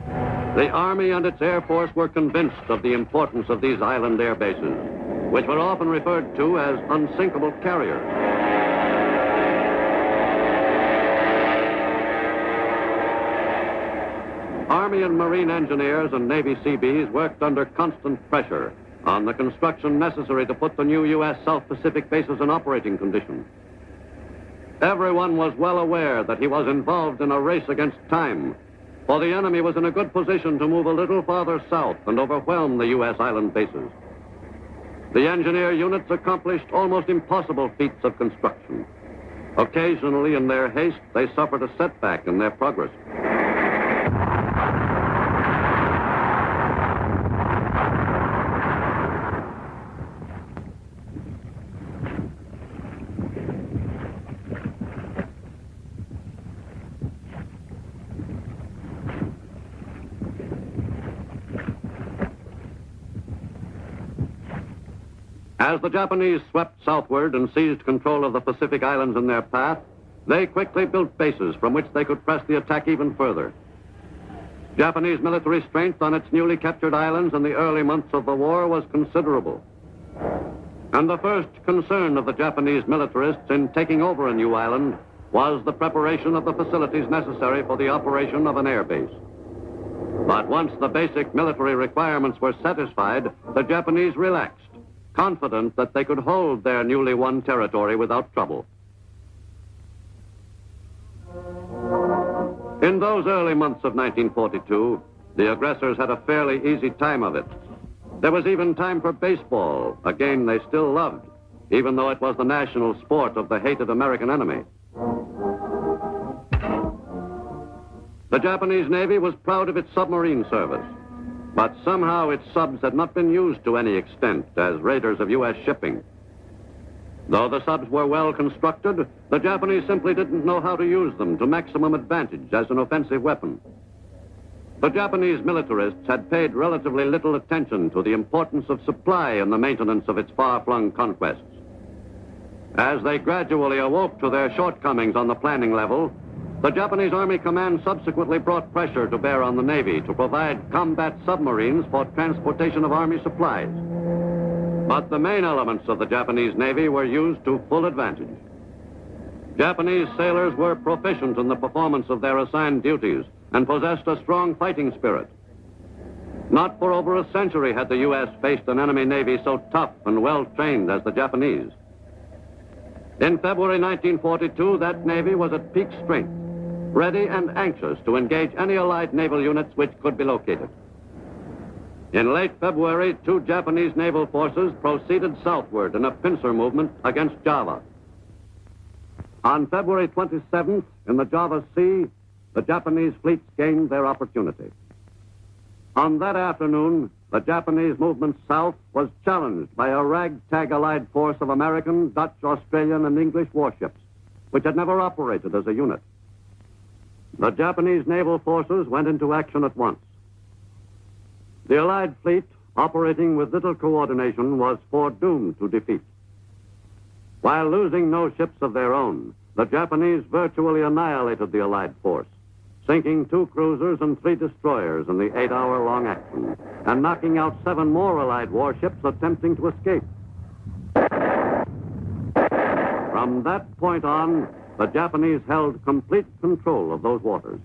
[SPEAKER 15] The Army and its Air Force were convinced of the importance of these island air bases, which were often referred to as unsinkable carriers. Army and Marine engineers and Navy Seabees worked under constant pressure on the construction necessary to put the new U.S. South Pacific bases in operating condition. Everyone was well aware that he was involved in a race against time, for the enemy was in a good position to move a little farther south and overwhelm the U.S. island bases. The engineer units accomplished almost impossible feats of construction. Occasionally, in their haste, they suffered a setback in their progress. As the Japanese swept southward and seized control of the Pacific Islands in their path, they quickly built bases from which they could press the attack even further. Japanese military strength on its newly captured islands in the early months of the war was considerable. And the first concern of the Japanese militarists in taking over a new island was the preparation of the facilities necessary for the operation of an air base. But once the basic military requirements were satisfied, the Japanese relaxed, confident that they could hold their newly won territory without trouble. In those early months of 1942, the aggressors had a fairly easy time of it. There was even time for baseball, a game they still loved, even though it was the national sport of the hated American enemy. The Japanese Navy was proud of its submarine service, but somehow its subs had not been used to any extent as raiders of U.S. shipping. Though the subs were well constructed, the Japanese simply didn't know how to use them to maximum advantage as an offensive weapon. The Japanese militarists had paid relatively little attention to the importance of supply in the maintenance of its far-flung conquests. As they gradually awoke to their shortcomings on the planning level, the Japanese Army Command subsequently brought pressure to bear on the Navy to provide combat submarines for transportation of Army supplies. But the main elements of the Japanese Navy were used to full advantage. Japanese sailors were proficient in the performance of their assigned duties and possessed a strong fighting spirit. Not for over a century had the U.S. faced an enemy Navy so tough and well-trained as the Japanese. In February 1942, that Navy was at peak strength, ready and anxious to engage any Allied naval units which could be located. In late February, 2 Japanese naval forces proceeded southward in a pincer movement against Java. On February 27th, in the Java Sea, the Japanese fleets gained their opportunity. On that afternoon, the Japanese movement south was challenged by a ragtag Allied force of American, Dutch, Australian, and English warships, which had never operated as a unit. The Japanese naval forces went into action at once. The Allied fleet, operating with little coordination, was foredoomed to defeat. While losing no ships of their own, the Japanese virtually annihilated the Allied force, sinking 2 cruisers and 3 destroyers in the 8-hour-long action, and knocking out 7 more Allied warships attempting to escape. From that point on, the Japanese held complete control of those waters.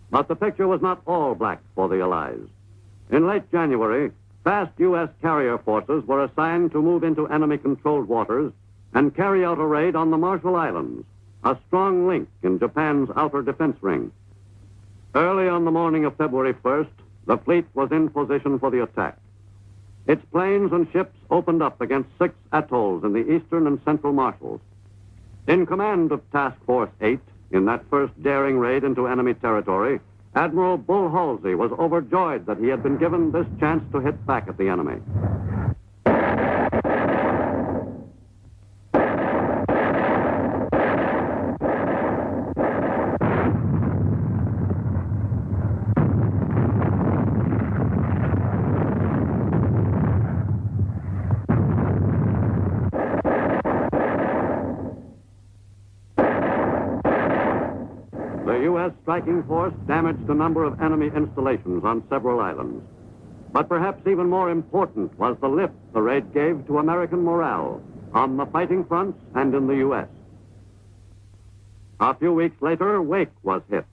[SPEAKER 15] But the picture was not all black for the Allies. In late January, fast U.S. carrier forces were assigned to move into enemy-controlled waters and carry out a raid on the Marshall Islands, a strong link in Japan's outer defense ring. Early on the morning of February 1st, the fleet was in position for the attack. Its planes and ships opened up against 6 atolls in the eastern and central Marshalls. In command of Task Force 8, in that first daring raid into enemy territory, Admiral Bull Halsey was overjoyed that he had been given this chance to hit back at the enemy. The U.S. striking force damaged a number of enemy installations on several islands. But perhaps even more important was the lift the raid gave to American morale on the fighting fronts and in the U.S. A few weeks later, Wake was hit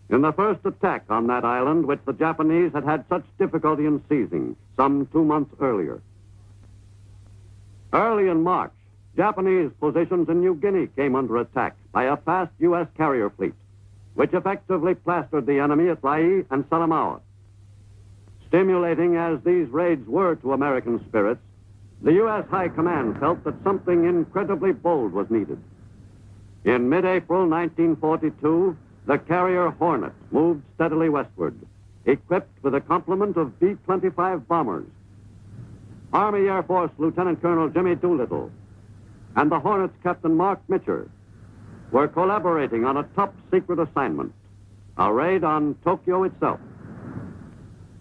[SPEAKER 15] in the first attack on that island, which the Japanese had had such difficulty in seizing some 2 months earlier. Early in March, Japanese positions in New Guinea came under attack by a fast U.S. carrier fleet, which effectively plastered the enemy at Rai and Salamaua. Stimulating as these raids were to American spirits, the U.S. High Command felt that something incredibly bold was needed. In mid-April 1942, the carrier Hornet moved steadily westward, equipped with a complement of B-25 bombers. Army Air Force Lieutenant Colonel Jimmy Doolittle and the Hornet's Captain Mark Mitcher were collaborating on a top-secret assignment, a raid on Tokyo itself.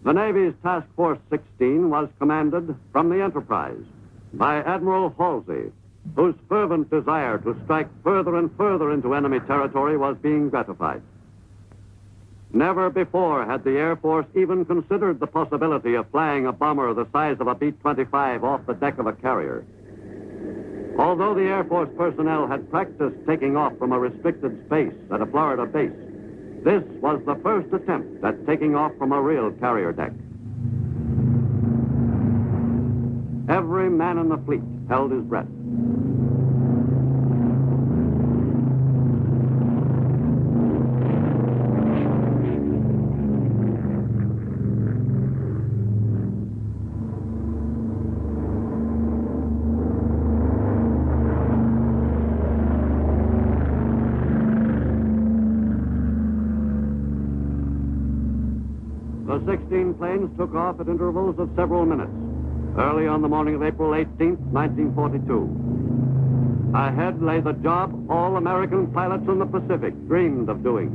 [SPEAKER 15] The Navy's Task Force 16 was commanded from the Enterprise by Admiral Halsey, whose fervent desire to strike further and further into enemy territory was being gratified. Never before had the Air Force even considered the possibility of flying a bomber the size of a B-25 off the deck of a carrier. Although the Air Force personnel had practiced taking off from a restricted space at a Florida base, this was the first attempt at taking off from a real carrier deck. Every man in the fleet held his breath. The 16 planes took off at intervals of several minutes, early on the morning of April 18, 1942. Ahead lay the job all American pilots in the Pacific dreamed of doing.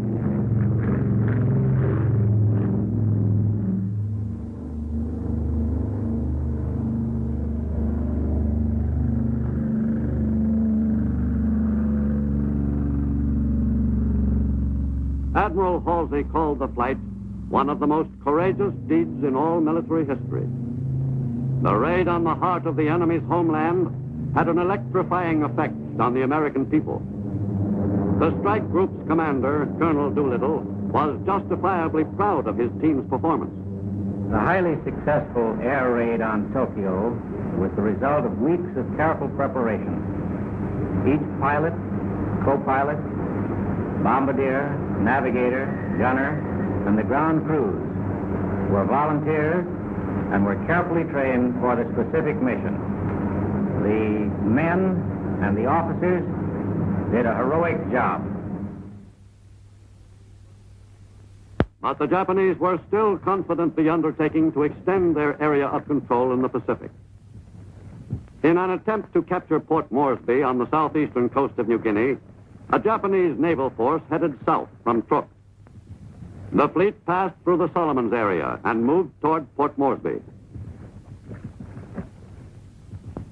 [SPEAKER 15] Admiral Halsey called the flight one of the most courageous deeds in all military history. The raid on the heart of the enemy's homeland had an electrifying effect on the American people. The strike group's commander, Colonel Doolittle, was justifiably proud of his team's performance.
[SPEAKER 18] The highly successful air raid on Tokyo was the result of weeks of careful preparation. Each pilot, co-pilot, bombardier, navigator, gunner, and the ground crews were volunteers and were carefully trained for the specific mission. The men and the officers did a heroic job.
[SPEAKER 15] But the Japanese were still confidently undertaking to extend their area of control in the Pacific. In an attempt to capture Port Moresby on the southeastern coast of New Guinea, a Japanese naval force headed south from Truk. The fleet passed through the Solomons area and moved toward Port Moresby.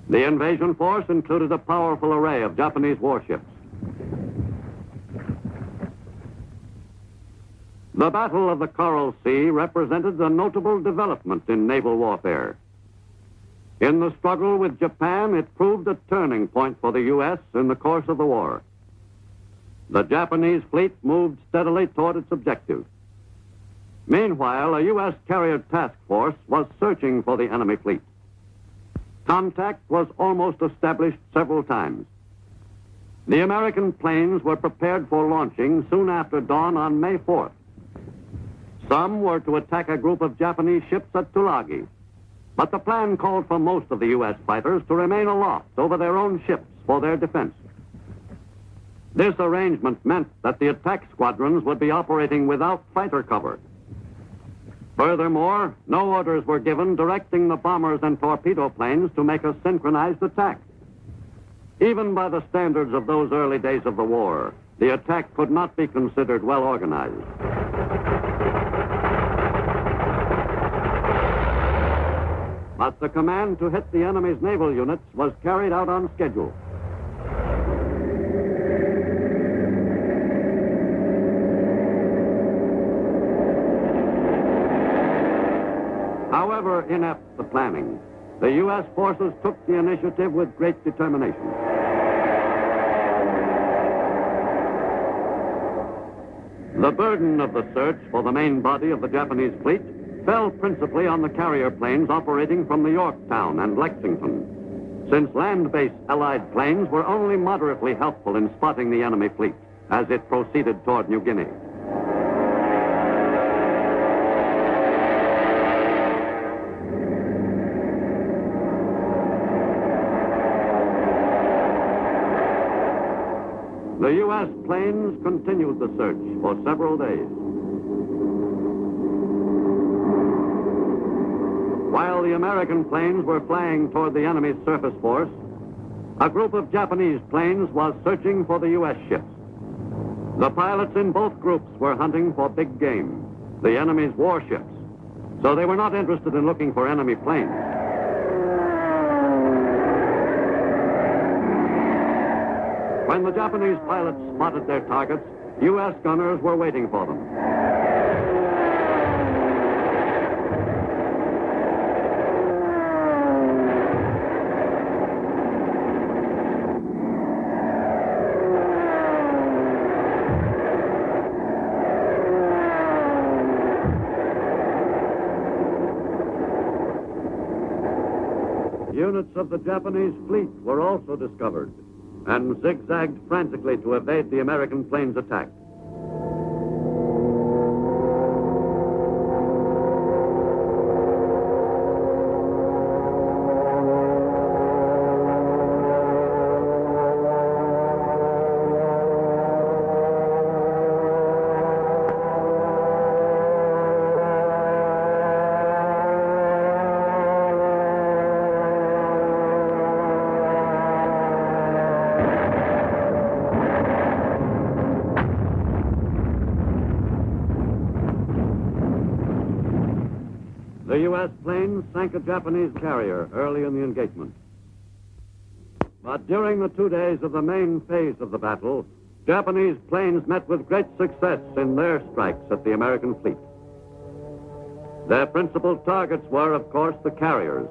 [SPEAKER 15] The invasion force included a powerful array of Japanese warships. The Battle of the Coral Sea represented a notable development in naval warfare. In the struggle with Japan, it proved a turning point for the U.S. in the course of the war. The Japanese fleet moved steadily toward its objective. Meanwhile, a U.S. carrier task force was searching for the enemy fleet. Contact was almost established several times. The American planes were prepared for launching soon after dawn on May 4th. Some were to attack a group of Japanese ships at Tulagi, but the plan called for most of the U.S. fighters to remain aloft over their own ships for their defense. This arrangement meant that the attack squadrons would be operating without fighter cover. Furthermore, no orders were given directing the bombers and torpedo planes to make a synchronized attack. Even by the standards of those early days of the war, the attack could not be considered well organized. But the command to hit the enemy's naval units was carried out on schedule. However inept the planning, the U.S. forces took the initiative with great determination. The burden of the search for the main body of the Japanese fleet fell principally on the carrier planes operating from the Yorktown and Lexington, since land-based Allied planes were only moderately helpful in spotting the enemy fleet as it proceeded toward New Guinea. The U.S. planes continued the search for several days. While the American planes were flying toward the enemy's surface force, a group of Japanese planes was searching for the U.S. ships. The pilots in both groups were hunting for big game, the enemy's warships, so they were not interested in looking for enemy planes. When the Japanese pilots spotted their targets, U.S. gunners were waiting for them. units of the Japanese fleet were also discovered and zigzagged frantically to evade the American planes' attack. The U.S. planes sank a Japanese carrier early in the engagement. But during the 2 days of the main phase of the battle, Japanese planes met with great success in their strikes at the American fleet. Their principal targets were, of course, the carriers.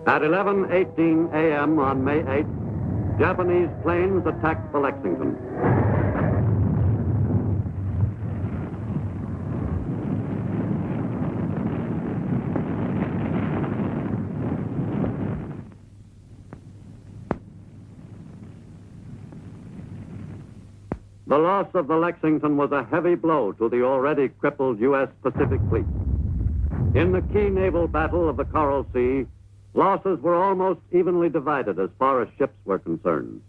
[SPEAKER 15] At 11:18 a.m. on May 8th, Japanese planes attacked the Lexington. The loss of the Lexington was a heavy blow to the already crippled U.S. Pacific Fleet. In the key naval battle of the Coral Sea, losses were almost evenly divided as far as ships were concerned.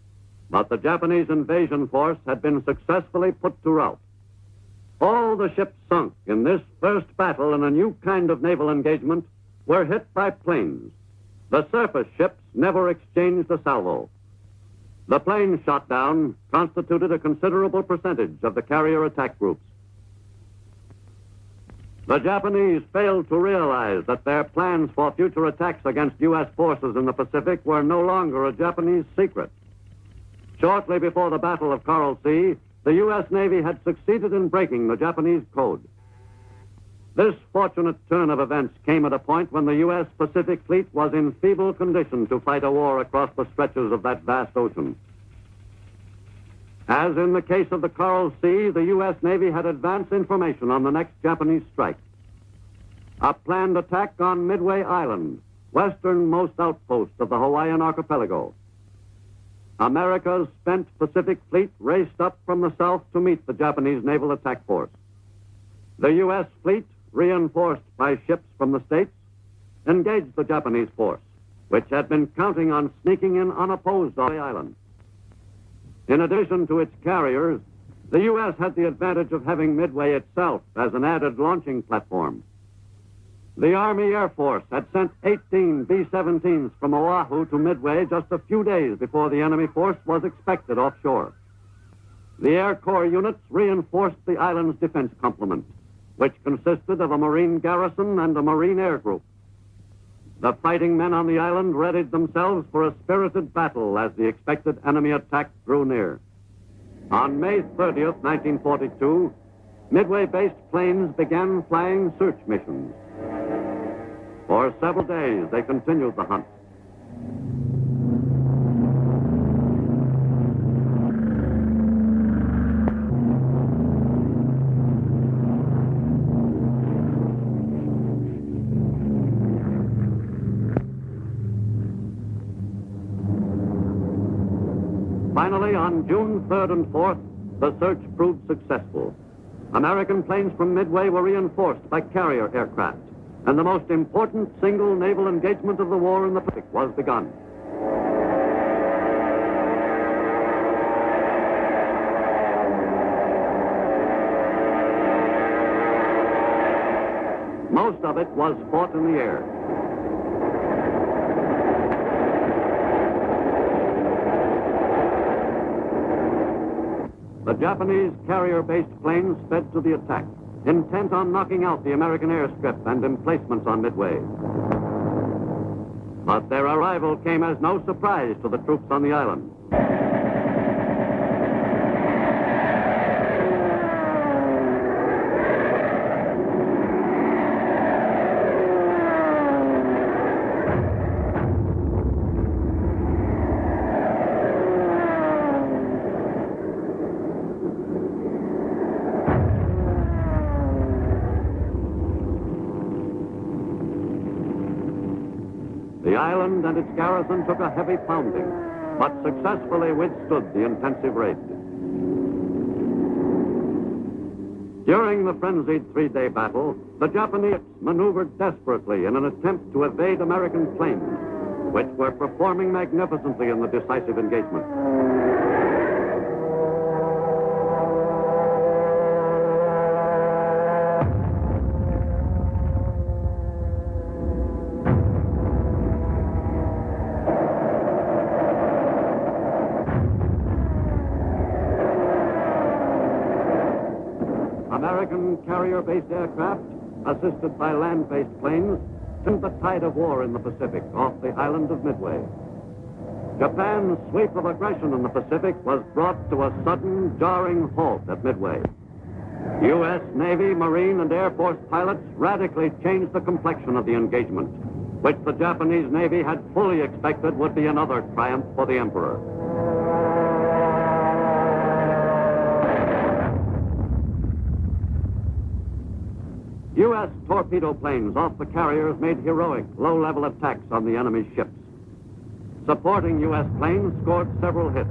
[SPEAKER 15] But the Japanese invasion force had been successfully put to rout. All the ships sunk in this first battle in a new kind of naval engagement were hit by planes. The surface ships never exchanged a salvo. The planes shot down constituted a considerable percentage of the carrier attack groups. The Japanese failed to realize that their plans for future attacks against U.S. forces in the Pacific were no longer a Japanese secret. Shortly before the Battle of Coral Sea, the U.S. Navy had succeeded in breaking the Japanese code. This fortunate turn of events came at a point when the U.S. Pacific Fleet was in feeble condition to fight a war across the stretches of that vast ocean. As in the case of the Coral Sea, the U.S. Navy had advance information on the next Japanese strike. A planned attack on Midway Island, westernmost outpost of the Hawaiian archipelago. America's spent Pacific Fleet raced up from the south to meet the Japanese naval attack force. The U.S. fleet, reinforced by ships from the States, engaged the Japanese force, which had been counting on sneaking in unopposed on the island. In addition to its carriers, the U.S. had the advantage of having Midway itself as an added launching platform. The Army Air Force had sent 18 B-17s from Oahu to Midway just a few days before the enemy force was expected offshore. The Air Corps units reinforced the island's defense complement, which consisted of a Marine garrison and a Marine air group. The fighting men on the island readied themselves for a spirited battle as the expected enemy attack drew near. On May 30th, 1942, Midway-based planes began flying search missions. For several days, they continued the hunt. Finally, on June 3rd and 4th, the search proved successful. American planes from Midway were reinforced by carrier aircraft, and the most important single naval engagement of the war in the Pacific was begun. Most of it was fought in the air. The Japanese carrier-based planes sped to the attack, intent on knocking out the American airstrip and emplacements on Midway. But their arrival came as no surprise to the troops on the island. the island and its garrison took a heavy pounding, but successfully withstood the intensive raid. During the frenzied three-day battle, the Japanese maneuvered desperately in an attempt to evade American planes, which were performing magnificently in the decisive engagement. American carrier-based aircraft, assisted by land-based planes, turned the tide of war in the Pacific off the island of Midway. Japan's sweep of aggression in the Pacific was brought to a sudden, jarring halt at Midway. U.S. Navy, Marine, and Air Force pilots radically changed the complexion of the engagement, which the Japanese Navy had fully expected would be another triumph for the Emperor. U.S. torpedo planes off the carriers made heroic, low-level attacks on the enemy's ships. Supporting U.S. planes scored several hits.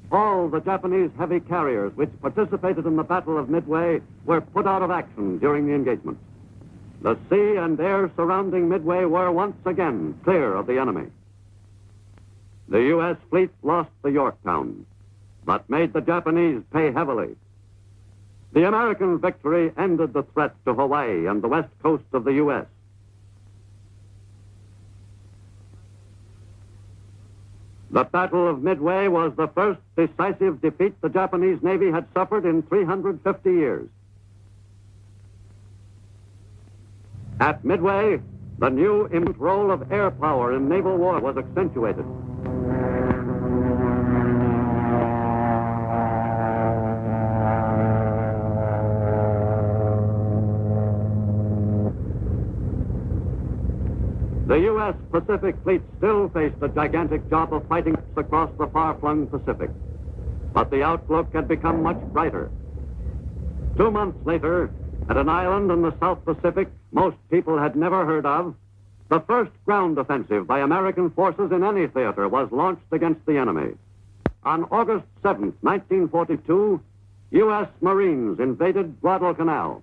[SPEAKER 15] All the Japanese heavy carriers which participated in the Battle of Midway were put out of action during the engagement. The sea and air surrounding Midway were once again clear of the enemy. The U.S. fleet lost the Yorktown, but made the Japanese pay heavily. The American victory ended the threat to Hawaii and the west coast of the U.S. The Battle of Midway was the first decisive defeat the Japanese Navy had suffered in 350 years. At Midway, the new important role of air power in naval war was accentuated. The U.S. Pacific Fleet still faced the gigantic job of fighting across the far-flung Pacific, but the outlook had become much brighter. 2 months later, at an island in the South Pacific most people had never heard of, the first ground offensive by American forces in any theater was launched against the enemy. On August 7, 1942, U.S. Marines invaded Guadalcanal.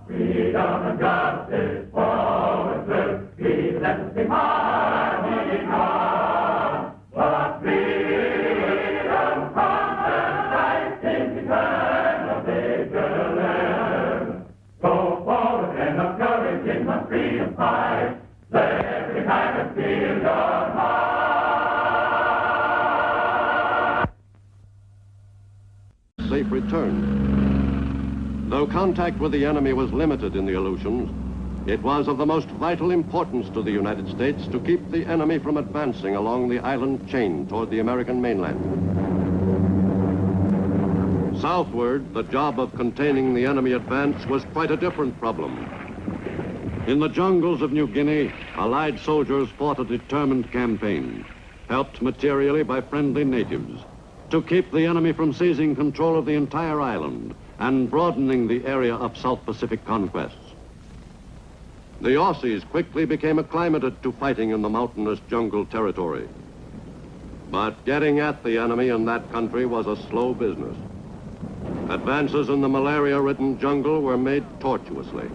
[SPEAKER 8] Freedom and justice forward through, we let the harmony come. But freedom conquers life in eternal vigilance. Go forward and of courage in the freedom fight. Let every man feel your heart.
[SPEAKER 1] Safe return. Though contact with the enemy was limited in the Aleutians, it was of the most vital importance to the United States to keep the enemy from advancing along the island chain toward the American mainland. Southward, the job of containing the enemy advance was quite a different problem. In the jungles of New Guinea, Allied soldiers fought a determined campaign, helped materially by friendly natives, to keep the enemy from seizing control of the entire island and broadening the area of South Pacific conquests. The Aussies quickly became acclimated to fighting in the mountainous jungle territory. But getting at the enemy in that country was a slow business. Advances in the malaria-ridden jungle were made tortuously.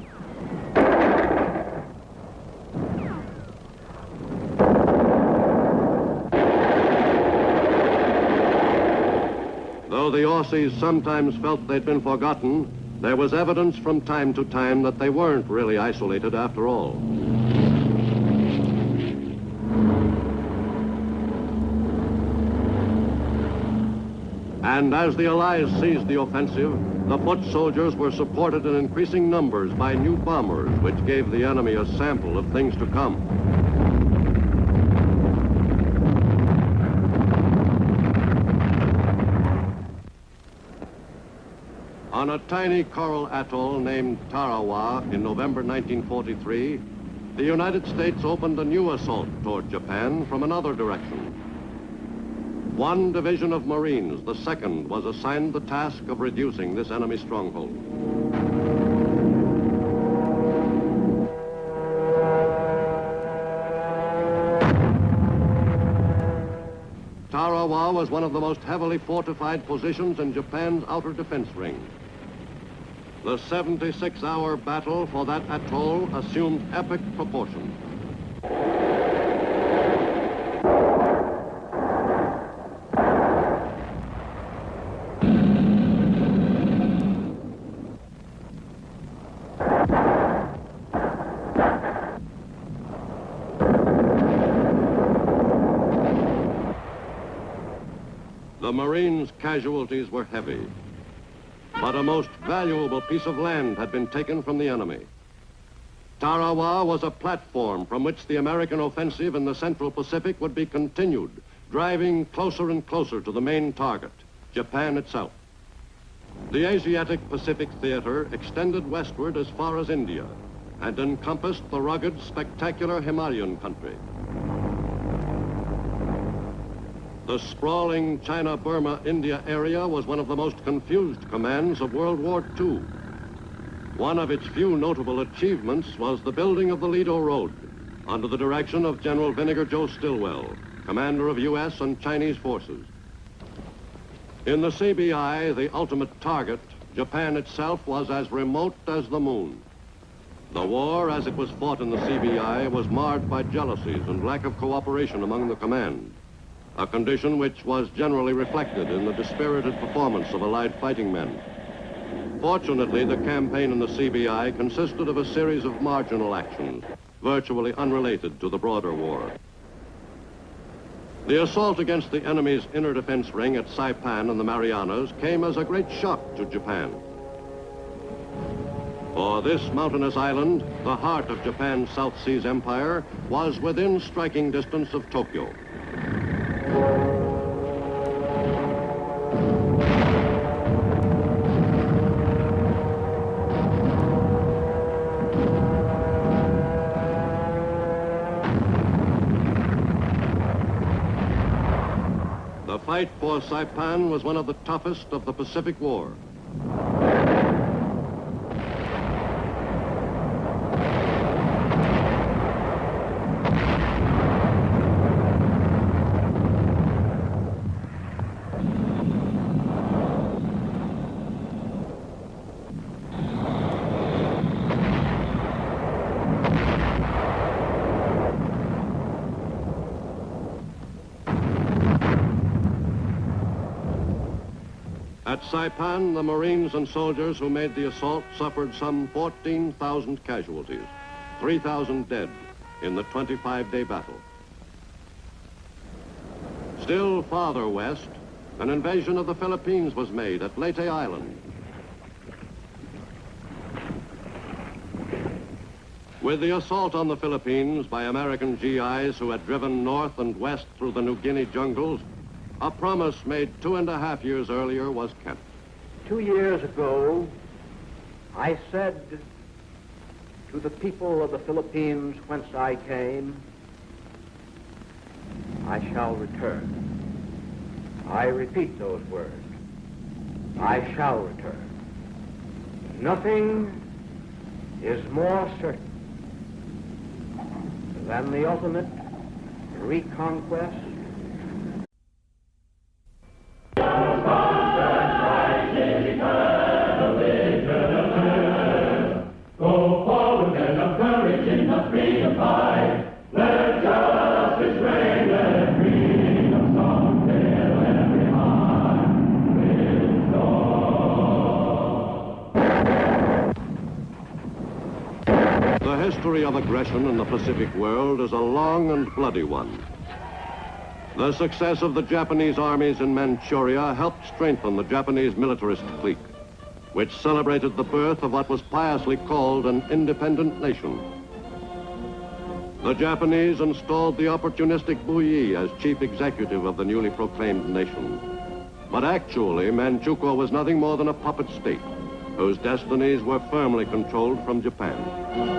[SPEAKER 1] Though the Aussies sometimes felt they'd been forgotten, there was evidence from time to time that they weren't really isolated after all. And as the Allies seized the offensive, the foot soldiers were supported in increasing numbers by new bombers, which gave the enemy a sample of things to come. On a tiny coral atoll named Tarawa in November 1943, the United States opened a new assault toward Japan from another direction. One division of Marines, the 2nd, was assigned the task of reducing this enemy stronghold. Tarawa was one of the most heavily fortified positions in Japan's outer defense ring. The 76-hour battle for that atoll assumed epic proportions. The Marines' casualties were heavy, but a most valuable piece of land had been taken from the enemy. Tarawa was a platform from which the American offensive in the Central Pacific would be continued, driving closer and closer to the main target, Japan itself. The Asiatic-Pacific theater extended westward as far as India and encompassed the rugged, spectacular Himalayan country. The sprawling China-Burma-India area was one of the most confused commands of World War II. One of its few notable achievements was the building of the Lido Road under the direction of General Vinegar Joe Stilwell, commander of U.S. and Chinese forces. In the CBI, the ultimate target, Japan itself was as remote as the moon. The war, as it was fought in the CBI, was marred by jealousies and lack of cooperation among the command, a condition which was generally reflected in the dispirited performance of Allied fighting men. Fortunately, the campaign in the CBI consisted of a series of marginal actions, virtually unrelated to the broader war. The assault against the enemy's inner defense ring at Saipan and the Marianas came as a great shock to Japan. For this mountainous island, the heart of Japan's South Seas Empire, was within striking distance of Tokyo. The fight for Saipan was one of the toughest of the Pacific War. At Saipan, the Marines and soldiers who made the assault suffered some 14,000 casualties, 3,000 dead in the 25-day battle. Still farther west, an invasion of the Philippines was made at Leyte Island. With the assault on the Philippines by American GIs who had driven north and west through the New Guinea jungles, a promise made 2.5 years earlier was kept.
[SPEAKER 18] 2 years ago, I said to the people of the Philippines whence I came, I shall return. I repeat those words. I shall return. Nothing is more certain than the ultimate reconquest
[SPEAKER 1] The history of aggression in the Pacific world is a long and bloody one. The success of the Japanese armies in Manchuria helped strengthen the Japanese militarist clique, which celebrated the birth of what was piously called an independent nation. The Japanese installed the opportunistic Bouilly as chief executive of the newly proclaimed nation. But actually, Manchukuo was nothing more than a puppet state, whose destinies were firmly controlled from Japan.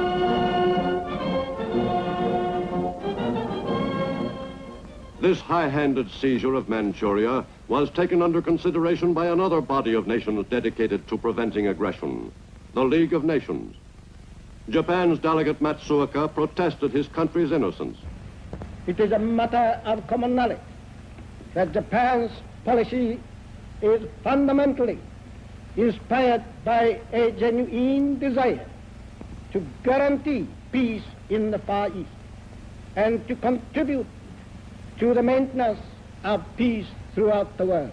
[SPEAKER 1] This high-handed seizure of Manchuria was taken under consideration by another body of nations dedicated to preventing aggression, the League of Nations. Japan's delegate Matsuoka protested his country's innocence.
[SPEAKER 2] It is a matter of common knowledge that Japan's policy is fundamentally inspired by a genuine desire to guarantee peace in the Far East and to contribute to the maintenance of peace throughout the world.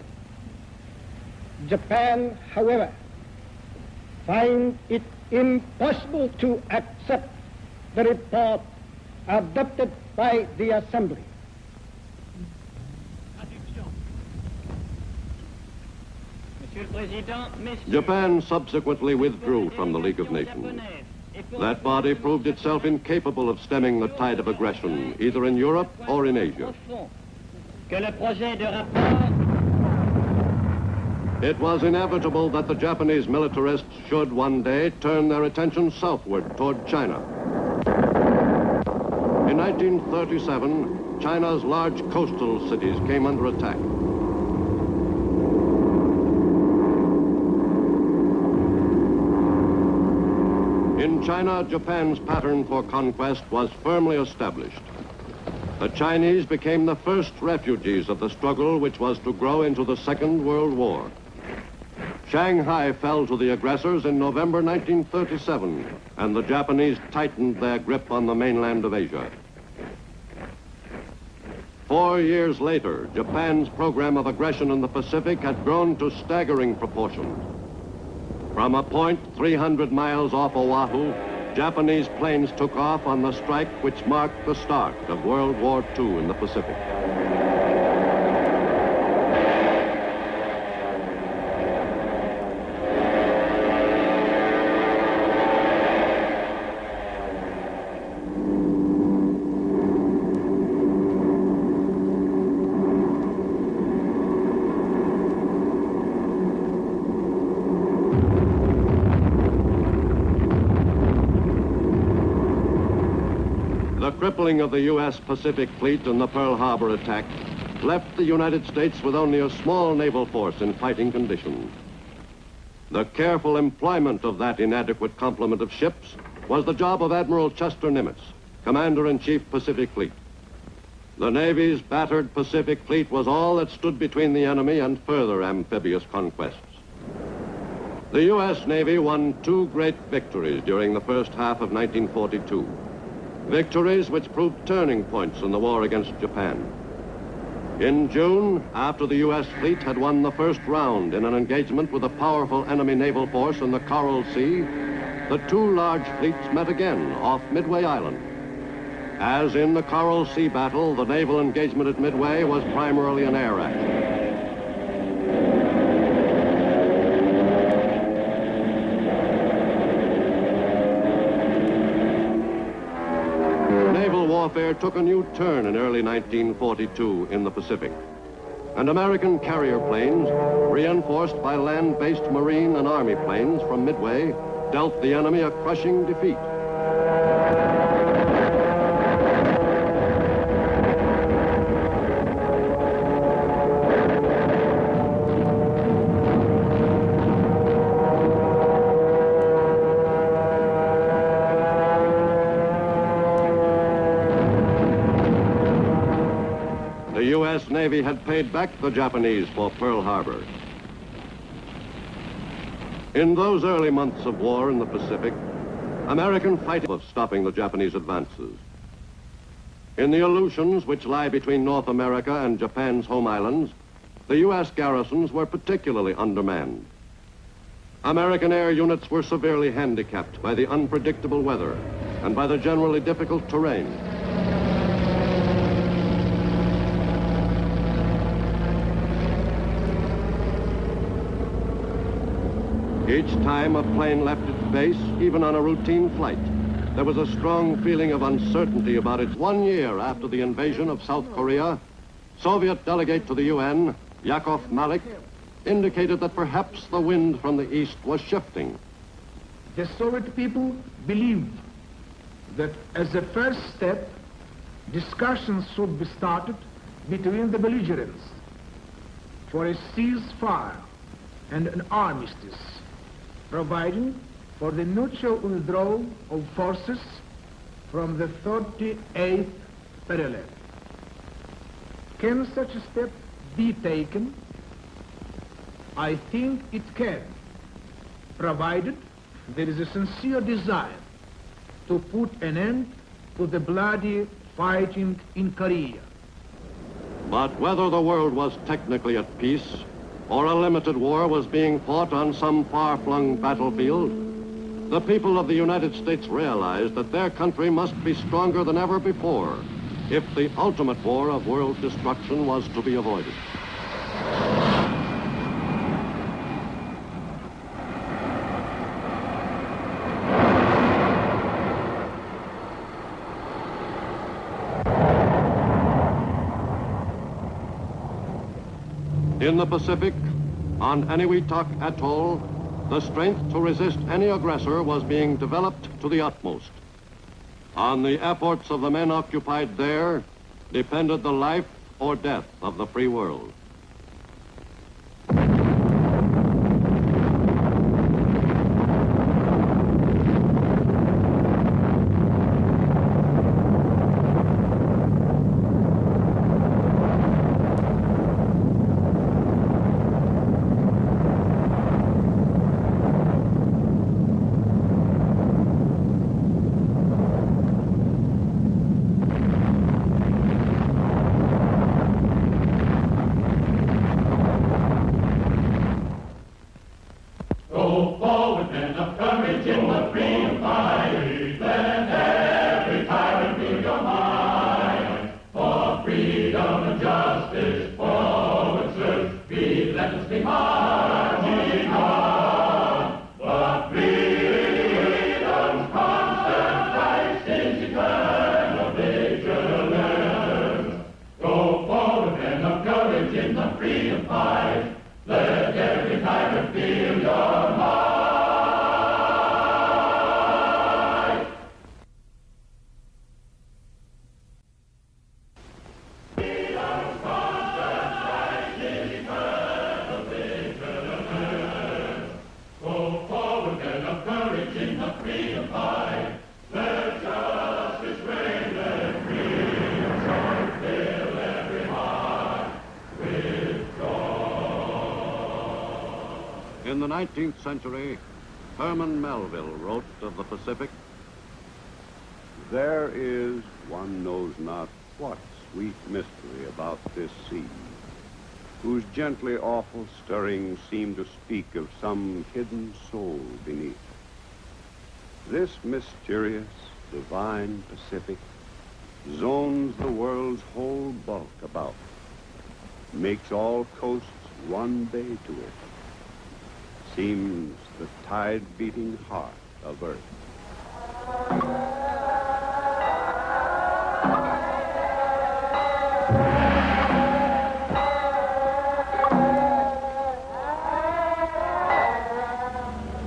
[SPEAKER 2] Japan, however, finds it impossible to accept the report adopted by the Assembly.
[SPEAKER 1] Japan subsequently withdrew from the League of Nations. That body proved itself incapable of stemming the tide of aggression, either in Europe or in Asia. It was inevitable that the Japanese militarists should one day turn their attention southward toward China. In 1937, China's large coastal cities came under attack. In China, Japan's pattern for conquest was firmly established. The Chinese became the first refugees of the struggle which was to grow into the Second World War. Shanghai fell to the aggressors in November 1937, and the Japanese tightened their grip on the mainland of Asia. 4 years later, Japan's program of aggression in the Pacific had grown to staggering proportions. From a point 300 miles off Oahu, Japanese planes took off on the strike which marked the start of World War II in the Pacific. The crippling of the U.S. Pacific Fleet in the Pearl Harbor attack left the United States with only a small naval force in fighting condition. The careful employment of that inadequate complement of ships was the job of Admiral Chester Nimitz, Commander-in-Chief Pacific Fleet. The Navy's battered Pacific Fleet was all that stood between the enemy and further amphibious conquests. The U.S. Navy won 2 great victories during the first half of 1942. Victories which proved turning points in the war against Japan. In June, after the U.S. fleet had won the first round in an engagement with a powerful enemy naval force in the Coral Sea, the 2 large fleets met again off Midway Island. As in the Coral Sea battle, the naval engagement at Midway was primarily an air action. Naval warfare took a new turn in early 1942 in the Pacific, and American carrier planes, reinforced by land-based Marine and Army planes from Midway, dealt the enemy a crushing defeat. The U.S. Navy had paid back the Japanese for Pearl Harbor. In those early months of war in the Pacific, American fighting was stopping the Japanese advances. In the Aleutians, which lie between North America and Japan's home islands, the U.S. garrisons were particularly undermanned. American air units were severely handicapped by the unpredictable weather and by the generally difficult terrain. Each time a plane left its base, even on a routine flight, there was a strong feeling of uncertainty about it. 1 year after the invasion of South Korea, Soviet delegate to the UN, Yakov Malik, indicated that perhaps the wind from the east was shifting.
[SPEAKER 5] The Soviet people believed that as a first step, discussions should be started between the belligerents for a ceasefire and an armistice, providing for the mutual withdrawal of forces from the 38th parallel. Can such a step be taken? I think it can, provided there is a sincere desire to put an end to the bloody fighting in Korea.
[SPEAKER 1] But whether the world was technically at peace or a limited war was being fought on some far-flung battlefield, the people of the United States realized that their country must be stronger than ever before if the ultimate war of world destruction was to be avoided. In the Pacific, on Eniwetok Atoll, the strength to resist any aggressor was being developed to the utmost. On the efforts of the men occupied there depended the life or death of the free world. In the 19th century, Herman Melville wrote of the Pacific,
[SPEAKER 6] "There is, one knows not what sweet mystery about this sea, whose gently awful stirrings seem to speak of some hidden soul beneath. This mysterious, divine Pacific zones the world's whole bulk about, makes all coasts one bay to it, seems the tide-beating heart of Earth."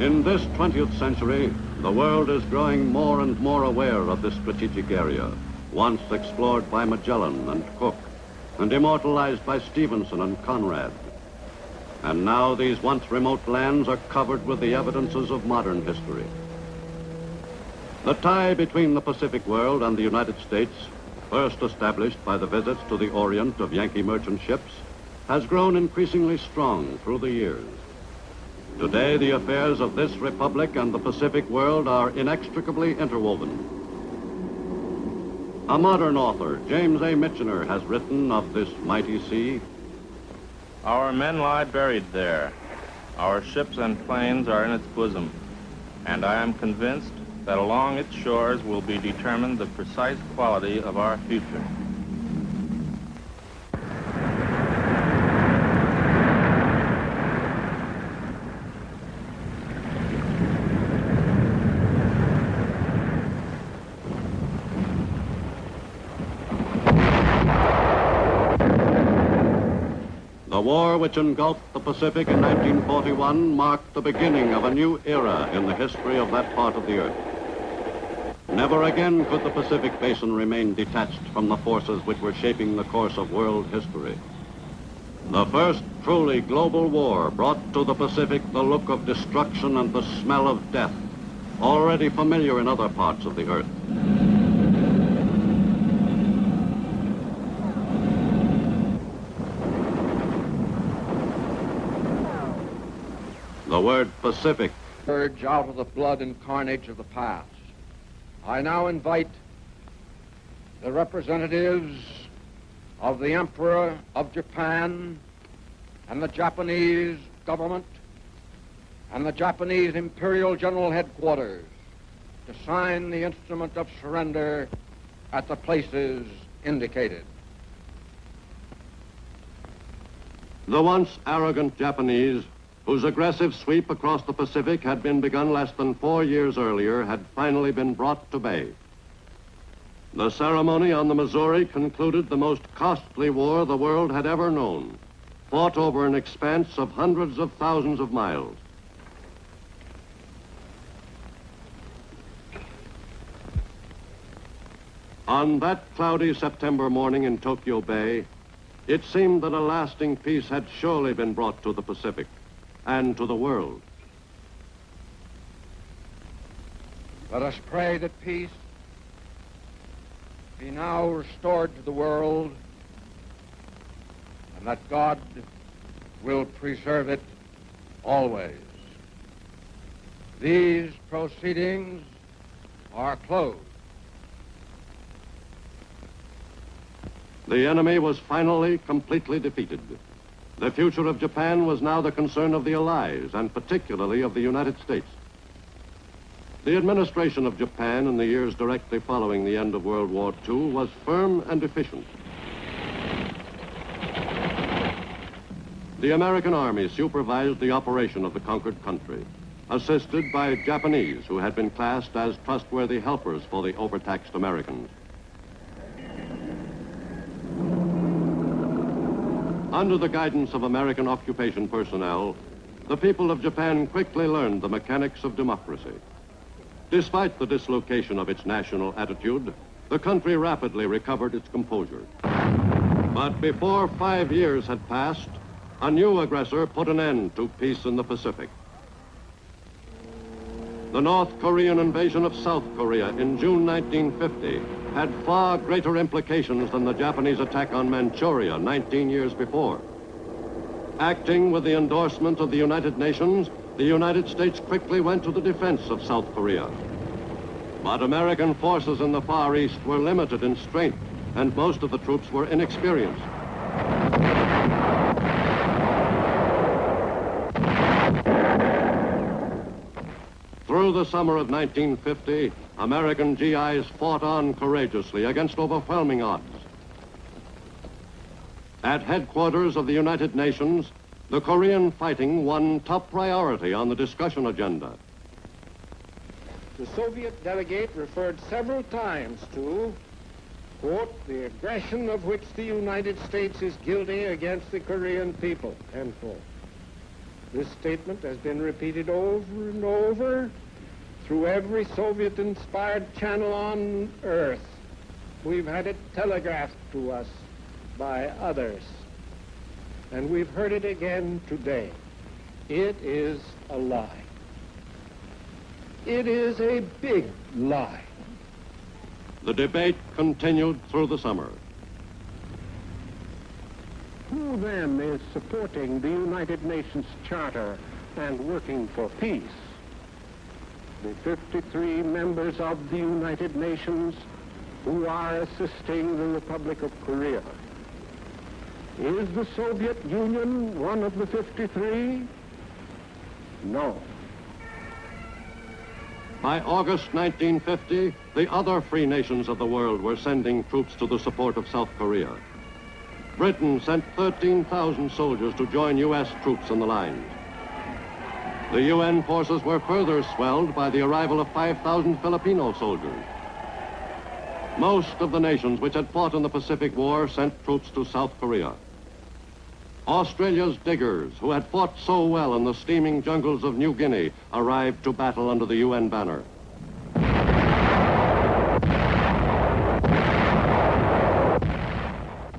[SPEAKER 1] In this 20th century, the world is growing more and more aware of this strategic area, once explored by Magellan and Cook, and immortalized by Stevenson and Conrad. And now these once remote lands are covered with the evidences of modern history. The tie between the Pacific world and the United States, first established by the visits to the Orient of Yankee merchant ships, has grown increasingly strong through the years. Today, the affairs of this republic and the Pacific world are inextricably interwoven. A modern author, James A. Michener, has written of this mighty sea,
[SPEAKER 7] "Our men lie buried there. Our ships and planes are in its bosom, and I am convinced that along its shores will be determined the precise quality of our future."
[SPEAKER 1] The war which engulfed the Pacific in 1941 marked the beginning of a new era in the history of that part of the earth.
[SPEAKER 15] Never again could the Pacific Basin remain detached from the forces which were shaping the course of world history. The first truly global war brought to the Pacific the look of destruction and the smell of death, already familiar in other parts of the earth. The word Pacific
[SPEAKER 3] urge out of the blood and carnage of the past. I now invite the representatives of the Emperor of Japan and the Japanese government and the Japanese Imperial General Headquarters to sign the instrument of surrender at the places indicated.
[SPEAKER 1] The once arrogant Japanese, whose aggressive sweep across the Pacific had been begun less than 4 years earlier, had finally been brought to bay. The ceremony on the Missouri concluded the most costly war the world had ever known, fought over an expanse of hundreds of thousands of miles. On that cloudy September morning in Tokyo Bay, it seemed that a lasting peace had surely been brought to the Pacific and to the world.
[SPEAKER 3] Let us pray that peace be now restored to the world and that God will preserve it always. These proceedings are closed.
[SPEAKER 1] The enemy was finally completely defeated. The future of Japan was now the concern of the Allies, and particularly of the United States. The administration of Japan in the years directly following the end of World War II was firm and efficient. The American Army supervised the operation of the conquered country, assisted by Japanese who had been classed as trustworthy helpers for the overtaxed Americans. Under the guidance of American occupation personnel, the people of Japan quickly learned the mechanics of democracy. Despite the dislocation of its national attitude, the country rapidly recovered its composure. But before 5 years had passed, a new aggressor put an end to peace in the Pacific. The North Korean invasion of South Korea in June 1950 had far greater implications than the Japanese attack on Manchuria 19 years before. Acting with the endorsement of the United Nations, the United States quickly went to the defense of South Korea. But American forces in the Far East were limited in strength, and most of the troops were inexperienced. Through the summer of 1950, American GIs fought on courageously against overwhelming odds. At headquarters of the United Nations, the Korean fighting won top priority on the discussion agenda.
[SPEAKER 2] The Soviet delegate referred several times to, quote, the aggression of which the United States is guilty against the Korean people, end quote. This statement has been repeated over and over through every Soviet-inspired channel on Earth. We've had it telegraphed to us by others, and we've heard it again today. It is a lie. It is a big lie.
[SPEAKER 1] The debate continued through the summer.
[SPEAKER 19] Who then is supporting the United Nations Charter and working for peace? The 53 members of the United Nations who are assisting the Republic of Korea. Is the Soviet Union one of the 53? No.
[SPEAKER 1] By August 1950, the other free nations of the world were sending troops to the support of South Korea. Britain sent 13,000 soldiers to join U.S. troops in the lines. The UN forces were further swelled by the arrival of 5,000 Filipino soldiers. Most of the nations which had fought in the Pacific War sent troops to South Korea. Australia's diggers, who had fought so well in the steaming jungles of New Guinea, arrived to battle under the UN banner.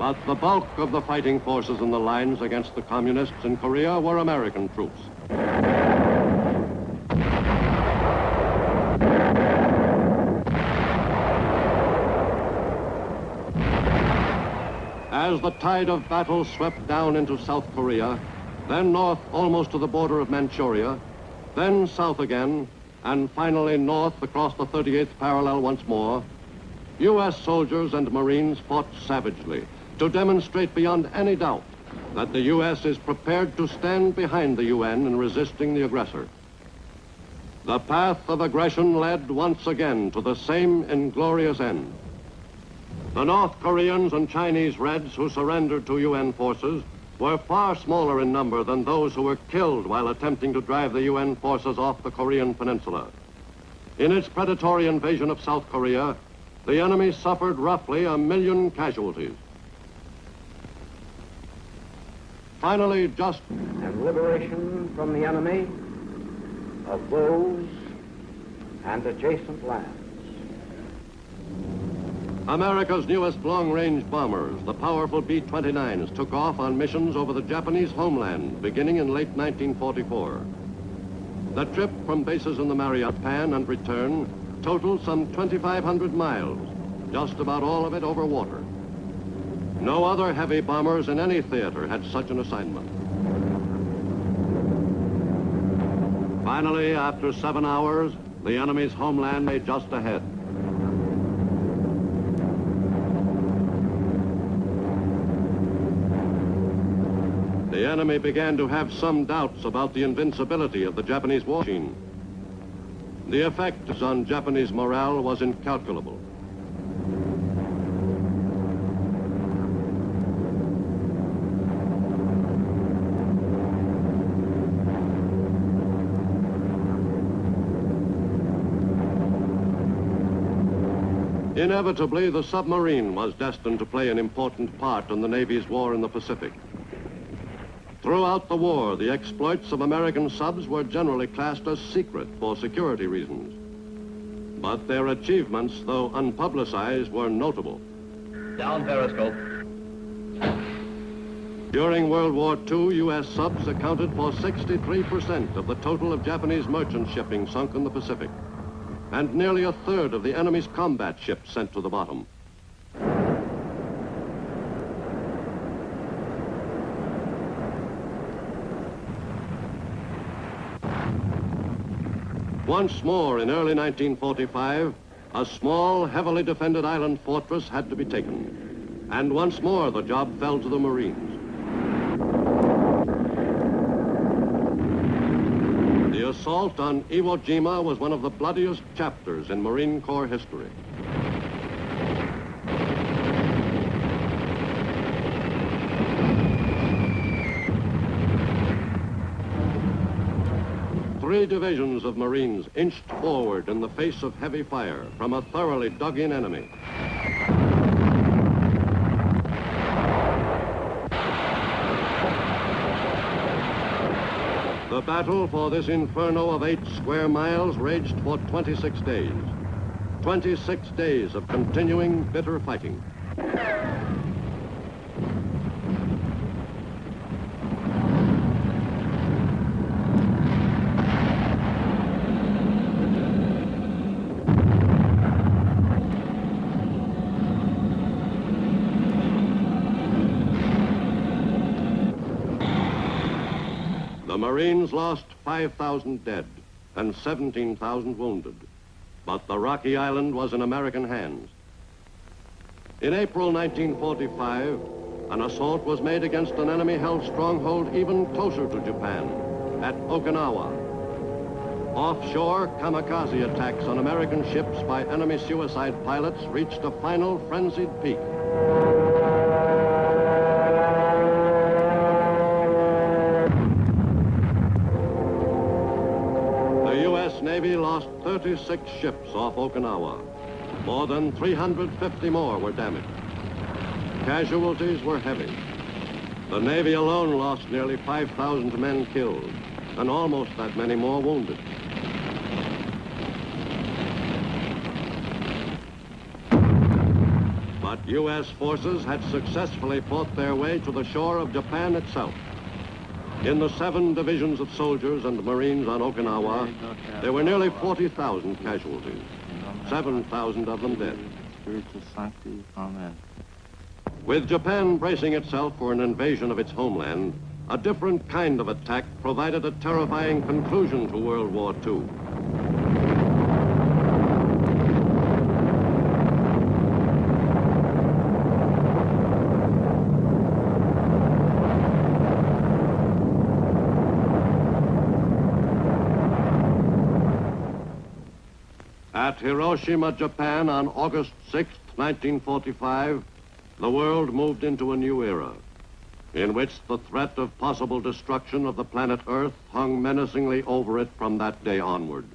[SPEAKER 1] But the bulk of the fighting forces in the lines against the communists in Korea were American troops. As the tide of battle swept down into South Korea, then north almost to the border of Manchuria, then south again, and finally north across the 38th parallel once more, U.S. soldiers and Marines fought savagely to demonstrate beyond any doubt that the U.S. is prepared to stand behind the UN in resisting the aggressor. The path of aggression led once again to the same inglorious end. The North Koreans and Chinese Reds who surrendered to UN forces were far smaller in number than those who were killed while attempting to drive the UN forces off the Korean peninsula. In its predatory invasion of South Korea, the enemy suffered roughly 1 million casualties. Finally, just...
[SPEAKER 18] And liberation from the enemy of those and adjacent lands.
[SPEAKER 1] America's newest long-range bombers, the powerful B-29s, took off on missions over the Japanese homeland beginning in late 1944. The trip from bases in the Mariapan and return totaled some 2,500 miles, just about all of it over water. No other heavy bombers in any theater had such an assignment. Finally, after 7 hours, the enemy's homeland lay just ahead. The enemy began to have some doubts about the invincibility of the Japanese war machine. The effect on Japanese morale was incalculable. Inevitably, the submarine was destined to play an important part in the Navy's war in the Pacific. Throughout the war, the exploits of American subs were generally classed as secret for security reasons. But their achievements, though unpublicized, were notable.
[SPEAKER 4] Down periscope.
[SPEAKER 1] During World War II, U.S. subs accounted for 63% of the total of Japanese merchant shipping sunk in the Pacific, and nearly 1/3 of the enemy's combat ships sent to the bottom. Once more, in early 1945, a small, heavily defended island fortress had to be taken. And once more, the job fell to the Marines. The assault on Iwo Jima was one of the bloodiest chapters in Marine Corps history. Three divisions of Marines inched forward in the face of heavy fire from a thoroughly dug-in enemy. The battle for this inferno of 8 square miles raged for 26 days. 26 days of continuing bitter fighting. The Marines lost 5,000 dead and 17,000 wounded, but the rocky island was in American hands. In April 1945, an assault was made against an enemy-held stronghold even closer to Japan, at Okinawa. Offshore, kamikaze attacks on American ships by enemy suicide pilots reached a final frenzied peak. Navy lost 36 ships off Okinawa. More than 350 more were damaged. Casualties were heavy. The Navy alone lost nearly 5,000 men killed and almost that many more wounded. But U.S. forces had successfully fought their way to the shore of Japan itself. In the 7 divisions of soldiers and Marines on Okinawa, there were nearly 40,000 casualties, 7,000 of them dead.
[SPEAKER 7] Amen.
[SPEAKER 1] With Japan bracing itself for an invasion of its homeland, a different kind of attack provided a terrifying conclusion to World War II. At Hiroshima, Japan, on August 6, 1945, the world moved into a new era, in which the threat of possible destruction of the planet Earth hung menacingly over it from that day onward.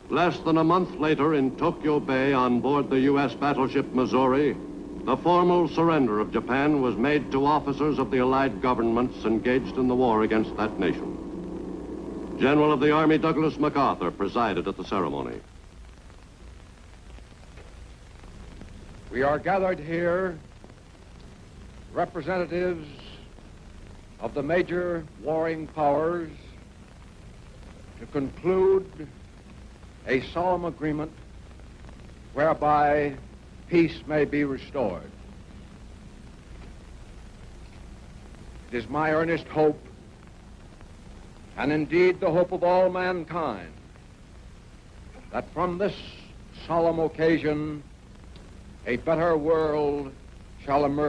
[SPEAKER 1] Less than a month later, in Tokyo Bay, on board the U.S. battleship Missouri, the formal surrender of Japan was made to officers of the Allied governments engaged in the war against that nation. General of the Army Douglas MacArthur presided at the ceremony.
[SPEAKER 3] We are gathered here, representatives of the major warring powers, to conclude a solemn agreement whereby peace may be restored. It is my earnest hope, and indeed the hope of all mankind, that from this solemn occasion a better world shall emerge.